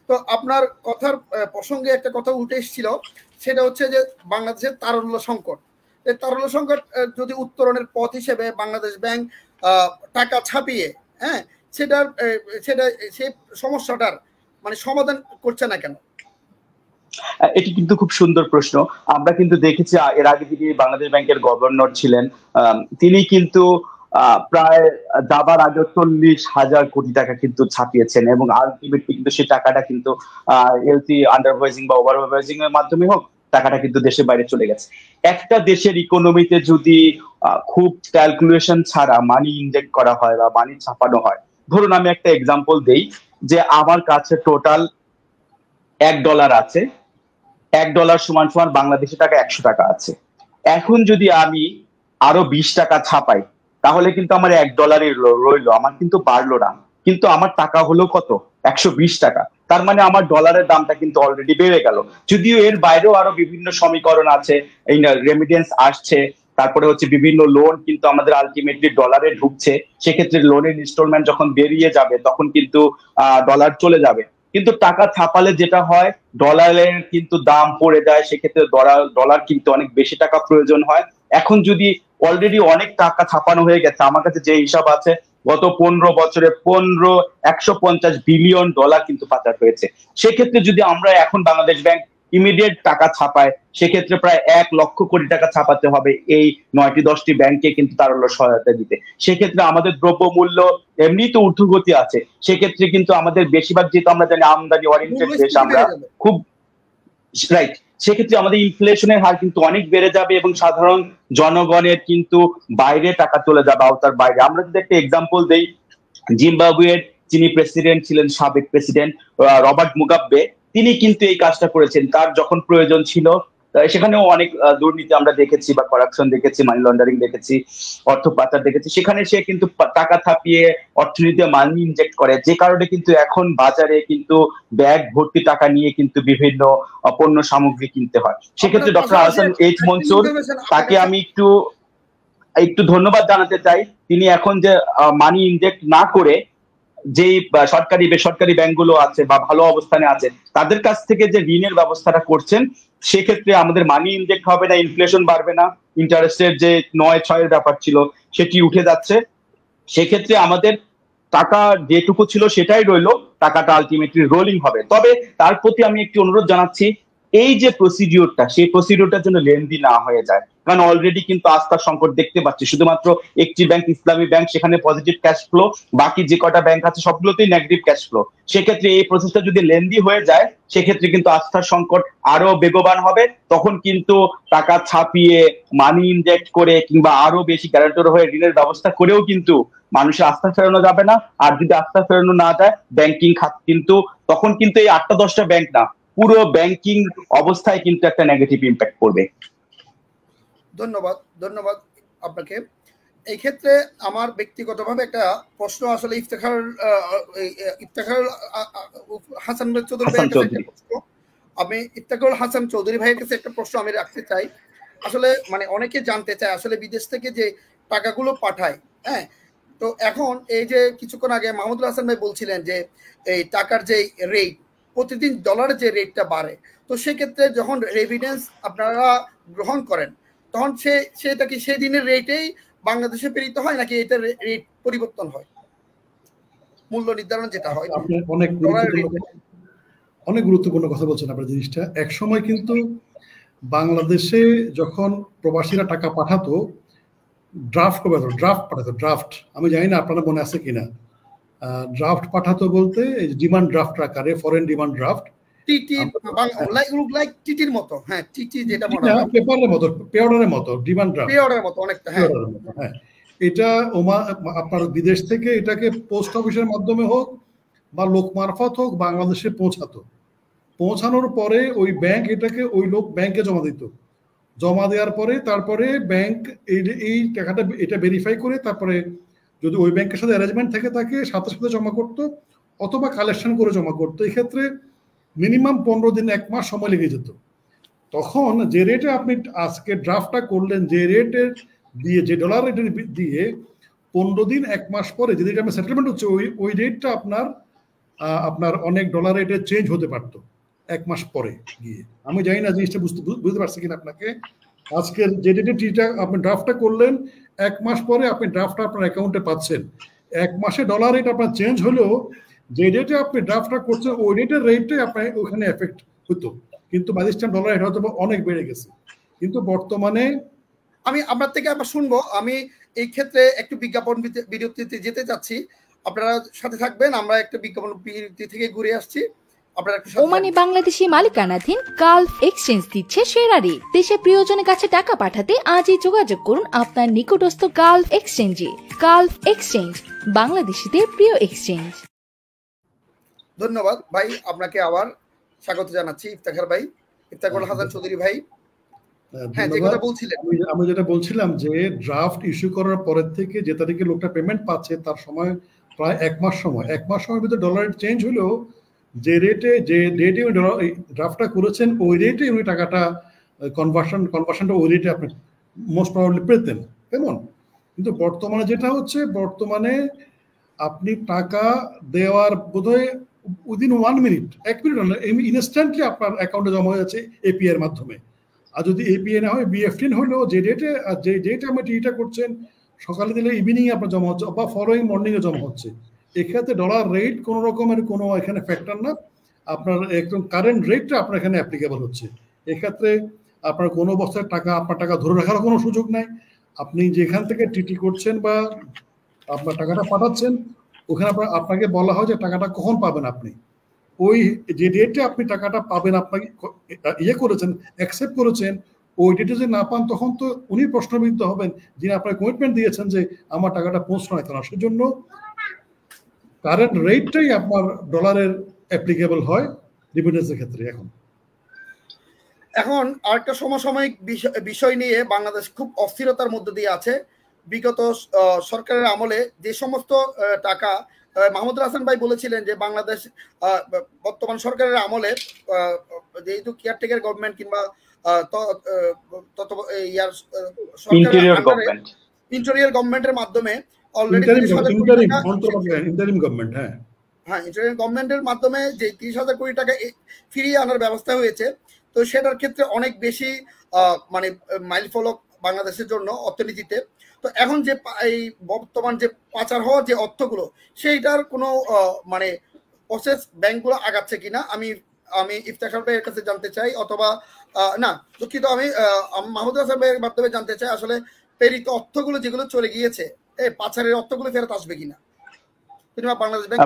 B: তো আপনার কথার প্রসঙ্গে একটা কথা উঠে এসেছিল, সেটা হচ্ছে যে বাংলাদেশের তারল্য সংকট। এই তারল্য সংকট যদি উত্তরণের পথ হিসেবে বাংলাদেশ ব্যাংক টাকা ছাপিয়ে সেটা সেই সমস্যাটার মানে সমাধান করছে না কেন?
D: এটি কিন্তু খুব সুন্দর প্রশ্ন। আমরা কিন্তু দেখেছি এর আগে যিনি বাংলাদেশ ব্যাংকের গভর্নর ছিলেন, তিনি কিন্তু প্রায় যাবার আগে 40,000 কোটি টাকা কিন্তু ছাপিয়েছেন, এবং আলটিমেটলি কিন্তু সেই টাকাটা কিন্তু এলসি আন্ডারভাইজিং বা ওভারভাইজিং এর মাধ্যমে হোক, টাকাটা কিন্তু দেশের বাইরে চলে গেছে। একটা দেশের ইকোনমিতে যদি খুব ক্যালকুলেশন ছাড়া মানি ইনজেক্ট করা হয় বা মানি ছাপানো হয়, ধরুন আমি একটা এক্সাম্পল দেই, যে আমার কাছে টোটাল $1 আছে, $1 সমান সমান বাংলাদেশি টাকা 100 টাকা আছে। এখন যদি আমি আরো 20 টাকা ছাপাই, তাহলে কিন্তু আমার $1 রইলো, আমার কিন্তু বাড়লো না, কিন্তু আমার টাকা হলো কত? 120 টাকা। তার মানে আমার ডলারের দামটা কিন্তু অলরেডি বেড়ে গেল। যদিও এর বাইরেও আরো বিভিন্ন সমীকরণ আছে, এই রেমিটেন্স আসছে, তারপরে হচ্ছে বিভিন্ন লোন কিন্তু আমাদের আলটিমেটলি ডলারে ঢুকছে, সেক্ষেত্রে লোনের ইনস্টলমেন্ট যখন বেরিয়ে যাবে তখন কিন্তু ডলার চলে যাবে। কিন্তু টাকা ছাপালে যেটা হয়, ডলারের কিন্তু দাম পড়ে যায়, সেক্ষেত্রে ডলার কিন্তু অনেক বেশি টাকা প্রয়োজন হয়। এখন যদি অলরেডি অনেক টাকা ছাপানো হয়ে গেছে, আমার কাছে যে হিসাব আছে, গত 15 বছরে 150 বিলিয়ন ডলার কিন্তু পাচার হয়েছে। সেক্ষেত্রে যদি আমরা এখন বাংলাদেশ ব্যাংক ইমিডিয়েট টাকা ছাপায়, সেক্ষেত্রে প্রায় 1 লক্ষ কোটি টাকা ছাপাতে হবে এই 9টি-10টি ব্যাংকে কিন্তু তারল্য সহায়তা দিতে। সেক্ষেত্রে আমাদের দ্রব্যমূল্য এমনি তো ঊর্ধ্বগতি আছে, সেক্ষেত্রে কিন্তু আমাদের বেশিরভাগ, যেহেতু আমরা জানি আমদানি ওরিয়েন্টেড দেশ আমরা, খুব রাইট, সেক্ষেত্রে আমাদের ইনফ্লেশনের হার কিন্তু অনেক বেড়ে যাবে এবং সাধারণ জনগণের কিন্তু বাইরে টাকা চলে যাবে, আওতার বাইরে। আমরা যদি একটা এক্সাম্পল দেই, জিম্বাবুয়ের যিনি প্রেসিডেন্ট ছিলেন, সাবেক প্রেসিডেন্ট রবার্ট মুগাবে, তিনি কিন্তু এই কাজটা করেছেন। তার যখন প্রয়োজন ছিল, সেখানেও অনেক দুর্নীতি আমরা দেখেছি, বা করাপশন দেখেছি, মানি লন্ডারিং দেখেছি, অর্থ পাচার দেখেছি, সেখানে সে কিন্তু টাকা ছাপিয়ে অর্থনীতিতে মানি ইনজেক্ট করে, যে কারণে কিন্তু এখন বাজারে কিন্তু ব্যাগ ভর্তি টাকা নিয়ে কিন্তু বিভিন্ন পণ্য সামগ্রী কিনতে হয়। সেক্ষেত্রে ডক্টর আহসান এইচ মনসুর, তাকে আমি একটু ধন্যবাদ জানাতে চাই। তিনি এখন যে মানি ইনজেক্ট না করে যেই সরকারি বেসরকারি ব্যাংকগুলো আছে বা ভালো অবস্থানে আছে, তাদের কাছ থেকে যে ঋণের ব্যবস্থাটা করছেন, সেক্ষেত্রে আমাদের মানি ইনজেক্ট হবে না, ইনফ্লেশন বাড়বে না, ইন্টারেস্টের যে 9-6 ব্যাপার ছিল সেটি উঠে যাচ্ছে। সেক্ষেত্রে আমাদের টাকা যেটুকু ছিল সেটাই রইলো, টাকাটা আলটিমেটলি রোলিং হবে। তবে তার প্রতি আমি একটি অনুরোধ জানাচ্ছি, এই যে প্রসিডিওরটা, সেই প্রসিডিওরটার জন্য লেন্দি না হয়ে যায়, কারণ অলরেডি কিন্তু আস্থার সংকট দেখতে পাচ্ছি। শুধুমাত্র একটি ব্যাংক, ইসলামী ব্যাংক, সেখানে পজিটিভ ক্যাশ ফ্লো, বাকি যে কটা ব্যাংক আছে সবগুলোতেই নেগেটিভ ক্যাশ ফ্লো। সেক্ষেত্রে এই প্রসেসটা যদি লেন্দি হয়ে যায়, সেক্ষেত্রে কিন্তু আস্থার সংকট আরো বেগবান হবে। তখন কিন্তু টাকা ছাপিয়ে মানি ইনজেক্ট করে কিংবা আরো বেশি গ্যারান্টর হয়ে ঋণের ব্যবস্থা করেও কিন্তু মানুষের আস্থা ফেরানো যাবে না। আর যদি আস্থা ফেরানো না যায়, ব্যাংকিং খাত কিন্তু তখন কিন্তু এই 8টা-10টা ব্যাংক না, পুরো ব্যাংকিং অবস্থায় কিন্তু একটা নেগেটিভ ইম্প্যাক্ট পড়বে।
B: ধন্যবাদ আপনাকে। এই ক্ষেত্রে আমার ব্যক্তিগতভাবে একটা প্রশ্ন, আসলে ইফতেখার হাসান চৌধুরী ভাইয়ের কাছে একটা প্রশ্ন, আমি ইফতেখারুল হাসান চৌধুরী ভাইয়ের কাছে একটা প্রশ্ন আমি রাখতে চাই। আসলে মানে অনেকে জানতে চায়, আসলে বিদেশ থেকে যে টাকাগুলো পাঠায়, তো এখন এই যে কিছুক্ষণ আগে মাহমুদুল হাসান ভাই বলছিলেন যে এই টাকার যে রেট, প্রতিদিন ডলারের যে রেটটা বাড়ে, তো সেক্ষেত্রে যখন রেভিডেন্স আপনারা গ্রহণ করেন, তখন সেটা কি সেই দিনের রেটেই বাংলাদেশে প্রেরিত হয়, নাকি এটা রেট পরিবর্তন হয়? মূল্য নির্ধারণ যেটা হয়,
C: অনেক গুরুত্বপূর্ণ কথা বলছেন আপনার জিনিসটা। এক সময় কিন্তু বাংলাদেশে যখন প্রবাসীরা টাকা পাঠাতো, ড্রাফট, আমি জানি না আপনারা মনে আছে কিনা, ড্রাফট পাঠাতো বলতে ডিমান্ড ড্রাফট আকারে, ফরেন ডিমান্ড ড্রাফট, টিটির মতো, হ্যাঁ টিটি যেটা পেয়ারের মতো ডিমান্ড ড্রাফট, অনেকটা, হ্যাঁ। এটা আপনার বিদেশ থেকে এটাকে পোস্ট অফিসের মাধ্যমে হোক বা লোক মারফত হোক বাংলাদেশে পৌঁছাতো। পৌঁছানোর পরে ওই ব্যাংক এটাকে ওই লোক ব্যাংকে জমা দিত। জমা দেওয়ার পরে তারপরে ব্যাংক এই টাকাটা এটা ভেরিফাই করে তারপরে যদি ওই ব্যাংকের সাথে অ্যারেঞ্জমেন্ট থেকে তাকে সাথে সাথে জমা করতো অথবা কালেকশন করে জমা করতো। এই ক্ষেত্রে মিনিমাম 15 দিন 1 মাস সময় লেগে যেত। তখন যে রেটে আপনি আজকে ড্রাফটটা করলেন, যে রেটের দিয়ে, যে ডলার রেটের দিয়ে 15 দিন 1 মাস পরে যে রেটে আপনার সেটেলমেন্ট হচ্ছে ওই রেটটা আপনার অনেক ডলার রেটে চেঞ্জ হতে পারতো 1 মাস পরে গিয়ে। আমি জানি না জিনিসটা বুঝতে পারছি কিনা আপনাকে। আজকের যে রেটে টিটা আপনি ড্রাফটটা করলেন 1 মাস পরে আপনি ড্রাফটটা আপনার অ্যাকাউন্টে পাচ্ছেন। 1 মাসে ডলার রেট আপনার চেঞ্জ হলেও যে রেটে আপনি ড্রাফটটা করছেন ওই রেটের রেটটাই আপনার ওখানে এফেক্ট হতো, কিন্তু ম্যাজিস্ট্রেট ডলার রেট হয়তো অনেক বেড়ে গেছে। কিন্তু বর্তমানে
B: আমি আপনার থেকে আবার শুনবো, আমি এই ক্ষেত্রে একটু বিজ্ঞাপন বিরতিতে যেতে চাচ্ছি, আপনারা সাথে থাকবেন। আমরা একটা বিজ্ঞাপন বিরতি থেকে ঘুরে আসছি।
A: ওমানি বাংলাদেশি মালিকানাধীন গালফ এক্সচেঞ্জ দিচ্ছে সেরা রেট। দেশে প্রিয়জনের কাছে টাকা পাঠাতে আজই যোগাযোগ করুন আপনার নিকটস্থ গালফ এক্সচেঞ্জে। গালফ এক্সচেঞ্জ, বাংলাদেশিদের প্রিয় এক্সচেঞ্জ।
B: ধন্যবাদ ভাই, আপনাকে আবার স্বাগত জানাচ্ছি। ইফতেখার ভাই, ইফতেখার হাসান চৌধুরী ভাই। হ্যাঁ, যে কথা বলছিলেন,
C: আমি যেটা বলছিলাম যে ড্রাফট ইস্যু করার পরের থেকে যে তারিখে লোকটা পেমেন্ট পাচ্ছে তার সময় প্রায় 1 মাস সময়, 1 মাস সময়ের ভিতরে ডলার রেট চেঞ্জ হলেও যে রেটে ড্রাফটটা করেছেন ওই রেটে উনি টাকাটা কনভার্সনটা ওই রেটে আপনি মোস্ট প্রবাবলি পেতেন, কেমন? কিন্তু বর্তমানে যেটা হচ্ছে, বর্তমানে আপনি টাকা দেওয়ার বোধহয় উইদিন 1 মিনিট, 1 মিনিট ইনস্ট্যান্টলি আপনার অ্যাকাউন্টে জমা হয়ে যাচ্ছে এপিআই এর মাধ্যমে। আর যদি এপিআই না হয় বিএফটি হলেও যে ডেটে আপনি টিটা করছেন সকালে দিলে ইভিনিং আপনার জমা হচ্ছে বা ফলোয়িং মর্নিংয়ে জমা হচ্ছে। এক্ষেত্রে ডলার রেট কোনো রকমের কোনো এখানে ফ্যাক্টর না, আপনার একদম কারেন্ট রেটটা আপনার এখানে অ্যাপ্লিকেবল হচ্ছে। এক্ষেত্রে আপনার কোনো অবস্থায় আপনার টাকা ধরে রাখার কোনো সুযোগ নাই। আপনি যেখান থেকে টিটি করছেন বা আপনার টাকাটা পাঠাচ্ছেন ওখানে আপনাকে বলা হয় যে টাকাটা কখন পাবেন। আপনি ওই যে ডেটে আপনি টাকাটা পাবেন, আপনাকে করেছেন, অ্যাকসেপ্ট করেছেন, ওই ডেটে যদি না পান তখন তো উনি প্রশ্নবিদ্ধ হবেন যিনি আপনার কমিটমেন্ট দিয়েছেন যে আমার টাকাটা পৌঁছানো হয় না। সেজন্য কারেন্ট রেটটাই আপনার ডলারের অ্যাপ্লিকেবল হয় রিমিটেন্সের ক্ষেত্রে।
B: এখন আরেকটা সমসাময়িক বিষয় নিয়ে বাংলাদেশ খুব অস্থিরতার মধ্যে দিয়ে আছে। বিগত সরকারের আমলে যে সমস্ত টাকা, মাহমুদুল হাসান ভাই বলেছিলেন যে বাংলাদেশ বর্তমান সরকারের আমলে যেহেতু কেয়ারটেকার গভর্নমেন্ট কিংবা ইন্টেরিয়র গভর্নমেন্টের মাধ্যমে অলরেডি ইন্টারিম গভর্নমেন্টের মাধ্যমে যে 30,000 কোটি টাকা ফিরিয়ে আনার ব্যবস্থা হয়েছে, তো সেটার ক্ষেত্রে অনেক বেশি মানে মাইল ফলক বাংলাদেশের জন্য অর্থনীতিতে। তো এখন যে এই বর্তমান যে পাচার হওয়া যে অর্থগুলো, সেইটার কোনো মানে প্রসেস ব্যাংকগুলো আগাচ্ছে কিনা আমি ইফতেখার ভাইয়ের কাছে জানতে চাই, অথবা না দুঃখিত, আমি মাহমুদুল হাসান ভাইয়ের মাধ্যমে জানতে চাই আসলে প্রেরিত অর্থগুলো যেগুলো চলে গিয়েছে পাচারের অর্থগুলো ফেরত আসবে কিনা।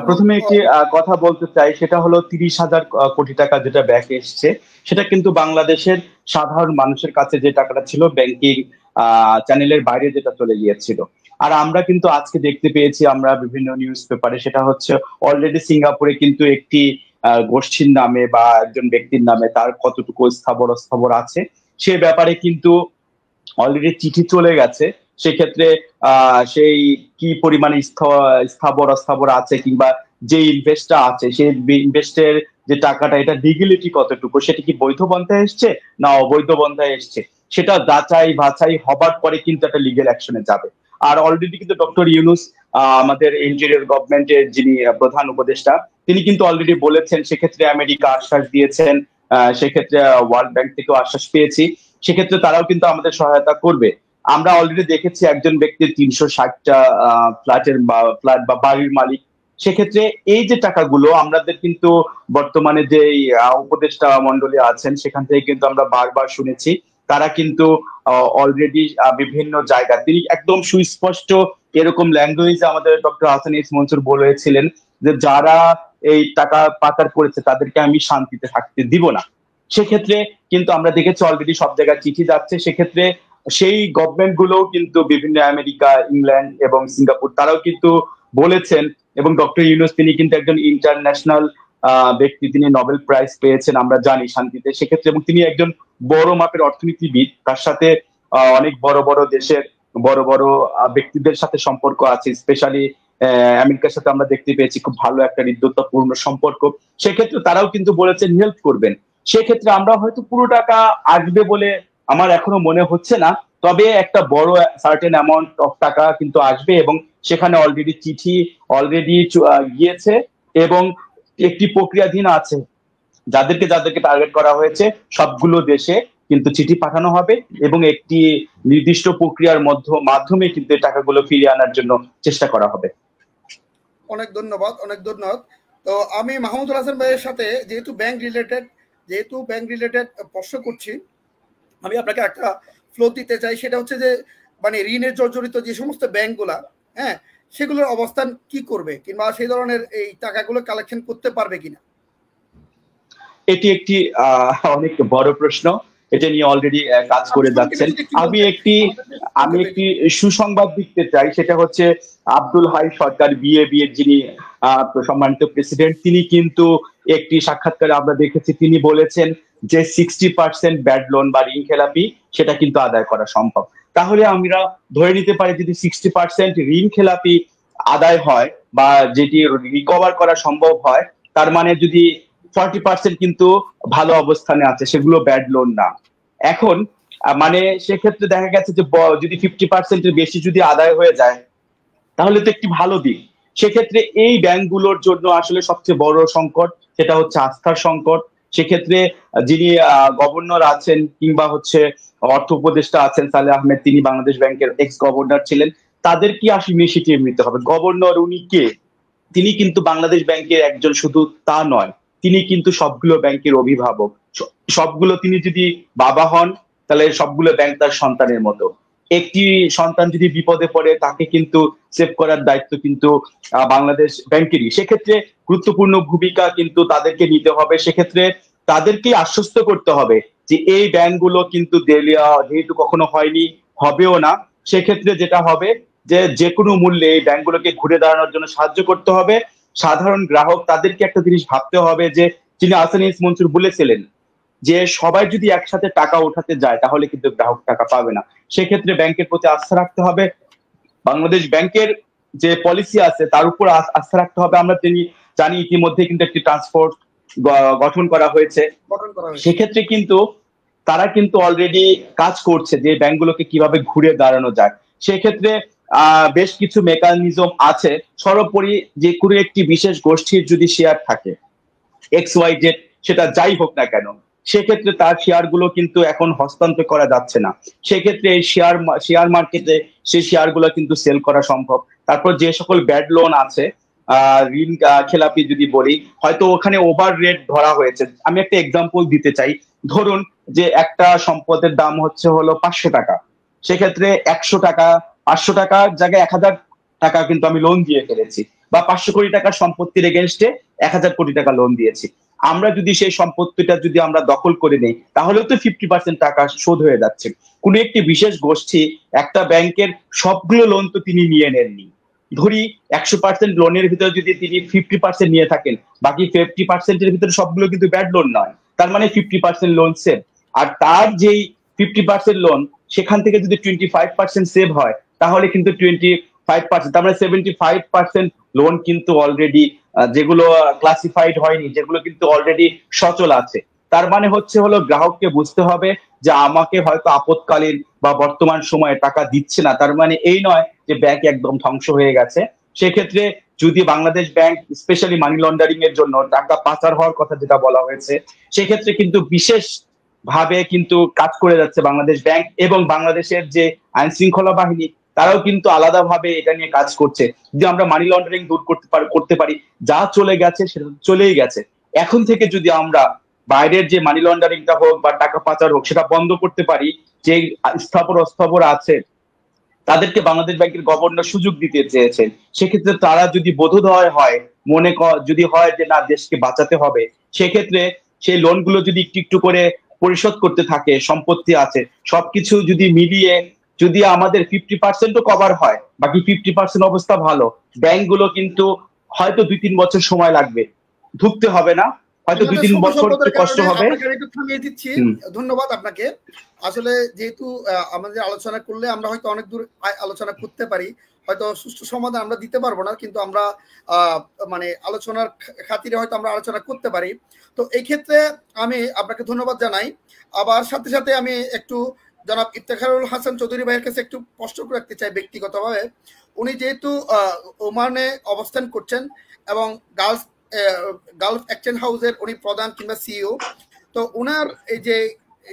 D: প্রথমে একটি কথা বলতে চাই, সেটা হলো 30,000 কোটি টাকা যেটা ব্যাক এসছে, সেটা কিন্তু বাংলাদেশের সাধারণ মানুষের কাছে যে টাকাটা ছিল ব্যাংকিং চ্যানেলের বাইরে যেটা চলে গিয়েছিল। আর আমরা কিন্তু আজকে দেখতে পেয়েছি আমরা বিভিন্ন নিউজ পেপারে, সেটা হচ্ছে অলরেডি সিঙ্গাপুরে কিন্তু একটি গোষ্ঠীর নামে বা একজন ব্যক্তির নামে তার কতটুকু স্থাবর আছে সে ব্যাপারে কিন্তু অলরেডি চিঠি চলে গেছে। সেক্ষেত্রে সেই কি পরিমাণে স্থাবর আছে কিংবা যে ইনভেস্টটা আছে সেই ইনভেস্টের যে টাকাটা এটা লিগ্যালিটি কতটুকু, সেটা কি বৈধ পন্থায় এসছে না অবৈধ পন্থায় এসছে, সেটা যাচাই বাছাই হবার পরে কিন্তু একটা লিগ্যাল অ্যাকশনে যাবে। আর অলরেডি কিন্তু ডক্টর ইউনূস আমাদের ইন্টেরিয়র গভর্নমেন্টের যিনি প্রধান উপদেষ্টা, তিনি কিন্তু অলরেডি বলেছেন, সেক্ষেত্রে আমেরিকা আশ্বাস দিয়েছেন, সেক্ষেত্রে ওয়ার্ল্ড ব্যাংক থেকেও আশ্বাস পেয়েছি, সেক্ষেত্রে তারাও কিন্তু আমাদের সহায়তা করবে। আমরা অলরেডি দেখেছি একজন ব্যক্তির 360টা ফ্ল্যাট বা বাড়ির মালিক। সেক্ষেত্রে এই যে টাকাগুলো আমাদের কিন্তু বর্তমানে যে উপদেষ্টা মন্ডলী আছেন সেখান থেকে কিন্তু আমরা বারবার শুনেছি তারা কিন্তু অলরেডি বিভিন্ন জায়গা, তিনি একদম সুস্পষ্ট এরকম ল্যাঙ্গুয়েজে আমাদের ডক্টর হাসান ইস মনসুর বলেছিলেন যে যারা এই টাকা পাচার করেছে তাদেরকে আমি শান্তিতে থাকতে দিব না। সেক্ষেত্রে কিন্তু আমরা দেখেছি অলরেডি সব জায়গায় চিঠি যাচ্ছে। সেক্ষেত্রে সেই গভর্নমেন্ট গুলোও কিন্তু বিভিন্ন আমেরিকা, ইংল্যান্ড এবং সিঙ্গাপুর তারাও কিন্তু বলেছেন, এবং ডক্টর ইউনূস তিনি কিন্তু একজন ইন্টারন্যাশনাল ব্যক্তি, তিনি নোবেল প্রাইজ পেয়েছেন আমরা জানি শান্তিতে, সেক্ষেত্রে এবং তিনি একজন বড় মাপের অর্থনীতিবিদ, তার সাথে অনেক বড় বড় দেশের বড় বড় ব্যক্তিদের সাথে সম্পর্ক আছে, স্পেশালি আমেরিকার সাথে আমরা দেখতে পেয়েছি খুব ভালো একটা হৃদ্যতাপূর্ণ সম্পর্ক। সেক্ষেত্রে তারাও কিন্তু বলেছেন হেল্প করবেন। সেক্ষেত্রে আমরা হয়তো পুরো টাকা আসবে বলে আমার এখনো মনে হচ্ছে না, তবে একটা বড় সার্টেন অ্যামাউন্ট অফ টাকা কিন্তু আসবে এবং সেখানে অলরেডি চিঠি গিয়েছে এবং একটি প্রক্রিয়াধীন আছে। যাদেরকে যাদেরকে টার্গেট করা হয়েছে সবগুলো দেশে কিন্তু চিঠি পাঠানো হবে এবং একটি নির্দিষ্ট প্রক্রিয়ার মাধ্যমে কিন্তু টাকাগুলো ফিরিয়ে আনার জন্য চেষ্টা করা হবে।
B: অনেক ধন্যবাদ, অনেক ধন্যবাদ। তো আমি মাহমুদুল হাসান ভাইয়ের সাথে যেহেতু ব্যাংক রিলেটেড প্রশ্ন করছি, আমি আপনাকে একটা ফ্লো দিতে চাই। সেটা হচ্ছে যে মানে ঋণের জর্জরিত যে সমস্ত ব্যাংকগুলা, হ্যাঁ, সেগুলোর অবস্থান কি করবে, কিংবা সেই ধরনের এই টাকাগুলো কালেকশন করতে পারবে কিনা?
D: এটি একটি অনেক বড় প্রশ্ন, এটা নিয়ে অলরেডি কাজ করে যাচ্ছেন। আমি একটি সুসংবাদ দিতে চাই, সেটা হচ্ছে আব্দুল হাই সরকার বিএবি এর যিনি সম্মানিত প্রেসিডেন্ট, তিনি কিন্তু একটি সাক্ষাৎকারে আমরা দেখেছি তিনি বলেছেন যে 60% ব্যাড লোন বা ঋণ খেলাপি সেটা কিন্তু আদায় করা সম্ভব। তাহলে আমরা ধরে নিতে পারি যদি 60% ঋণ খেলাপি আদায় হয় বা যেটি রিকভার করা সম্ভব হয়, তার মানে যদি 40% কিন্তু ভালো অবস্থানে আছে, সেগুলো ব্যাড লোন না। এখন মানে সেক্ষেত্রে দেখা গেছে যে যদি 50% বেশি যদি আদায় হয়ে যায় তাহলে তো একটি ভালো দিক। সেক্ষেত্রে এই ব্যাংকগুলোর জন্য আসলে সবচেয়ে বড় সংকট সেটা হচ্ছে আস্থার সংকট। সেক্ষেত্রে যিনি গভর্নর আছেন কিংবা হচ্ছে অর্থ উপদেষ্টা আছেন সালেহ আহমেদ, তিনি বাংলাদেশ ব্যাংকের এক্স গভর্নর ছিলেন, তাদের কি আসলে ইনিশিয়েটিভ নিতে হবে। গভর্নর উনি কে? তিনি কিন্তু বাংলাদেশ ব্যাংকের একজন শুধু তা নয়, তিনি কিন্তু সবগুলো ব্যাংকের অভিভাবক। সবগুলো তিনি যদি বাবা হন তাহলে সবগুলো ব্যাংক তার সন্তানের মতো। একটি সন্তান যদি বিপদে পড়ে তাকে কিন্তু সেভ করার দায়িত্ব কিন্তু বাংলাদেশ ব্যাংকেরই। সেক্ষেত্রে গুরুত্বপূর্ণ ভূমিকা কিন্তু তাদেরকে নিতে হবে। সেক্ষেত্রে তাদেরকে আশ্বস্ত করতে হবে যে এই ব্যাংকগুলো কিন্তু দেউলিয়া যেহেতু কখনো হয়নি, হবেও না। সেক্ষেত্রে যেটা হবে যে কোনো মূল্যে এই ব্যাংকগুলোকে ঘুরে দাঁড়ানোর জন্য সাহায্য করতে হবে। সাধারণ গ্রাহক তাদেরকে একটা জিনিস ভাবতে হবে যে যিনি আসানিস মনসুর বলেছিলেন যে সবাই যদি একসাথে টাকা উঠাতে যায় তাহলে কিন্তু গ্রাহক টাকা পাবে না। সেক্ষেত্রে ব্যাংকের প্রতি আস্থা রাখতে হবে, বাংলাদেশ ব্যাংকের যে পলিসি আছে তার উপর আস্থা রাখতে হবে। আমরা জানি ইতিমধ্যে কিন্তু একটি ট্রান্সপোর্ট গঠন করা হয়েছে। সেক্ষেত্রে কিন্তু তারা কিন্তু অলরেডি কাজ করছে যে ব্যাংকগুলোকে কিভাবে ঘুরে দাঁড়ানো যায়। সেক্ষেত্রে বেশ কিছু মেকানিজম আছে। সর্বোপরি যে কোনো একটি বিশেষ গোষ্ঠীর যদি শেয়ার থাকে XYZ, সেটা যাই হোক না কেন, সেক্ষেত্রে তার শেয়ার গুলো কিন্তু এখন হস্তান্তর করা যাচ্ছে না। সেক্ষেত্রে এই শেয়ার মার্কেটে সেই শেয়ার গুলো কিন্তু সেল করা সম্ভব। তারপর যে সকল ব্যাড লোন আছে, ঋণ খেলাপি যদি বলি, হয়তো ওখানে ওভার রেট ধরা হয়েছে। আমি একটা এক্সাম্পল দিতে চাই। ধরুন যে একটা সম্পদের দাম হলো 500 টাকা, সেক্ষেত্রে 500 টাকার জায়গায় 1000 টাকা কিন্তু আমি লোন দিয়ে ফেলেছি, বা 500 কোটি টাকার সম্পত্তির এগেনস্টে 1000 কোটি টাকা লোন দিয়েছি। আমরা যদি সেই সম্পত্তিটা যদি আমরা দখল করে নেই তাহলেও তো 50% টাকা শোধ হয়ে যাচ্ছে। কোন একটি বিশেষ গোষ্ঠী একটা ব্যাংকের সবগুলো লোন তো তিনি নিয়ে নেননি। ধরি 100% লোনের ভিতরে যদি তিনি 50% নিয়ে থাকেন, বাকি 50%-এর ভিতরে সবগুলো কিন্তু ব্যাড লোন নয়, তার মানে 50% লোন সেভ। আর তার যেই 50% লোন, সেখান থেকে যদি 25% সেভ হয় তাহলে কিন্তু 25%, তার মানে 75% লোন কিন্তু অলরেডি যেগুলো ক্লাসিফাইড হয়নি, যেগুলো কিন্তু অলরেডি সচল আছে। তার মানে হলো গ্রাহককে বুঝতে হবে যে আমাকে হয়তো আপদকালীন বা বর্তমান সময়ে টাকা দিচ্ছে না, তার মানে এই নয় যে ব্যাংক একদম ধ্বংস হয়ে গেছে। সেক্ষেত্রে যদি Bangladesh bank specially money laundering এর জন্য টাকা পাচার হওয়ার কথা যেটা বলা হয়েছে, সেক্ষেত্রে কিন্তু বিশেষ ভাবে কিন্তু কাজ করে যাচ্ছে বাংলাদেশ ব্যাংক, এবং বাংলাদেশের যে আইন শৃঙ্খলা বাহিনী তারাও কিন্তু আলাদাভাবে এটা নিয়ে কাজ করছে। যদি আমরা মানি লন্ডারিং দূর করতে পারি, যা চলে গেছে সেটা চলেই গেছে। এখন থেকে যদি আমরা বাইরের যে মানি লন্ডারিংটা হোক বা টাকা পাচার হোক সেটা বন্ধ করতে পারি, যে অস্থাবর আছে তাদেরকে বাংলাদেশ ব্যাংকের গভর্নর সুযোগ দিতে চেয়েছেন, সেক্ষেত্রে তারা যদি বোধোদয় হয়, যদি হয় যে না দেশকে বাঁচাতে হবে, সেক্ষেত্রে সেই লোনগুলো যদি একটু একটু করে পরিশোধ করতে থাকে, সম্পত্তি আছে সবকিছু যদি মিলিয়ে যদি আমাদের 50%ও কভার হয়, বাকি 50% অবস্থা ভালো, ব্যাংকগুলো কিন্তু হয়তো 2-3 বছর সময় লাগবে, ঢুকতে হবে না, হয়তো 2-3 বছর একটু কষ্ট হবে।
B: একটু থামিয়ে দিচ্ছি, ধন্যবাদ আপনাকে। আসলে যেহেতু আমাদের আলোচনা করলে আমরা হয়তো অনেক দূর আলোচনা করতে পারি, হয়তো সুষ্ঠু সমাধান আমরা দিতে পারবো না, কিন্তু আমরা মানে আলোচনার খাতিরে হয়তো আমরা আলোচনা করতে পারি। তো এই ক্ষেত্রে আমি আপনাকে ধন্যবাদ জানাই। আবার সাথে সাথে আমি একটু জনাব ইফতেখারুল হাসান চৌধুরী ভাইয়ের কাছে একটু প্রশ্ন রাখতে চাই ব্যক্তিগতভাবে। উনি যেহেতু ওমানে অবস্থান করছেন এবং গালফ এক্সচেঞ্জ হাউসের উনি প্রধান কিংবা সিইও, তো ওনার এই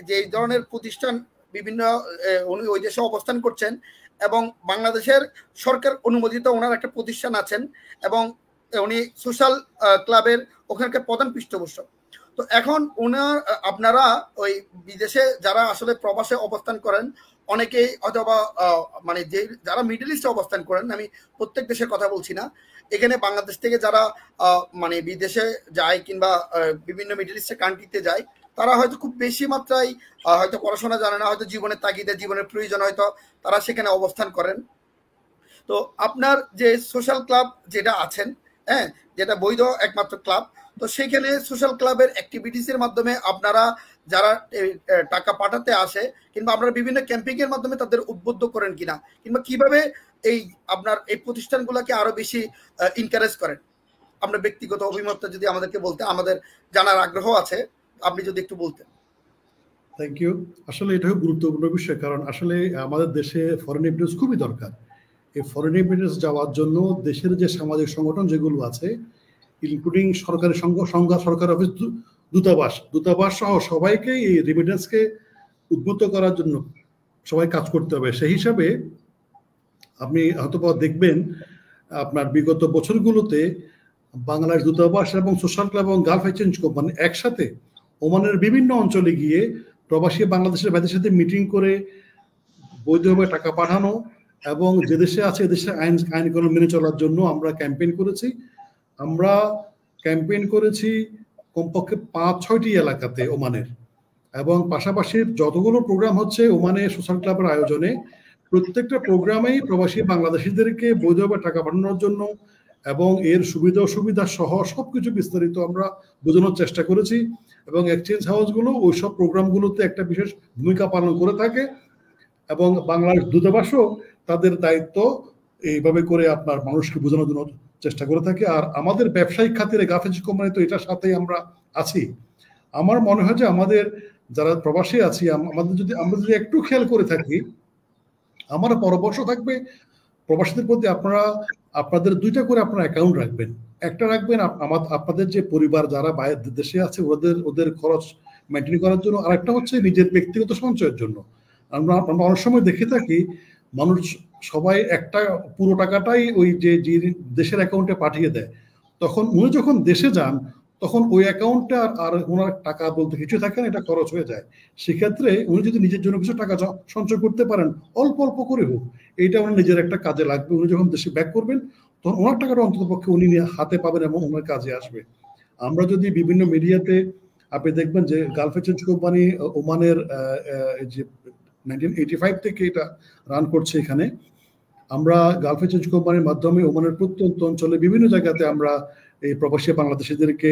B: যে ধরনের প্রতিষ্ঠান বিভিন্ন উনি ওই দেশে অবস্থান করছেন এবং বাংলাদেশের সরকার অনুমোদিত ওনার একটা প্রতিষ্ঠান আছেন এবং উনি সোশ্যাল ক্লাবের ওখানকার প্রধান পৃষ্ঠপোষক। তো এখন আপনারা ওই বিদেশে যারা আসলে প্রবাসে অবস্থান করেন, অনেকেই অথবা মানে যারা মিডল ইস্টে অবস্থান করেন, আমি প্রত্যেক দেশের কথা বলছি না, এখানে বাংলাদেশ থেকে যারা মানে বিদেশে যায় কিংবা বিভিন্ন মিডল ইস্টের কান্ট্রিতে যায়, তারা হয়তো খুব বেশি মাত্রায় হয়তো পড়াশোনা জানে না, হয়তো জীবনের তাগিদে জীবনের প্রয়োজন হয়তো তারা সেখানে অবস্থান করেন। তো আপনার যে সোশ্যাল ক্লাব যেটা আছেন, হ্যাঁ, যেটা বৈধ একমাত্র ক্লাব, তো সেখানে সোশ্যাল ক্লাবের অ্যাক্টিভিটিসের মাধ্যমে আপনারা যারা টাকা পাঠাতে আসে কিংবা আপনারা বিভিন্ন ক্যাম্পিং এর মাধ্যমে তাদের উদ্বুদ্ধ করেন কিনা, কিংবা কিভাবে এই আপনার এই প্রতিষ্ঠানগুলোকে আরো বেশি এনকারেজ করেন, আপনার ব্যক্তিগত অভিমতটা যদি আমাদেরকে বলতে, আমাদের জানার আগ্রহ আছে, আপনি যদি একটু বলতেন।
C: Thank you. আসলে এটা খুব গুরুত্বপূর্ণ বিষয়, কারণ আসলে আমাদের দেশে ফরেন এফিডেন্স খুবই দরকার। এই ফরেন এফিডেন্স যাওয়ার জন্য দেশের যে সামাজিক সংগঠন যেগুলো আছে, ইনক্লুডিং সরকারি সংঘ, সরকার অফিস, দূতাবাস সহ সবাইকে এই রেমিটেন্সকে উদ্বুদ্ধ করার জন্য সবাই কাজ করতে হবে। সেই হিসাবে আপনি হয়তো দেখবেন আপনার বিগত বছরগুলোতে বাংলাদেশ দূতাবাস এবং সোশ্যাল ক্লাব এবং গালফ এক্সচেঞ্জ কোম্পানি একসাথে ওমানের বিভিন্ন অঞ্চলে গিয়ে প্রবাসী বাংলাদেশের ভাইদের সাথে মিটিং করে বৈধভাবে টাকা পাঠানো এবং যে দেশে আছে এদেশে আইন কানুন মেনে চলার জন্য আমরা ক্যাম্পেইন করেছি। আমরা ক্যাম্পেইন করেছি কমপক্ষে 5-6টি এলাকাতে ওমানের, এবং পাশাপাশি যতগুলো প্রোগ্রাম হচ্ছে ওমানে সোশ্যাল ক্লাবের আয়োজনে, প্রত্যেকটা প্রোগ্রামেই প্রবাসী বাংলাদেশিদেরকে বৈধভাবে টাকা পাঠানোর জন্য এবং এর সুবিধা অসুবিধা সহ সবকিছু বিস্তারিত আমরা বোঝানোর চেষ্টা করেছি। এবং এক্সচেঞ্জ হাউসগুলো ওইসব প্রোগ্রামগুলোতে একটা বিশেষ ভূমিকা পালন করে থাকে এবং বাংলাদেশ দূতাবাসও তাদের দায়িত্ব এইভাবে করে আপনার মানুষকে বোঝানোর জন্য চেষ্টা করে থাকে। আর আমাদের ব্যবসায়িক খাতিরে গালফ এক্সচেঞ্জ কোম্পানি তো এটার সাথেই আমরা আছি। আমার মনে হয় যে আমাদের যারা প্রবাসী আছি, আমরা যদি একটু খেয়াল করে থাকি, আমার পরামর্শ থাকবে প্রবাসীদের প্রতি, আপনাদের 2টা করে আপনারা অ্যাকাউন্ট রাখবেন। একটা রাখবেন আপনাদের যে পরিবার যারা বাইরের দেশে আছে ওদের খরচ মেনটেন করার জন্য, আর একটা হচ্ছে নিজের ব্যক্তিগত সঞ্চয়ের জন্য। আমরা অনেক সময় দেখে থাকি মানুষ সবাই একটা পুরো টাকাটাই ওই যে দেশের অ্যাকাউন্টে পাঠিয়ে দেয়, তখন উনি যখন দেশে যান তখন ওই অ্যাকাউন্টে আর ওনার টাকা বলতে কিছু থাকে না, এটা খরচ হয়ে যায়। সেক্ষেত্রে উনি যদি নিজের জন্য কিছু টাকা সঞ্চয় করতে পারেন, অল্প অল্প করে হোক, এইটা ওনার নিজের একটা কাজে লাগবে। উনি যখন দেশে ব্যাক করবেন তখন ওনার টাকাটা অন্তত পক্ষে উনি হাতে পাবেন এবং ওনার কাজে আসবে। আমরা যদি বিভিন্ন মিডিয়াতে আপনি দেখবেন যে গালফ এক্সচেঞ্জ কোম্পানি ওমানের যে 1985 থেকে এটা রান করছে, এখানে আমরা গালফ এক্সচেঞ্জ কোম্পানির মাধ্যমে ওমানের প্রত্যন্ত অঞ্চলে বিভিন্ন জায়গাতে আমরা এই প্রবাসী বাংলাদেশিদেরকে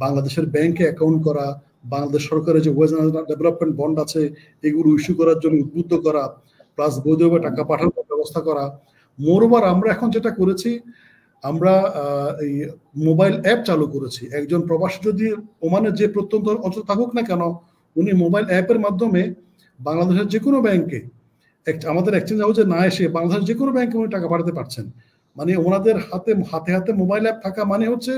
C: বাংলাদেশের ব্যাংকে অ্যাকাউন্ট করা, বাংলাদেশ সরকারের যে ওয়েজ ডেভেলপমেন্ট বন্ড আছে এগুলো ইস্যু করার জন্য উদ্বুদ্ধ করা, প্লাস বৈধভাবে টাকা পাঠানোর ব্যবস্থা করা। মোরওভার আমরা এখন যেটা করেছি, আমরা এই মোবাইল অ্যাপ চালু করেছি। একজন প্রবাসী যদি ওমানের যে প্রত্যন্ত অঞ্চল থাকুক না কেন, উনি মোবাইল অ্যাপের মাধ্যমে বাংলাদেশের যে কোনো ব্যাংকে, আমাদের এক্সচেঞ্জ হাউসে না এসে বাংলাদেশের যে কোনো ব্যাংকে উনি টাকা পাঠাতে পারছেন। মানে ওনাদের হাতে মোবাইল অ্যাপ থাকা মানে হচ্ছে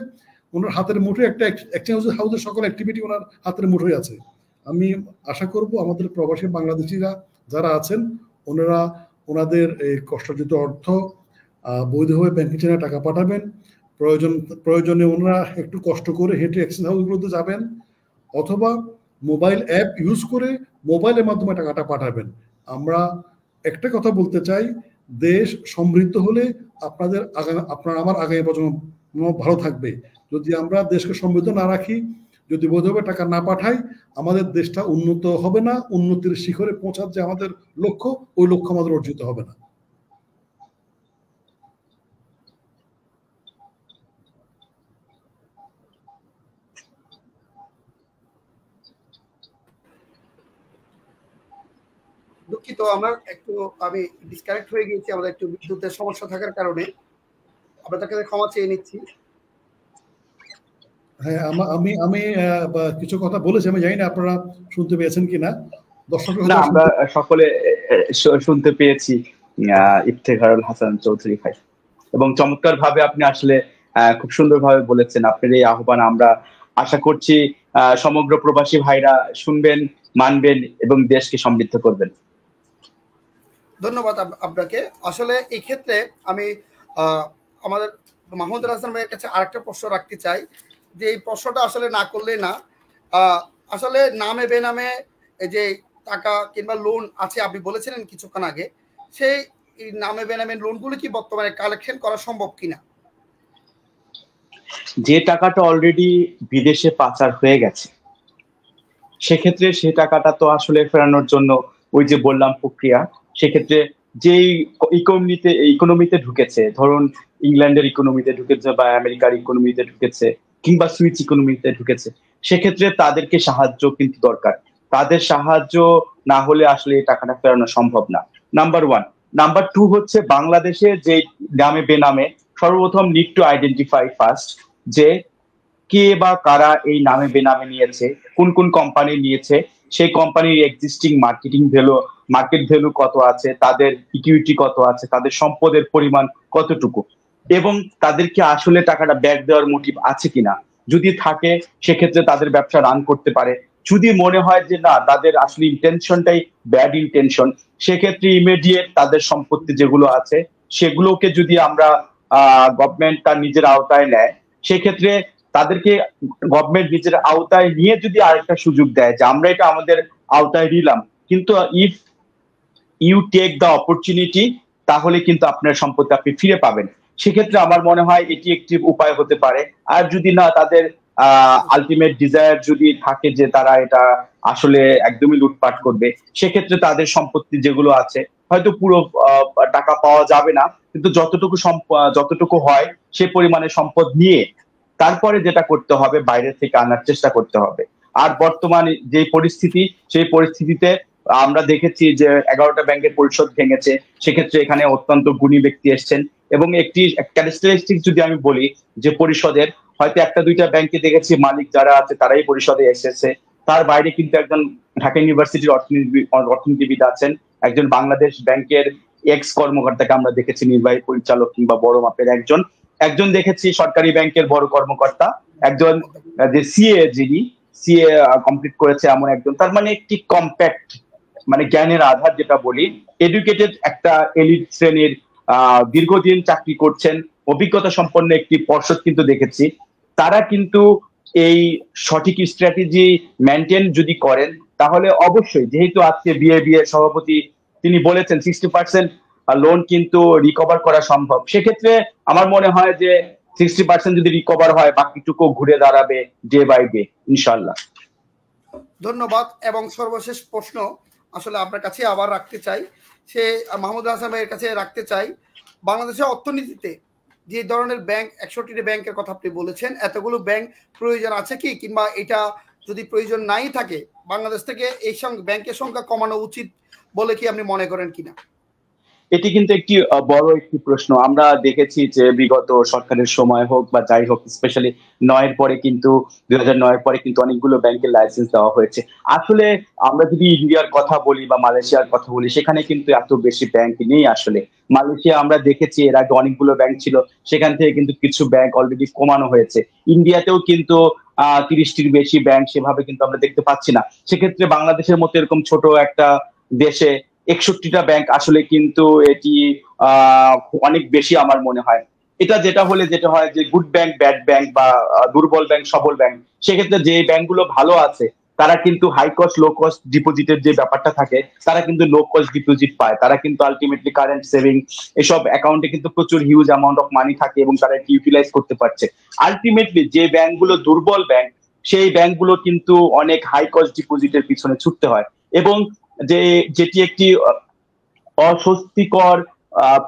C: ওনার হাতের মুঠোয় একটা এক্সচেঞ্জ হাউসের সকল অ্যাক্টিভিটি ওনার হাতের মুঠোয় আছে। আমি আশা করব আমাদের প্রবাসী বাংলাদেশিরা যারা আছেন ওনারা ওনাদের এই কষ্টার্জিত অর্থ বৈধভাবে ব্যাংকে চেনে টাকা পাঠাবেন। প্রয়োজনে ওনারা একটু কষ্ট করে হেঁটে এক্সচেঞ্জ হাউসগুলোতে যাবেন, অথবা মোবাইল অ্যাপ ইউজ করে মোবাইলের মাধ্যমে টাকাটা পাঠাবেন। আমরা একটা কথা বলতে চাই, দেশ সমৃদ্ধ হলে আপনার আমার আগামী প্রজন্ম ভালো থাকবে। যদি আমরা দেশকে সমৃদ্ধ না রাখি, যদি বৈধভাবে টাকা না পাঠাই, আমাদের দেশটা উন্নত হবে না, উন্নতির শিখরে পৌঁছার যে আমাদের লক্ষ্য, ওই লক্ষ্য আমাদের অর্জিত হবে না।
B: দুঃখিত, আমি ডিসকানেক্ট হয়ে গিয়েছি, আমাদের একটু বিদ্যুতের সমস্যা থাকার কারণে আপনাদের কাছে ক্ষমা চেয়ে নিচ্ছি।
C: হ্যাঁ, আমি কিছু কথা বলেছি, আমি জানি না আপনারা শুনতে পেয়েছেন কিনা।
D: না, আমরা সকলে শুনতে পেয়েছি ইফতেখারুল হাসান চৌধুরী ভাই, এবং চমৎকার ভাবে আপনি আসলে খুব সুন্দরভাবে বলেছেন। আপনার এই আহ্বান আমরা আশা করছি সমগ্র প্রবাসী ভাইরা শুনবেন, মানবেন এবং দেশকে সমৃদ্ধ করবেন।
B: ধন্যবাদ আপনাকে। আসলে এই ক্ষেত্রে আমি আমাদের মাহমুদুল হাসান ভাইয়ের কাছে আরেকটা প্রশ্ন রাখতে চাই, যে এই প্রশ্নটা আসলে না করলে না, আসলে নামে বেনামে যে টাকা কিংবা লোন আছে আপনি বলেছিলেন কিছুক্ষণ আগে, সেই নামে বেনামে লোনগুলো কি বর্তমানে কালেকশন করা সম্ভব কিনা?
D: যে টাকাটা অলরেডি বিদেশে পাচার হয়ে গেছে, সেক্ষেত্রে সে টাকাটা তো আসলে ফেরানোর জন্য ওই যে বললাম প্রক্রিয়া, সেক্ষেত্রে যেই ইকোনমিতে ঢুকেছে, ধরুন ইংল্যান্ডের ইকোনমিতে ঢুকেছে বা আমেরিকার ইকোনমিতে ঢুকেছে কিংবা সুইচ ইকোনমিতে ঢুকেছে, সেক্ষেত্রে তাদেরকে সাহায্য কিন্তু দরকার। তাদের সাহায্য না হলে আসলে এই টাকাটা ফেরানো সম্ভব না, নাম্বার ওয়ান। নাম্বার টু হচ্ছে বাংলাদেশে যে নামে বেনামে, সর্বপ্রথম নিড টু আইডেন্টিফাই ফার্স্ট যে কে বা কারা এই নামে বেনামে নিয়েছে, কোন কোন কোম্পানি নিয়েছে, সেই কোম্পানির এক্সিস্টিং মার্কেট ভ্যালু কত আছে, তাদের ইকুইটি কত আছে, তাদের সম্পদের পরিমাণ কতটুকু, এবং তাদেরকে আসলে টাকাটা ব্যাক দেওয়ার মোটিভ আছে কিনা। যদি থাকে সেক্ষেত্রে তাদের ব্যবসা রান করতে পারে। যদি মনে হয় যে না, তাদের আসলে ইন্টেনশনটাই ব্যাড ইন্টেনশন, সেক্ষেত্রে ইমিডিয়েট তাদের সম্পত্তি যেগুলো আছে সেগুলোকে যদি আমরা গভর্নমেন্ট তার নিজের আওতায় নেয়, সেক্ষেত্রে তাদেরকে গভর্নমেন্ট নিজের আওতায় নিয়ে যদি আরেকটা সুযোগ দেয় যে আমরা এটা আমাদের আওতায় নিলাম, কিন্তু if you take the opportunity, তাহলে কিন্তু আপনার সম্পত্তি আপনি ফিরে পাবেন। সেক্ষেত্রে আমার মনে হয় এটি একটি উপায় হতে পারে। আর যদি না, তাদের আলটিমেট ডিজায়ার যদি থাকে যে তারা এটা আসলে একদমই লুটপাট করবে, সেক্ষেত্রে তাদের সম্পত্তি যেগুলো আছে হয়তো পুরো টাকা পাওয়া যাবে না, কিন্তু যতটুকু হয় সে পরিমাণে সম্পদ নিয়ে তারপরে যেটা করতে হবে, বাইরে থেকে আনার চেষ্টা করতে হবে। আর বর্তমানে যে পরিস্থিতি, সেই পরিস্থিতিতে আমরা দেখেছি যে 11টা ব্যাংকের পরিষদ ভেঙেছে, সেক্ষেত্রে এখানে অত্যন্ত গুণী ব্যক্তি এসছেন, এবং একটি ক্যারেক্টারিস্টিক যদি আমি বলি যে পরিষদের, হয়তো একটা দুইটা ব্যাংকে দেখেছি মালিক যারা আছে তারাই পরিষদে এসেছে, তার বাইরে কিন্তু একজন ঢাকা ইউনিভার্সিটির অর্থনীতিবিদ আছেন, একজন বাংলাদেশ ব্যাংকের এক্স কর্মকর্তাকে আমরা দেখেছি নির্বাহী পরিচালক কিংবা বড় মাপের একজন দেখেছি সরকারি ব্যাংকের বড় কর্মকর্তা, একজন যে সিএ কমপ্লিট করেছে এমন একজন। তার মানে একটি কম্প্যাক্ট, মানে জ্ঞানের আধার যেটা বলি, এডুকেটেড একটা এলিট শ্রেণীর দীর্ঘদিন চাকরি করছেন, অভিজ্ঞতা সম্পন্ন একটি পর্ষদ কিন্তু দেখেছি। তারা কিন্তু এই সঠিক স্ট্র্যাটেজি মেনটেন যদি করেন, তাহলে অবশ্যই, যেহেতু আজকে বিএ সভাপতি তিনি বলেছেন 60% লোন কিন্তু রিকভার করা সম্ভব, সেক্ষেত্রে আমার মনে হয় যে 60% যদি রিকভার হয়, বাকিটুকু ঘুরে দাঁড়াবে ডে বাই ডে ইনশাল্লাহ।
B: ধন্যবাদ। এবং সর্বশেষ প্রশ্ন আসলে আপনার কাছে আবার রাখতে চাই, সে মাহমুদুল হাসান ভাইয়ের কাছে রাখতে চাই, বাংলাদেশের অর্থনীতিতে যে ধরনের ব্যাংক 100টি ব্যাংকের কথা আপনি বলেছেন, এতগুলো ব্যাংক প্রয়োজন আছে কি, কিংবা এটা যদি প্রয়োজন নাই থাকে বাংলাদেশ থেকে এই ব্যাংকের সংখ্যা কমানো উচিত বলে কি আপনি মনে করেন কিনা?
D: এটি কিন্তু একটি বড় একটি প্রশ্ন। আমরা দেখেছি যে বিগত সরকারের সময় হোক বা যাই হোক, স্পেশালি 9-এর পরে কিন্তু 2009-এর পরে কিন্তু অনেকগুলো ব্যাংকের লাইসেন্স দেওয়া হয়েছে। আসলে আমরা যদি ইন্ডিয়ার কথা বলি বা মালয়েশিয়ার কথা বলি, সেখানে কিন্তু এত বেশি ব্যাংক নেই। আসলে মালয়েশিয়া আমরা দেখেছি এর আগে অনেকগুলো ব্যাংক ছিল, সেখান থেকে কিন্তু কিছু ব্যাংক অলরেডি কমানো হয়েছে। ইন্ডিয়াতেও কিন্তু 30টির বেশি ব্যাংক সেভাবে কিন্তু আমরা দেখতে পাচ্ছি না। সেক্ষেত্রে বাংলাদেশের মতো এরকম ছোট একটা দেশে 61টা ব্যাংক আসলে কিন্তু এটি অনেক বেশি আমার মনে হয়। এটা যেটা হয় যে গুড ব্যাংক, ব্যাড ব্যাংক বা দুর্বল ব্যাংক, সবল ব্যাংক, সেক্ষেত্রে যে ব্যাংকগুলো ভালো আছে তারা কিন্তু হাই কস্ট লো কস্ট ডিপোজিটের যে ব্যাপারটা থাকে, তারা কিন্তু লো কস্ট ডিপোজিট পায়। তারা কিন্তু আলটিমেটলি কারেন্ট সেভিং এসব অ্যাকাউন্টে কিন্তু প্রচুর হিউজ অ্যামাউন্ট অফ মানি থাকে এবং তারা এটি ইউটিলাইজ করতে পারছে। আলটিমেটলি যে ব্যাংকগুলো দুর্বল ব্যাংক, সেই ব্যাংকগুলো কিন্তু অনেক হাই কস্ট ডিপোজিটের পিছনে ছুটতে হয়, এবং যেটি একটি অস্বস্তিকর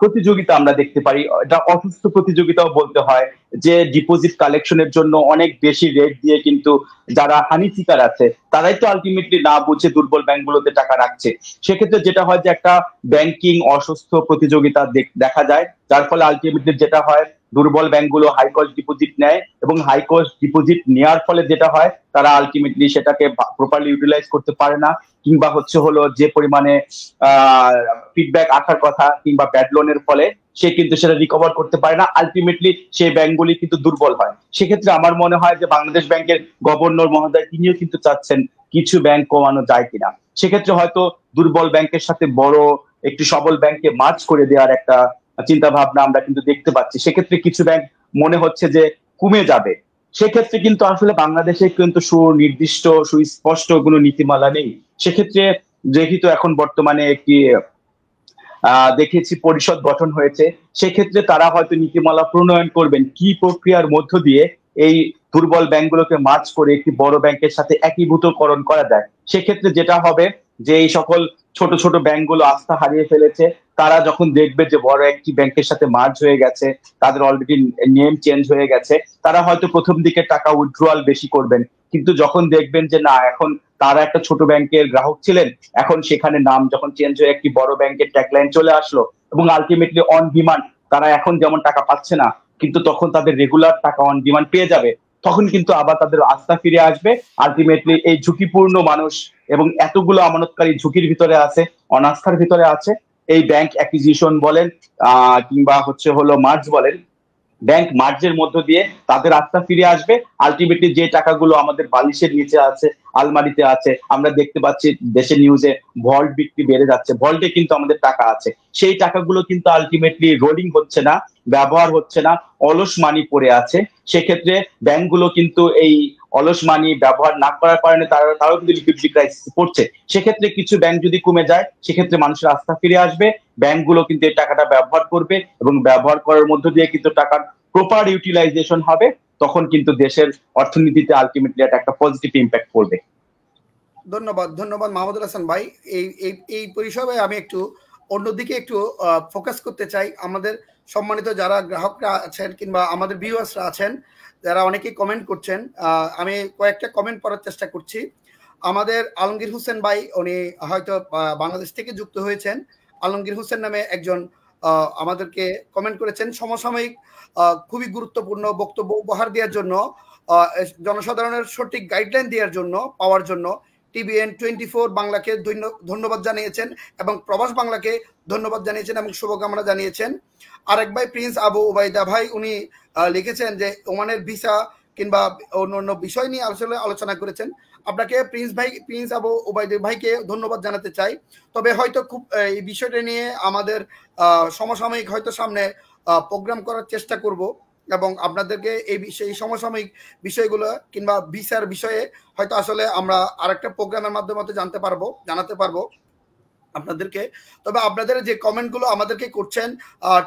D: প্রতিযোগিতা আমরা দেখতে পারি, এটা অসুস্থ প্রতিযোগিতাও বলতে হয়, যে ডিপোজিট কালেকশনের জন্য অনেক বেশি রেট দিয়ে কিন্তু যারা হানি সিকার আছে তারাই তো আলটিমেটলি না বুঝে দুর্বল ব্যাংকগুলোতে টাকা রাখছে। সেক্ষেত্রে যেটা হয় যে একটা ব্যাংকিং অসুস্থ প্রতিযোগিতা দেখা যায়, যার ফলে আলটিমেটলি যেটা হয় দুর্বল ব্যাংকগুলো হাই কস্ট ডিপোজিট নেয়, এবং হাই কস্ট ডিপোজিট নেওয়ার ফলে যেটা হয় তারা আলটিমেটলি সেটাকে প্রপারলি ইউটিলাইজ করতে পারে না, কিংবা হলো যে পরিমাণে ফিডব্যাক আসার কথা কিংবা ব্যাড লোনের ফলে সে কিন্তু সেটা রিকভার করতে পারে না, আলটিমেটলি সেই ব্যাংকগুলি কিন্তু দুর্বল হয়। সেক্ষেত্রে আমার মনে হয় যে বাংলাদেশ ব্যাংকের গভর্নর মহোদয় তিনিও কিন্তু চাচ্ছেন কিছু ব্যাংক কমানো যায় কিনা। সেক্ষেত্রে হয়তো দুর্বল ব্যাংকের সাথে বড় একটি সবল ব্যাংককে মার্জ করে দেওয়ার একটা চিন্তা ভাবনা আমরা কিন্তু দেখতে পাচ্ছি। সেক্ষেত্রে কিছু ব্যাংক মনে হচ্ছে যে কমে যাবে। সেক্ষেত্রে কিন্তু আসলে বাংলাদেশে কিন্তু সুনির্দিষ্ট সুস্পষ্ট কোনো নীতিমালা নেই। সেক্ষেত্রে যেহেতু এখন বর্তমানে একটি দেখেছি পরিষদ গঠন হয়েছে, সেক্ষেত্রে তারা হয়তো নীতিমালা প্রণয়ন করবেন কি প্রক্রিয়ার মধ্য দিয়ে এই দুর্বল ব্যাংকগুলোকে মার্জ করে একটি বড় ব্যাংকের সাথে একীভূতকরণ করা যায়। সেক্ষেত্রে যেটা হবে যে এই সকল ছোট ছোট ব্যাংকগুলো আস্থা হারিয়ে ফেলেছে, তারা যখন দেখবে যে বড় একটি ব্যাংকের সাথে মার্জ হয়ে গেছে, তাদের অলরেডি নেম চেঞ্জ হয়ে গেছে, তারা হয়তো প্রথম দিকে টাকা উইথড্রয়াল বেশি করবেন, কিন্তু যখন দেখবেন যে না এখন তারা একটা ছোট ব্যাংকের গ্রাহক ছিলেন, এখন সেখানে নাম যখন চেঞ্জ হয়ে একটি বড় ব্যাংকের ট্যাগলাইন চলে আসলো এবং আলটিমেটলি অন ডিমান্ড তারা এখন যেমন টাকা পাচ্ছে না কিন্তু তখন তাদের রেগুলার টাকা অন ডিমান্ড পেয়ে যাবে, তখন কিন্তু আবার তাদের আস্থা ফিরে আসবে। আলটিমেটলি এই ঝুঁকিপূর্ণ মানুষ এবং এতগুলো আমানতকারী ঝুঁকির ভিতরে আছে, অনাস্থার ভিতরে আছে, এই ব্যাংক অ্যাকুইজিশন বলেন কিংবা মার্জ বলেন, ব্যাংক মার্জের মধ্য দিয়ে তাদের আস্থা ফিরে আসবে। আলটিমেটলি যে টাকাগুলো আমাদের বালিশের নিচে আছে, আলমারিতে আছে, আমরা দেখতে পাচ্ছি দেশের নিউজে ভল্ট বিক্রি বেড়ে যাচ্ছে, ভল্টে কিন্তু আমাদের টাকা আছে, সেই টাকাগুলো কিন্তু আলটিমেটলি রোলিং হচ্ছে না, ব্যবহার হচ্ছে না, অলস মানি পড়ে আছে। সেক্ষেত্রে ব্যাংকগুলো কিন্তু এই অলস মানি ব্যবহার না করার কারণে তারাও কিন্তু লিকুইডিটি ক্রাইসিস পড়ছে। সেক্ষেত্রে কিছু ব্যাংক যদি কমে যায় সেক্ষেত্রে মানুষের আস্থা ফিরে আসবে, ব্যাংকগুলো কিন্তু এই টাকাটা ব্যবহার করবে এবং ব্যবহার করার মধ্য দিয়ে কিন্তু টাকার প্রপার ইউটিলাইজেশন হবে, তখন কিন্তু দেশের অর্থনীতিতে আলটিমেটলি একটা পজিটিভ ইম্প্যাক্ট পড়বে।
B: ধন্যবাদ মাহমুদুল হাসান ভাই। এই পরিসরে আমি একটু অন্যদিকে একটু ফোকাস করতে চাই। আমাদের সম্মানিত যারা গ্রাহকরা আছেন কিংবা আমাদের ভিউয়ার্সরা আছেন যারা অনেকেই কমেন্ট করছেন, আমি কয়েকটা কমেন্ট পড়ার চেষ্টা করছি। আমাদের আলমগীর হোসেন ভাই, উনি হয়তো বাংলাদেশ থেকে যুক্ত হয়েছেন। আলমগীর হোসেন নামে একজন আমাদেরকে কমেন্ট করেছেন, সমসাময়িক খুবই গুরুত্বপূর্ণ বক্তব্য উপহার দেওয়ার জন্য, জনসাধারণের সঠিক গাইডলাইন দেওয়ার জন্য পাওয়ার জন্য TVN 24 বাংলাকে ধন্যবাদ জানিয়েছেন এবং প্রবাস বাংলাকে ধন্যবাদ জানিয়েছেন এবং শুভকামনা জানিয়েছেন। আরেক ভাই প্রিন্স আবু ওবায়দা ভাই, উনি লিখেছেন যে ওমানের ভিসা কিংবা অন্য বিষয় নিয়ে আলোচনা করেছেন। আপনাকে প্রিন্স আবু ওবায়দা ভাইকে ধন্যবাদ জানাতে চাই। তবে হয়তো খুব এই বিষয়টা নিয়ে আমাদের সমসাময়িক হয়তো সামনে প্রোগ্রাম করার চেষ্টা করব এবং আপনাদেরকে এই সমসাময়িক বিষয়গুলো কিংবা ভিসার বিষয়ে হয়তো আসলে আমরা আরেকটা প্রোগ্রামের মাধ্যমে জানাতে পারবো আপনাদেরকে। তবে আপনাদের যে কমেন্টগুলো আমাদেরকে করছেন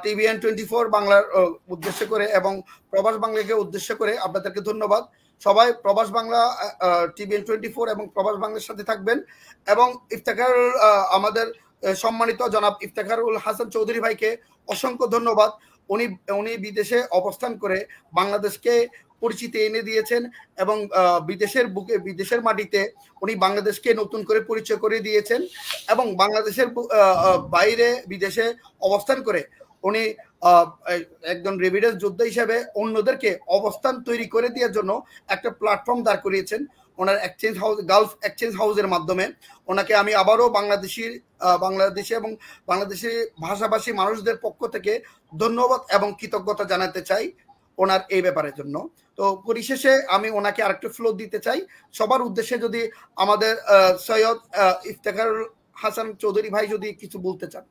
B: TVN 24 বাংলার উদ্দেশ্য করে এবং প্রবাস বাংলাকে উদ্দেশ্য করে আপনাদেরকে ধন্যবাদ। সবাই প্রবাস বাংলা TVN 24 এবং প্রবাস বাংলার সাথে থাকবেন। এবং আমাদের সম্মানিত জনাব ইফতেখারুল হাসান চৌধুরী ভাইকে অসংখ্য ধন্যবাদ। উনি বিদেশে অবস্থান করে বাংলাদেশকে পরিচিতি এনে দিয়েছেন এবং বিদেশের মাটিতে উনি বাংলাদেশকে নতুন করে পরিচয় করে দিয়েছেন এবং বাংলাদেশের বাইরে বিদেশে অবস্থান করে উনি একজন রেভিডেন্স যোদ্ধা হিসেবে অন্যদেরকে অবস্থান তৈরি করে দেওয়ার জন্য একটা প্ল্যাটফর্ম দাঁড় করিয়েছেন ওনার গালফ এক্সচেঞ্জ হাউসের মাধ্যমে। ওনাকে আমি আবারও বাংলাদেশে এবং বাংলাদেশি ভাষাভাষী মানুষদের পক্ষ থেকে ধন্যবাদ এবং কৃতজ্ঞতা জানাতে চাই ওনার এই ব্যাপারের জন্য। তো পরিশেষে আমি ওনাকে আরেকটু ফ্লোর দিতে চাই সবার উদ্দেশ্যে, যদি আমাদের সৈয়দ ইফতেখারুল হাসান চৌধুরী ভাই যদি কিছু বলতে চান।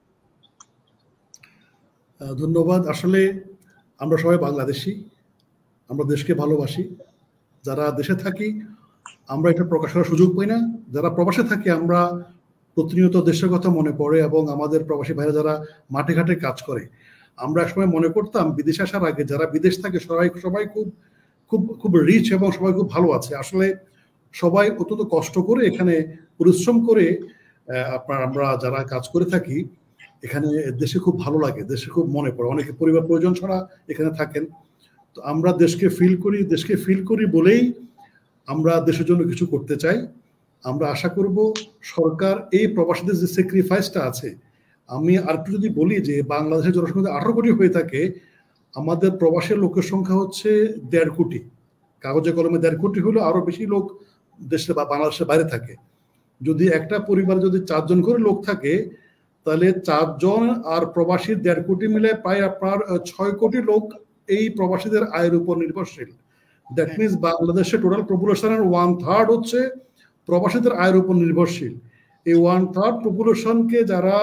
C: ধন্যবাদ। আসলে আমরা সবাই বাংলাদেশি, আমরা দেশকে ভালোবাসি। যারা দেশে থাকি আমরা এটা প্রকাশ করার সুযোগ পাই না, যারা প্রবাসে থাকি আমরা প্রতিনিয়ত দেশের কথা মনে পড়ে এবং আমাদের প্রবাসী ভাইরা যারা মাঠে ঘাটে কাজ করে, আমরা একসময় মনে করতাম বিদেশে আসার আগে যারা বিদেশ থাকে সবাই খুব খুব খুব রিচ এবং সবাই খুব ভালো আছে। আসলে সবাই অত্যন্ত কষ্ট করে এখানে পরিশ্রম করে আমরা যারা কাজ করে থাকি এখানে দেশে খুব ভালো লাগে, দেশে খুব মনে পড়ে, অনেকে পরিবার প্রয়োজন ছাড়া এখানে থাকেন। তো আমরা দেশকে ফিল করি বলেই আমরা দেশের জন্য কিছু করতে চাই। আমরা আশা করব সরকার এই প্রবাসীদের যে স্যাক্রিফাইসটা আছে, আমি আরেকটু যদি বলি যে বাংলাদেশের জনসংখ্যা 18 কোটি হয়ে থাকে, আমাদের প্রবাসের লোকের সংখ্যা হচ্ছে 1.5 কোটি, কাগজে কলমে 1.5 কোটি হলো, আরো বেশি লোক দেশে বা বাংলাদেশের বাইরে থাকে। যদি একটা পরিবারে যদি 4 জন করে লোক থাকে, তাহলে 4 জন আর প্রবাসী 1.5 কোটি মিলে প্রায় আপনার 6 কোটি লোক এই প্রবাসীদের আয়ের উপর নির্ভরশীল। দ্যাট মিনস বাংলাদেশের টোটাল পপুলেশনের 1/3 হচ্ছে প্রবাসীদের আয়ের উপর নির্ভরশীল। এই 1/3 পপুলেশনকে যারা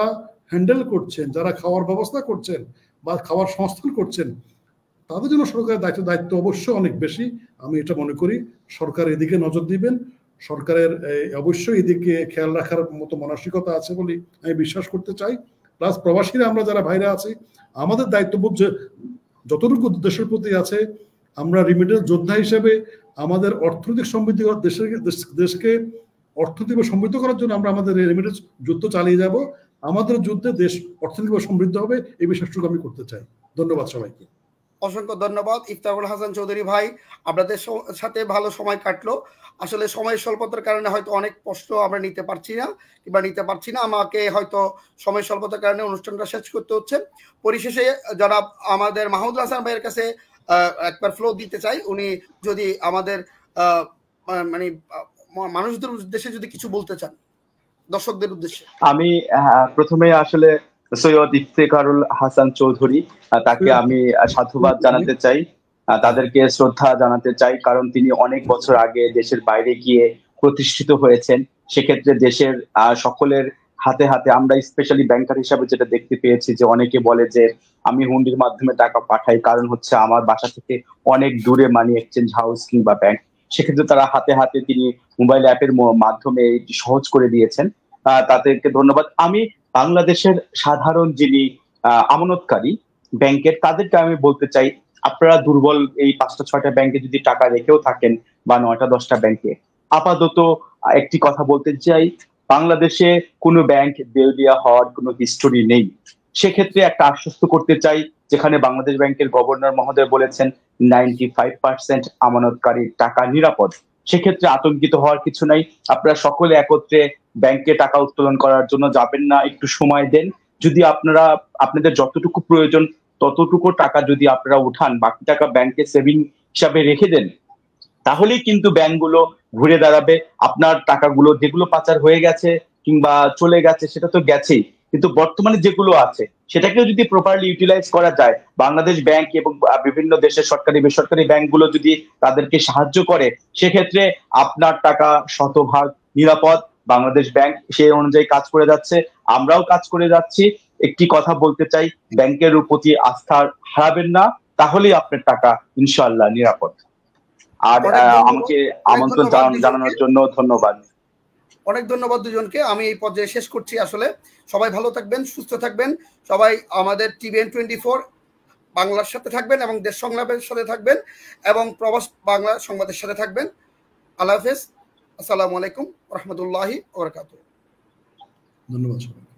C: হ্যান্ডেল করছেন, যারা খাওয়ার ব্যবস্থা করছেন বা খাওয়ার সংস্থান করছেন, তাদের জন্য সরকারের দায়িত্ব অবশ্যই অনেক বেশি। আমি এটা মনে করি সরকার এদিকে নজর দিবেন, সরকারের অবশ্যই এদিকে খেয়াল রাখার মতো মানসিকতা আছে বলে আমি বিশ্বাস করতে চাই। প্লাস প্রবাসীরা আমরা যারা ভাইরা আছি, আমাদের দায়িত্ববোধ যতটুকু দেশের প্রতি আছে, আমরা রিমিটেন্স যোদ্ধা হিসেবে আমাদের অর্থনৈতিক সমৃদ্ধি, দেশকে অর্থনৈতিক সমৃদ্ধ করার জন্য আমরা আমাদের রেমিটেন্স যুদ্ধ চালিয়ে যাব। আমাদের যুদ্ধে দেশ অর্থনৈতিকভাবে সমৃদ্ধ হবে, এই বিশ্বাসটুকু আমি করতে চাই। ধন্যবাদ সবাইকে।
B: অসংখ্য ধন্যবাদ ইফতারুল হাসান চৌধুরী ভাই, আপনাদের সাথে ভালো সময় কাটলো। আসলে সময়ের স্বল্পতার কারণে হয়তো অনেক প্রশ্ন আমরা নিতে পারছি না, আমাকে হয়তো সময় স্বল্পতার কারণে অনুষ্ঠানটা শেষ করতে হচ্ছে। পরিশেষে জনাব আমাদের মাহমুদুল হাসান ভাইয়ের কাছে একবার ফ্লো দিতে চাই, উনি যদি আমাদের মানে মানুষদের উদ্দেশ্যে যদি কিছু বলতে চান, দর্শকদের উদ্দেশ্যে।
D: আমি প্রথমে আসলে সৈয়দ ইফতেখারুল হাসান চৌধুরী, তাকে আমি সাধুবাদ জানাতে চাই, তাদেরকে শ্রদ্ধা জানাতে চাই, কারণ তিনি অনেক বছর আগে দেশের বাইরে গিয়ে প্রতিষ্ঠিত হয়েছেন। সেক্ষেত্রে দেশের সকলের হাতে হাতে আমরা স্পেশালি ব্যাংকার হিসাবে যেটা দেখতে পেয়েছি যে অনেকে বলে যে আমি হুন্ডির মাধ্যমে টাকা পাঠাই, কারণ হচ্ছে আমার বাসা থেকে অনেক দূরে মানি এক্সচেঞ্জ হাউস কিংবা ব্যাংক। সেক্ষেত্রে তারা হাতে হাতে তিনি মোবাইল অ্যাপের মাধ্যমে এটি সহজ করে দিয়েছেন, তাদেরকে ধন্যবাদ। আমি বাংলাদেশের সাধারণ যিনি আমানতকারী ব্যাংকের, তাদেরকে আমি বলতে চাই, আপনারা দুর্বল এই 5টা-6টা ব্যাংকে যদি টাকা রেখেও থাকেন বা 9টা-10টা ব্যাংকে, আপাতত একটি কথা বলতে চাই, বাংলাদেশে কোনো ব্যাংক দেউলিয়া হওয়ার কোনো হিস্টোরি নেই। সেক্ষেত্রে একটা আশ্বস্ত করতে চাই, যেখানে বাংলাদেশ ব্যাংকের গভর্নর মহোদয় বলেছেন 95% আমানতকারীর টাকা নিরাপদ। সেক্ষেত্রে আতঙ্কিত হওয়ার কিছু নাই। আপনারা সকলে একত্রে ব্যাংকে টাকা উত্তোলন করার জন্য যাবেন না, একটু সময় দেন। যদি আপনারা আপনাদের যতটুকু প্রয়োজন ততটুকু টাকা যদি আপনারা উঠান, বাকি টাকা ব্যাংকে সেভিং হিসাবে রেখে দেন, তাহলেই কিন্তু ব্যাংকগুলো ঘুরে দাঁড়াবে। আপনার টাকাগুলো যেগুলো পাচার হয়ে গেছে কিংবা চলে গেছে সেটা তো গেছেই, কিন্তু বর্তমানে যেগুলো আছে সেটাকেও যদি প্রপারলি ইউটিলাইজ করা যায়, বাংলাদেশ ব্যাংক এবং বিভিন্ন দেশের সরকারি বেসরকারি ব্যাংকগুলো যদি তাদেরকে সাহায্য করে, সেক্ষেত্রে আপনার টাকা শতভাগ নিরাপদ। বাংলাদেশ ব্যাংক সেই অনুযায়ী কাজ করে যাচ্ছে, আমরাও কাজ করে যাচ্ছি। একটি কথা বলতে চাই, ব্যাংকের প্রতি আস্থা হারাবেন না, তাহলেই আপনার টাকা ইনশাআল্লাহ নিরাপদ। আর আমাকে আমন্ত্রণ জানানোর জন্য ধন্যবাদ।
B: অনেক ধন্যবাদ দুজনকে। আমি এই পর্যায়ে শেষ করছি। আসলে সবাই ভালো থাকবেন, সুস্থ থাকবেন, সবাই আমাদের TVN 24 বাংলার সাথে থাকবেন এবং দেশ সংলাপের সাথে থাকবেন এবং প্রবাস বাংলা সংবাদের সাথে থাকবেন। আল্লাহ হাফেজ, আসসালামু আলাইকুম রহমতুল্লাহি ওয়া বারাকাতুহু।
C: ধন্যবাদ সবাই।